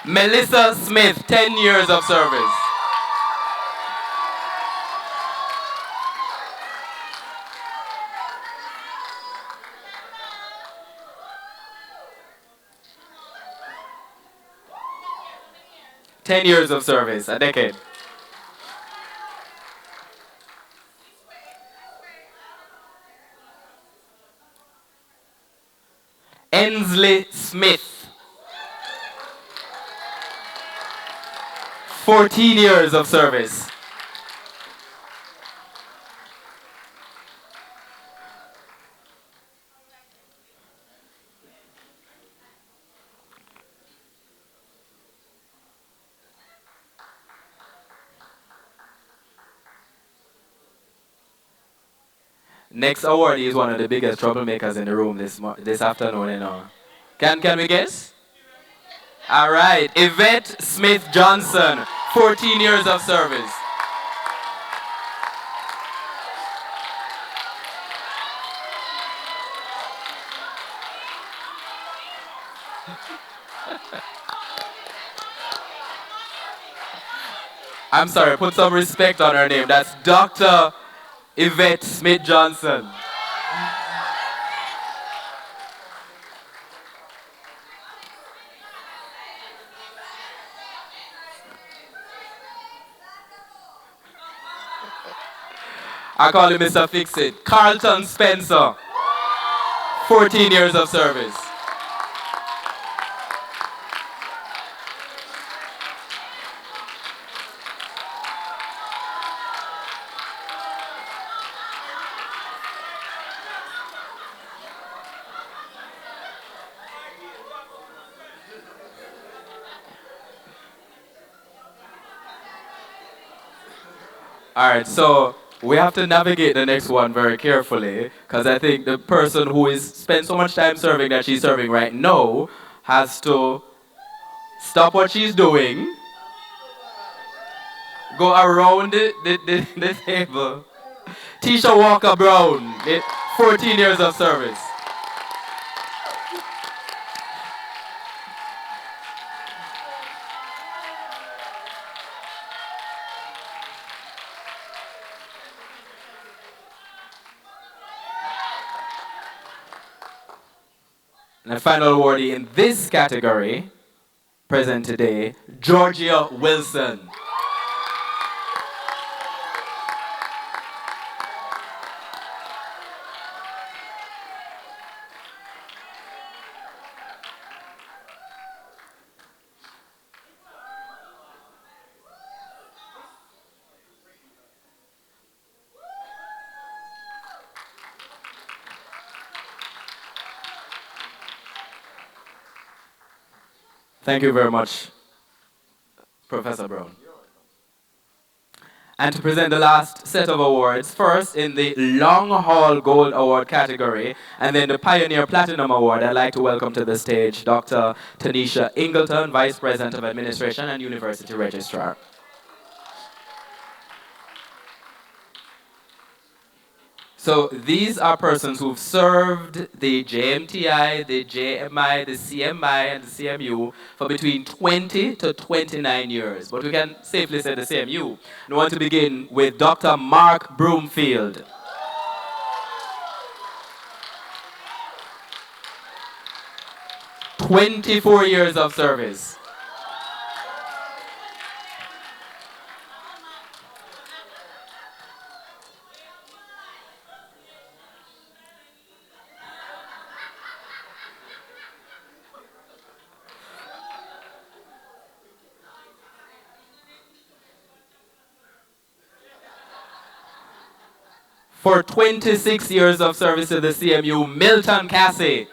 Melissa Smith, 10 years of service. "10 years of service, a decade. Ensley Smith, 14 years of service. Next awardee is one of the biggest troublemakers in the room this afternoon, you know. Can we guess? All right, Yvette Smith Johnson, 14 years of service. I'm sorry, put some respect on her name. That's Dr. Yvette Smith Johnson. I call him Mr. Fix-It. Carlton Spencer, 14 years of service. All right, so we have to navigate the next one very carefully, because I think the person who is spent so much time serving that she's serving right now has to stop what she's doing, go around the table. Tisha Walker Brown, 14 years of service. And the final awardee in this category, present today, Georgia Wilson. Thank you very much, Professor Brown. And to present the last set of awards, first in the Long Haul Gold Award category, and then the Pioneer Platinum Award, I'd like to welcome to the stage Dr. Tanisha Ingleton, Vice President of Administration and University Registrar. So these are persons who've served the JMTI, the JMI, the CMI, and the CMU for between 20 to 29 years. But we can safely say the CMU. I want to begin with Dr. Mark Broomfield. "24 years of service. For 26 years of service to the CMU, Milton Cassie.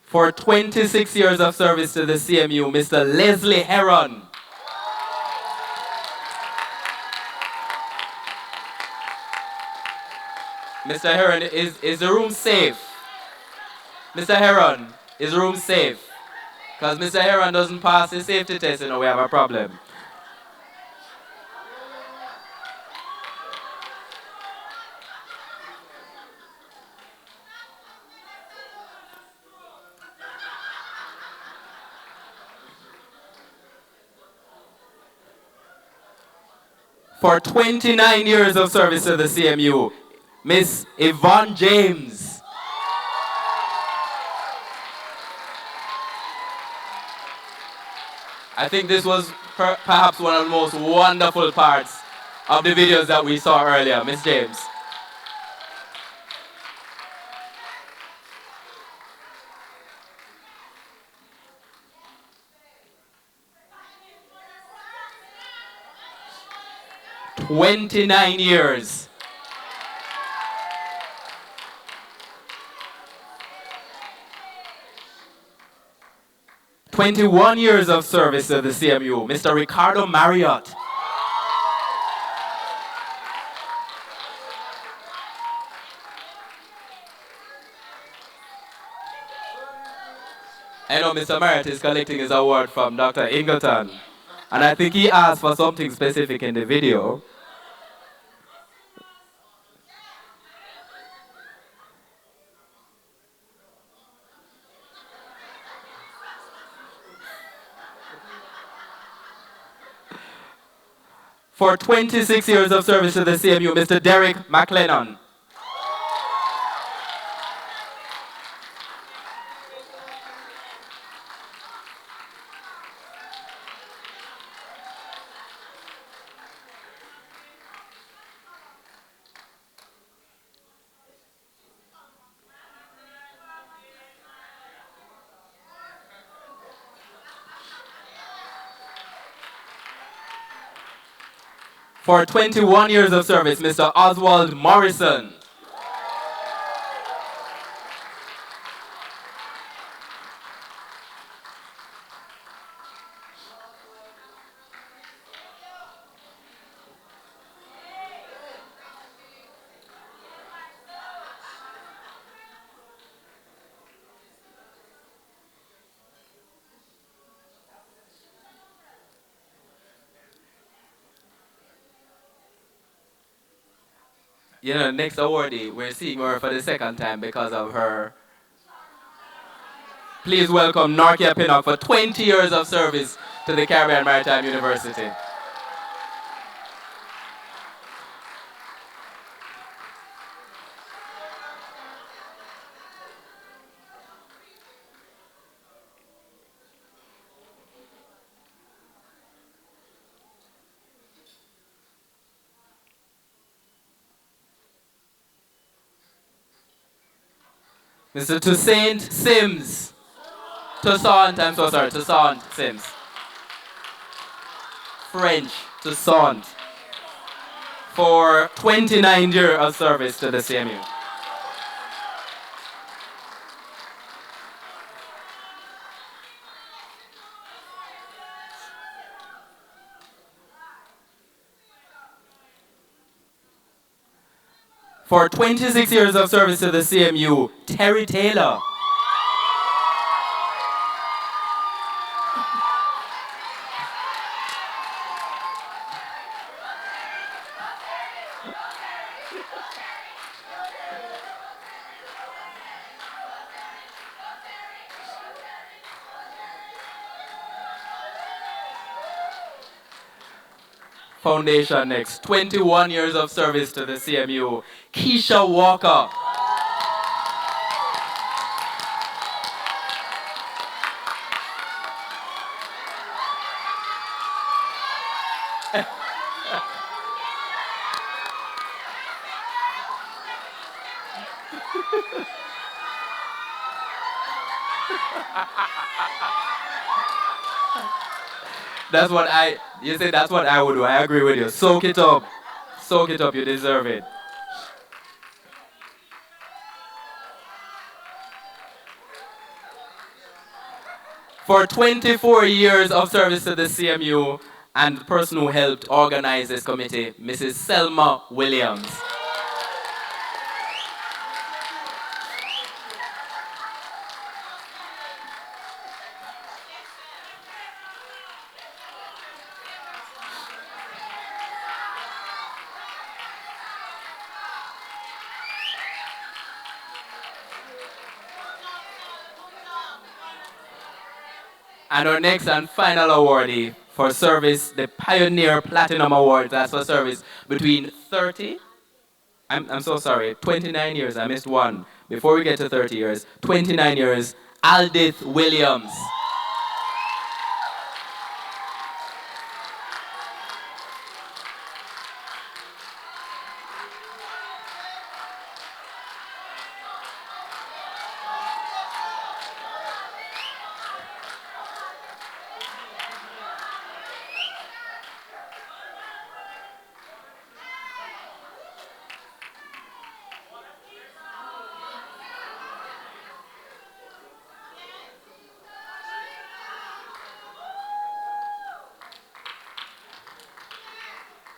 For 26 years of service to the CMU, Mr. Leslie Heron. Mr. Heron, is the room safe? Mr. Heron, is the room safe? Because Mr. Heron doesn't pass the safety test, you know, we have a problem. For 29 years of service to the CMU, Miss Yvonne James. I think this was perhaps one of the most wonderful parts of the videos that we saw earlier. Miss James. 29 years. "21 years of service to the CMU, Mr. Ricardo Marriott. I know Mr. Marriott is collecting his award from Dr. Ingleton, and I think he asked for something specific in the video. For 26 years of service to the CMU, Mr. Derek McLennan. For 21 years of service, Mr. Oswald Morrison. You know, next awardee, we're seeing her for the second time because of her. Please welcome Norkia Pinnock for 20 years of service to the Caribbean Maritime University. Mr. Toussaint Sims. Toussaint, I'm so sorry, Toussaint Sims. French, Toussaint. For 29 years of service to the CMU. For 26 years of service to the CMU, Terry Taylor. Foundation next, 21 years of service to the CMU, Keisha Walker. You say that's what I would do. I agree with you. Soak it up. Soak it up, you deserve it. For 24 years of service to the CMU and the person who helped organize this committee, Mrs. Selma Williams. And our next and final awardee for service, the Pioneer Platinum Award. That's for service between 29 years. I missed one. Before we get to 30 years, 29 years, Aldith Williams.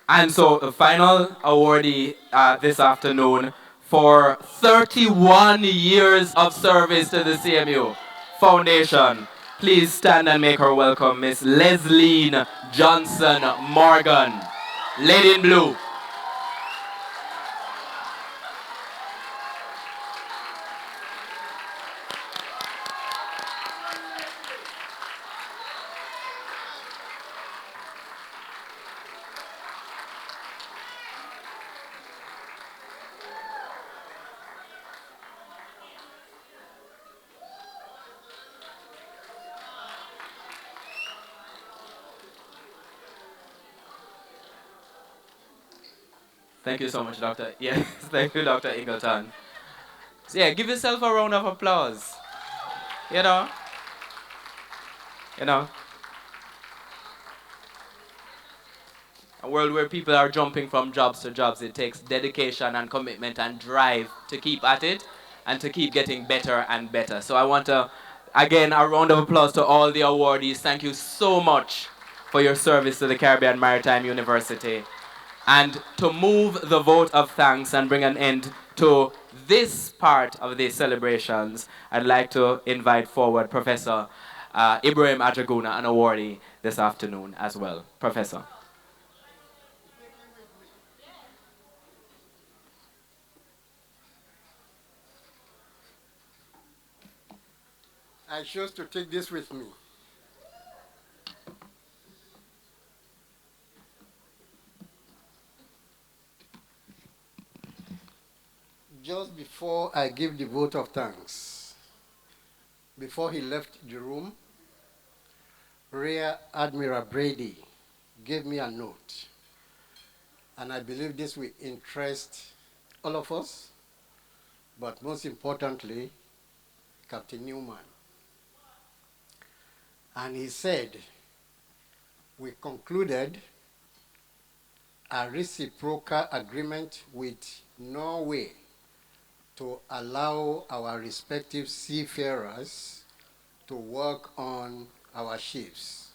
And so the final awardee this afternoon for 31 years of service to the CMU Foundation. Please stand and make her welcome, Miss Lesline Johnson Morgan, Lady in Blue. Thank you so much, Doctor. Yes, thank you, Dr. Ingleton. So yeah, give yourself a round of applause. You know, a world where people are jumping from jobs to jobs, it takes dedication and commitment and drive to keep at it and to keep getting better and better. So I want to, again, a round of applause to all the awardees. Thank you so much for your service to the Caribbean Maritime University. And to move the vote of thanks and bring an end to this part of the celebrations, I'd like to invite forward Professor Ibrahim Ajaguna, an awardee this afternoon as well. Professor. I chose to take this with me. Just before I give the vote of thanks, before he left the room, Rear Admiral Brady gave me a note, and I believe this will interest all of us, but most importantly, Captain Newman. And he said, we concluded a reciprocal agreement with Norway to allow our respective seafarers to work on our ships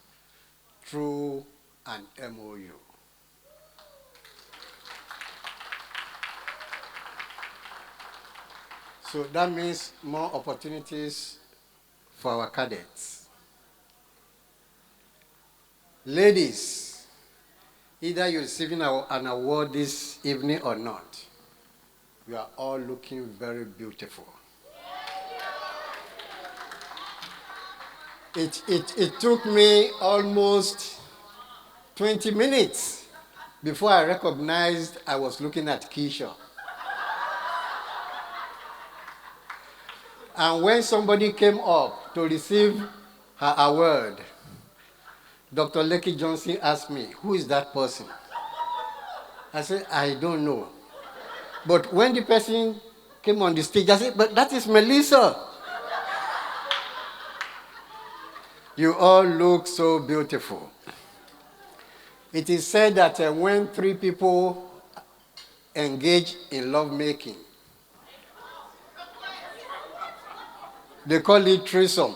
through an MOU. So that means more opportunities for our cadets. Ladies, either you're receiving an award this evening or not, you are all looking very beautiful. It took me almost 20 minutes before I recognized I was looking at Keisha. And when somebody came up to receive her award, Dr. Lekki Johnson asked me, who is that person? I said, I don't know. But when the person came on the stage, I said, but that is Melissa. You all look so beautiful. It is said that when three people engage in lovemaking, they call it threesome.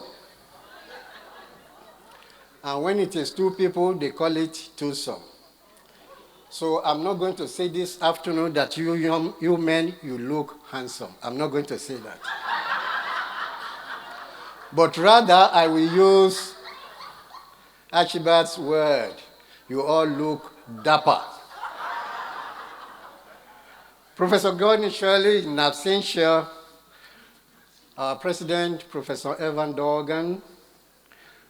And when it is two people, they call it twosome. So I'm not going to say this afternoon that you men, you look handsome. I'm not going to say that. But rather, I will use Archibald's word. You all look dapper. Professor Gordon Shirley, in absentia, our president, Professor Evan Dorgan,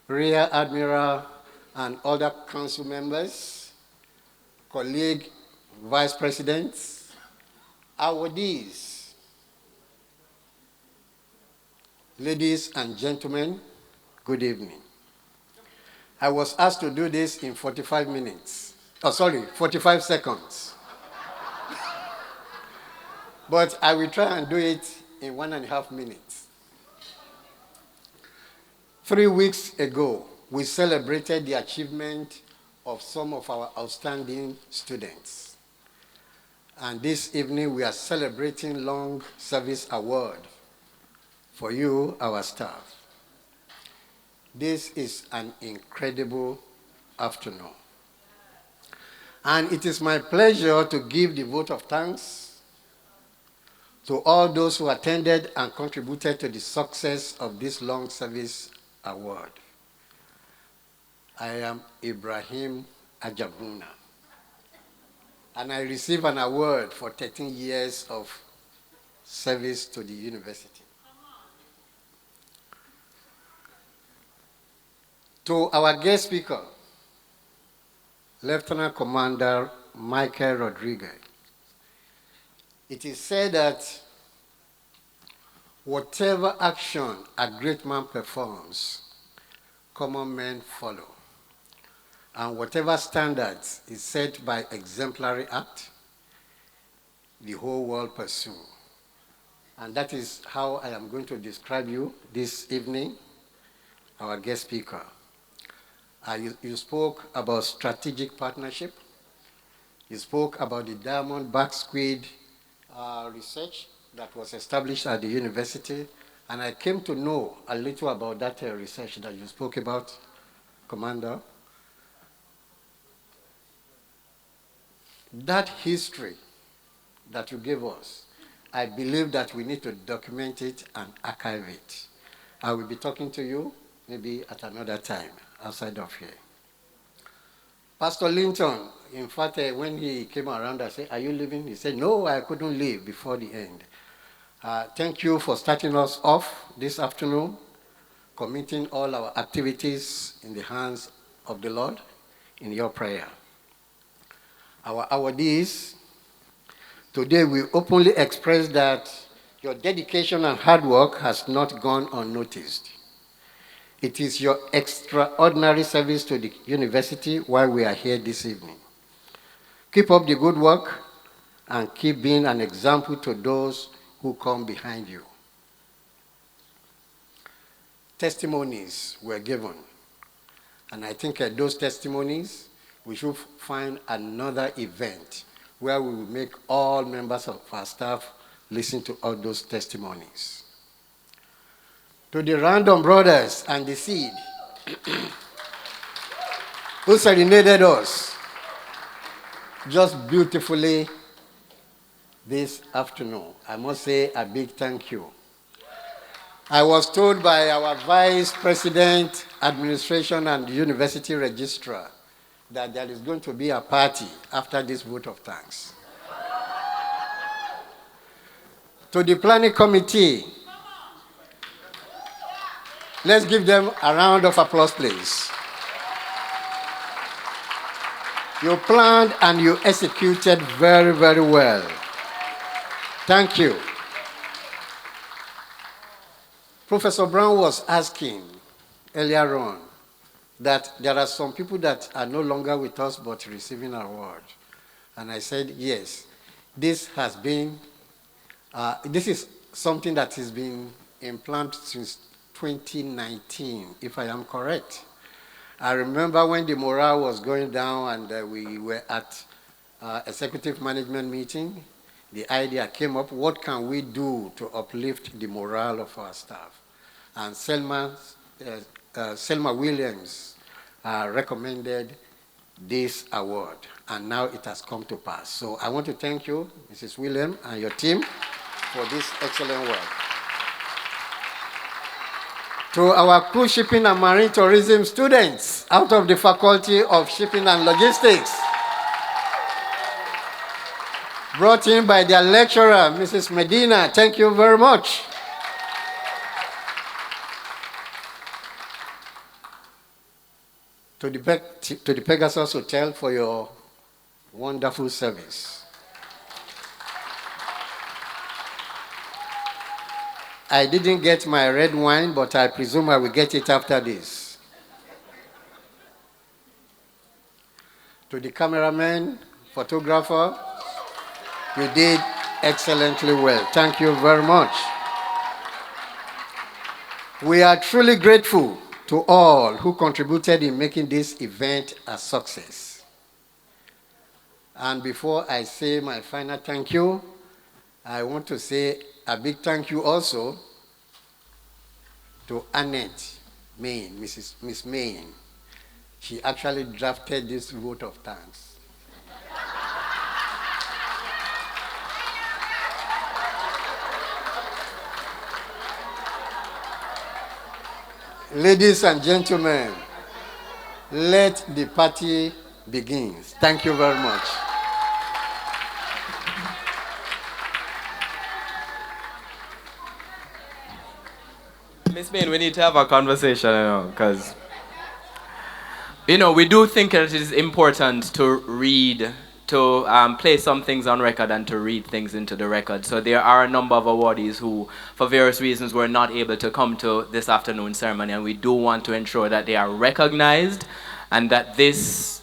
Rear Admiral, and other council members, colleague vice presidents, awardees, ladies and gentlemen, good evening. I was asked to do this in 45 minutes. 45 seconds. But I will try and do it in 1.5 minutes. 3 weeks ago, we celebrated the achievement of some of our outstanding students. And this evening, we are celebrating Long Service Award for you, our staff. This is an incredible afternoon. And it is my pleasure to give the vote of thanks to all those who attended and contributed to the success of this long service award. I am Ibrahim Ajabuna, and I received an award for 13 years of service to the university. To our guest speaker, Lieutenant Commander Michael Rodriguez, it is said that whatever action a great man performs, common men follow. And whatever standards is set by exemplary act, the whole world pursue. And that is how I am going to describe you this evening, our guest speaker. You spoke about strategic partnership. You spoke about the diamond-back squid research that was established at the university. And I came to know a little about that research that you spoke about, Commander. That history that you gave us, I believe that we need to document it and archive it. I will be talking to you maybe at another time outside of here. Pastor Linton, in fact, when he came around, I said, "Are you leaving?" He said, "No, I couldn't leave before the end." Thank you for starting us off this afternoon, committing all our activities in the hands of the Lord in your prayer. Our awardees, today we openly express that your dedication and hard work has not gone unnoticed. It is your extraordinary service to the university while we are here this evening. Keep up the good work and keep being an example to those who come behind you. Testimonies were given, and I think those testimonies, we should find another event where we will make all members of our staff listen to all those testimonies. To the Random Brothers and the Seed, who serenaded us just beautifully this afternoon, I must say a big thank you. I was told by our Vice President, Administration and University Registrar that there is going to be a party after this vote of thanks. To the Planning Committee, let's give them a round of applause, please. You planned and you executed very, very well. Thank you. Professor Brown was asking earlier on that there are some people that are no longer with us but receiving an award. And I said, yes, this has been, this is something that has been implanted since 2019, if I am correct. I remember when the morale was going down and we were at executive management meeting, the idea came up, what can we do to uplift the morale of our staff? And Selma Williams recommended this award, and now it has come to pass. So I want to thank you, Mrs. Williams, and your team for this excellent work. To our cruise shipping and marine tourism students out of the Faculty of Shipping and Logistics, brought in by their lecturer, Mrs. Medina, thank you very much. To the Pegasus Hotel for your wonderful service. I didn't get my red wine, but I presume I will get it after this. To the cameraman, photographer, you did excellently well. Thank you very much. We are truly grateful to all who contributed in making this event a success. And before I say my final thank you, I want to say a big thank you also to Annette Main, Miss Main. She actually drafted this vote of thanks. Ladies and gentlemen, let the party begin. Thank you very much. Miss Main, we need to have a conversation, because, we do think that it is important to read, to play some things on record and to read things into the record. So there are a number of awardees who, for various reasons, were not able to come to this afternoon ceremony, and we do want to ensure that they are recognized and that this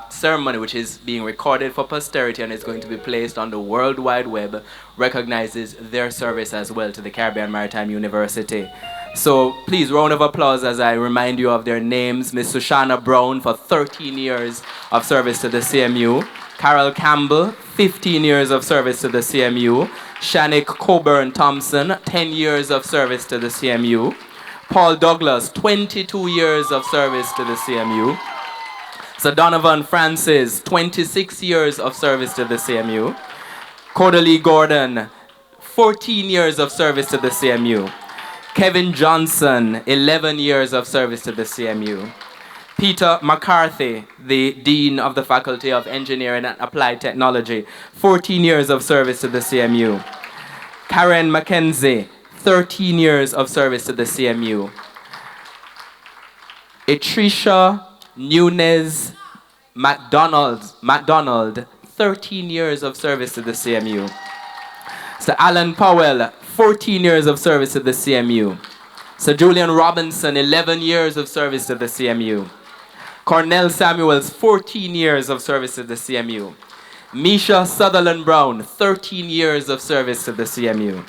ceremony, which is being recorded for posterity and is going to be placed on the World Wide Web, recognizes their service as well to the Caribbean Maritime University. So please, round of applause as I remind you of their names. Ms. Sushana Brown for 13 years of service to the CMU. Carol Campbell, 15 years of service to the CMU. Shanik Coburn Thompson, 10 years of service to the CMU. Paul Douglas, 22 years of service to the CMU. Sir Donovan Francis, 26 years of service to the CMU. Codalee Gordon, 14 years of service to the CMU. Kevin Johnson, 11 years of service to the CMU. Peter McCarthy, the Dean of the Faculty of Engineering and Applied Technology, 14 years of service to the CMU. Karen McKenzie, 13 years of service to the CMU. Etrisha Nunez McDonald, 13 years of service to the CMU. Sir Alan Powell, 14 years of service to the CMU. Sir Julian Robinson, 11 years of service to the CMU. Cornell Samuels, 14 years of service to the CMU. Misha Sutherland Brown, 13 years of service to the CMU.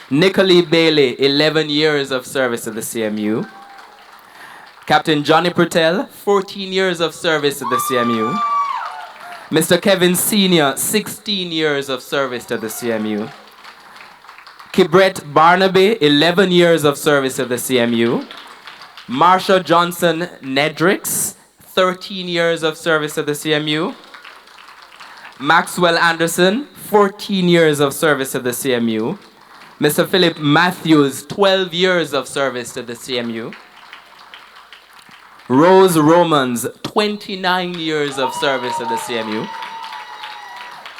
Nicolee Bailey, 11 years of service to the CMU. Captain Johnny Purtell, 14 years of service to the CMU. Mr. Kevin Sr., 16 years of service to the CMU. Kibret Barnaby, 11 years of service to the CMU. Marsha Johnson Nedricks, 13 years of service to the CMU. Maxwell Anderson, 14 years of service to the CMU. Mr. Philip Matthews, 12 years of service to the CMU. Rose Romans, 29 years of service to the CMU.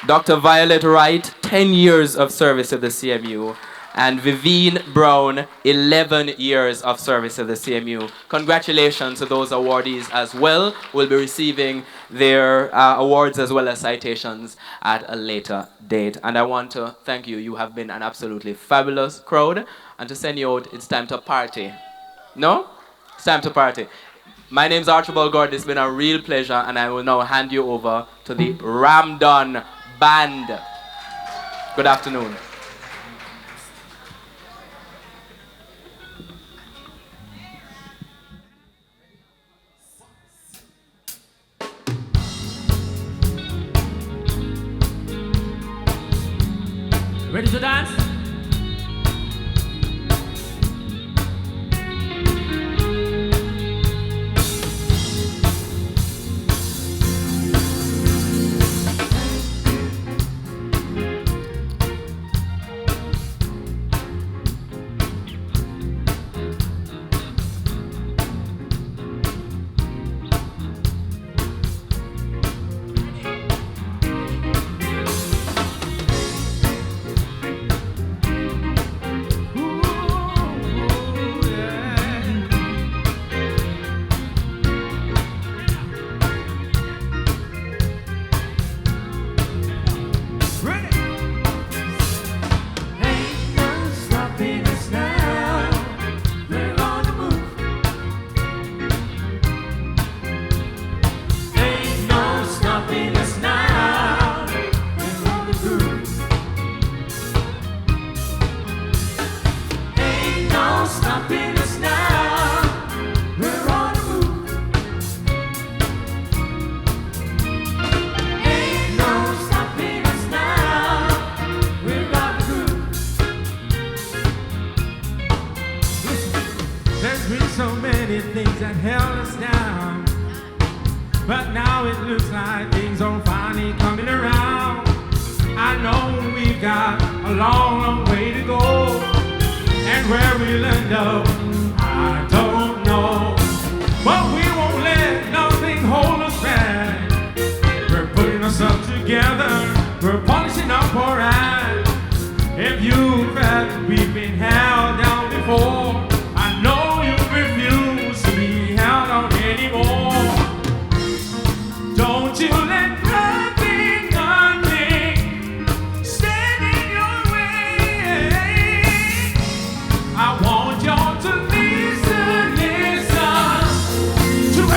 Dr. Violet Wright, 10 years of service to the CMU. And Vivine Brown, 11 years of service to the CMU. Congratulations to those awardees as well. We'll be receiving their awards as well as citations at a later date. And I want to thank you. You have been an absolutely fabulous crowd. And to send you out, it's time to party. No? It's time to party. My name's Archibald Gordon. It's been a real pleasure, and I will now hand you over to the Ramdon Band. Good afternoon. Ready to dance? But now it looks like things are finally coming around. I know we've got a long, long way to go, and where we'll end up, I don't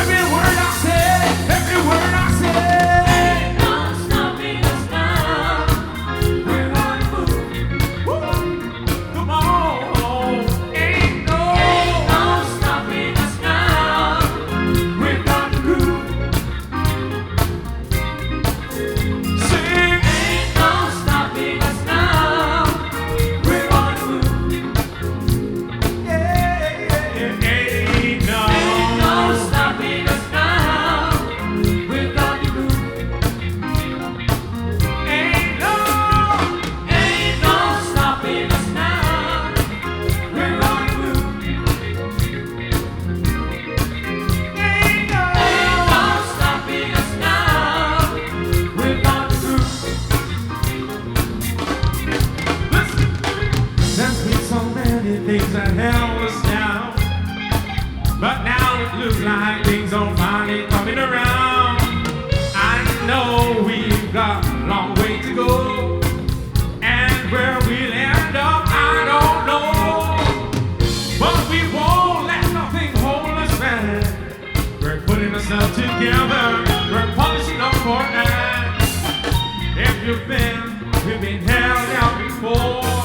Every word I say, every word I say. Ain't no stopping us now. We're gonna move. Woo. Come on. Ain't no stopping us now. We're gonna groove. Sing. Ain't no stopping us now. We're gonna move. Yeah. Ain't no stopping us now. We're gonna groove. Ain't no stopping us now. We're gonna move. Ain't no stopping us now. We're gonna groove. Listen, there's been so many things that held us down, but now it looks like things are finally coming around. I know we've got a long way to go, and where we'll end up, I don't know. But we won't let nothing hold us back. We're putting ourselves together, we're polishing up our acts. If you've been, we've been held down before.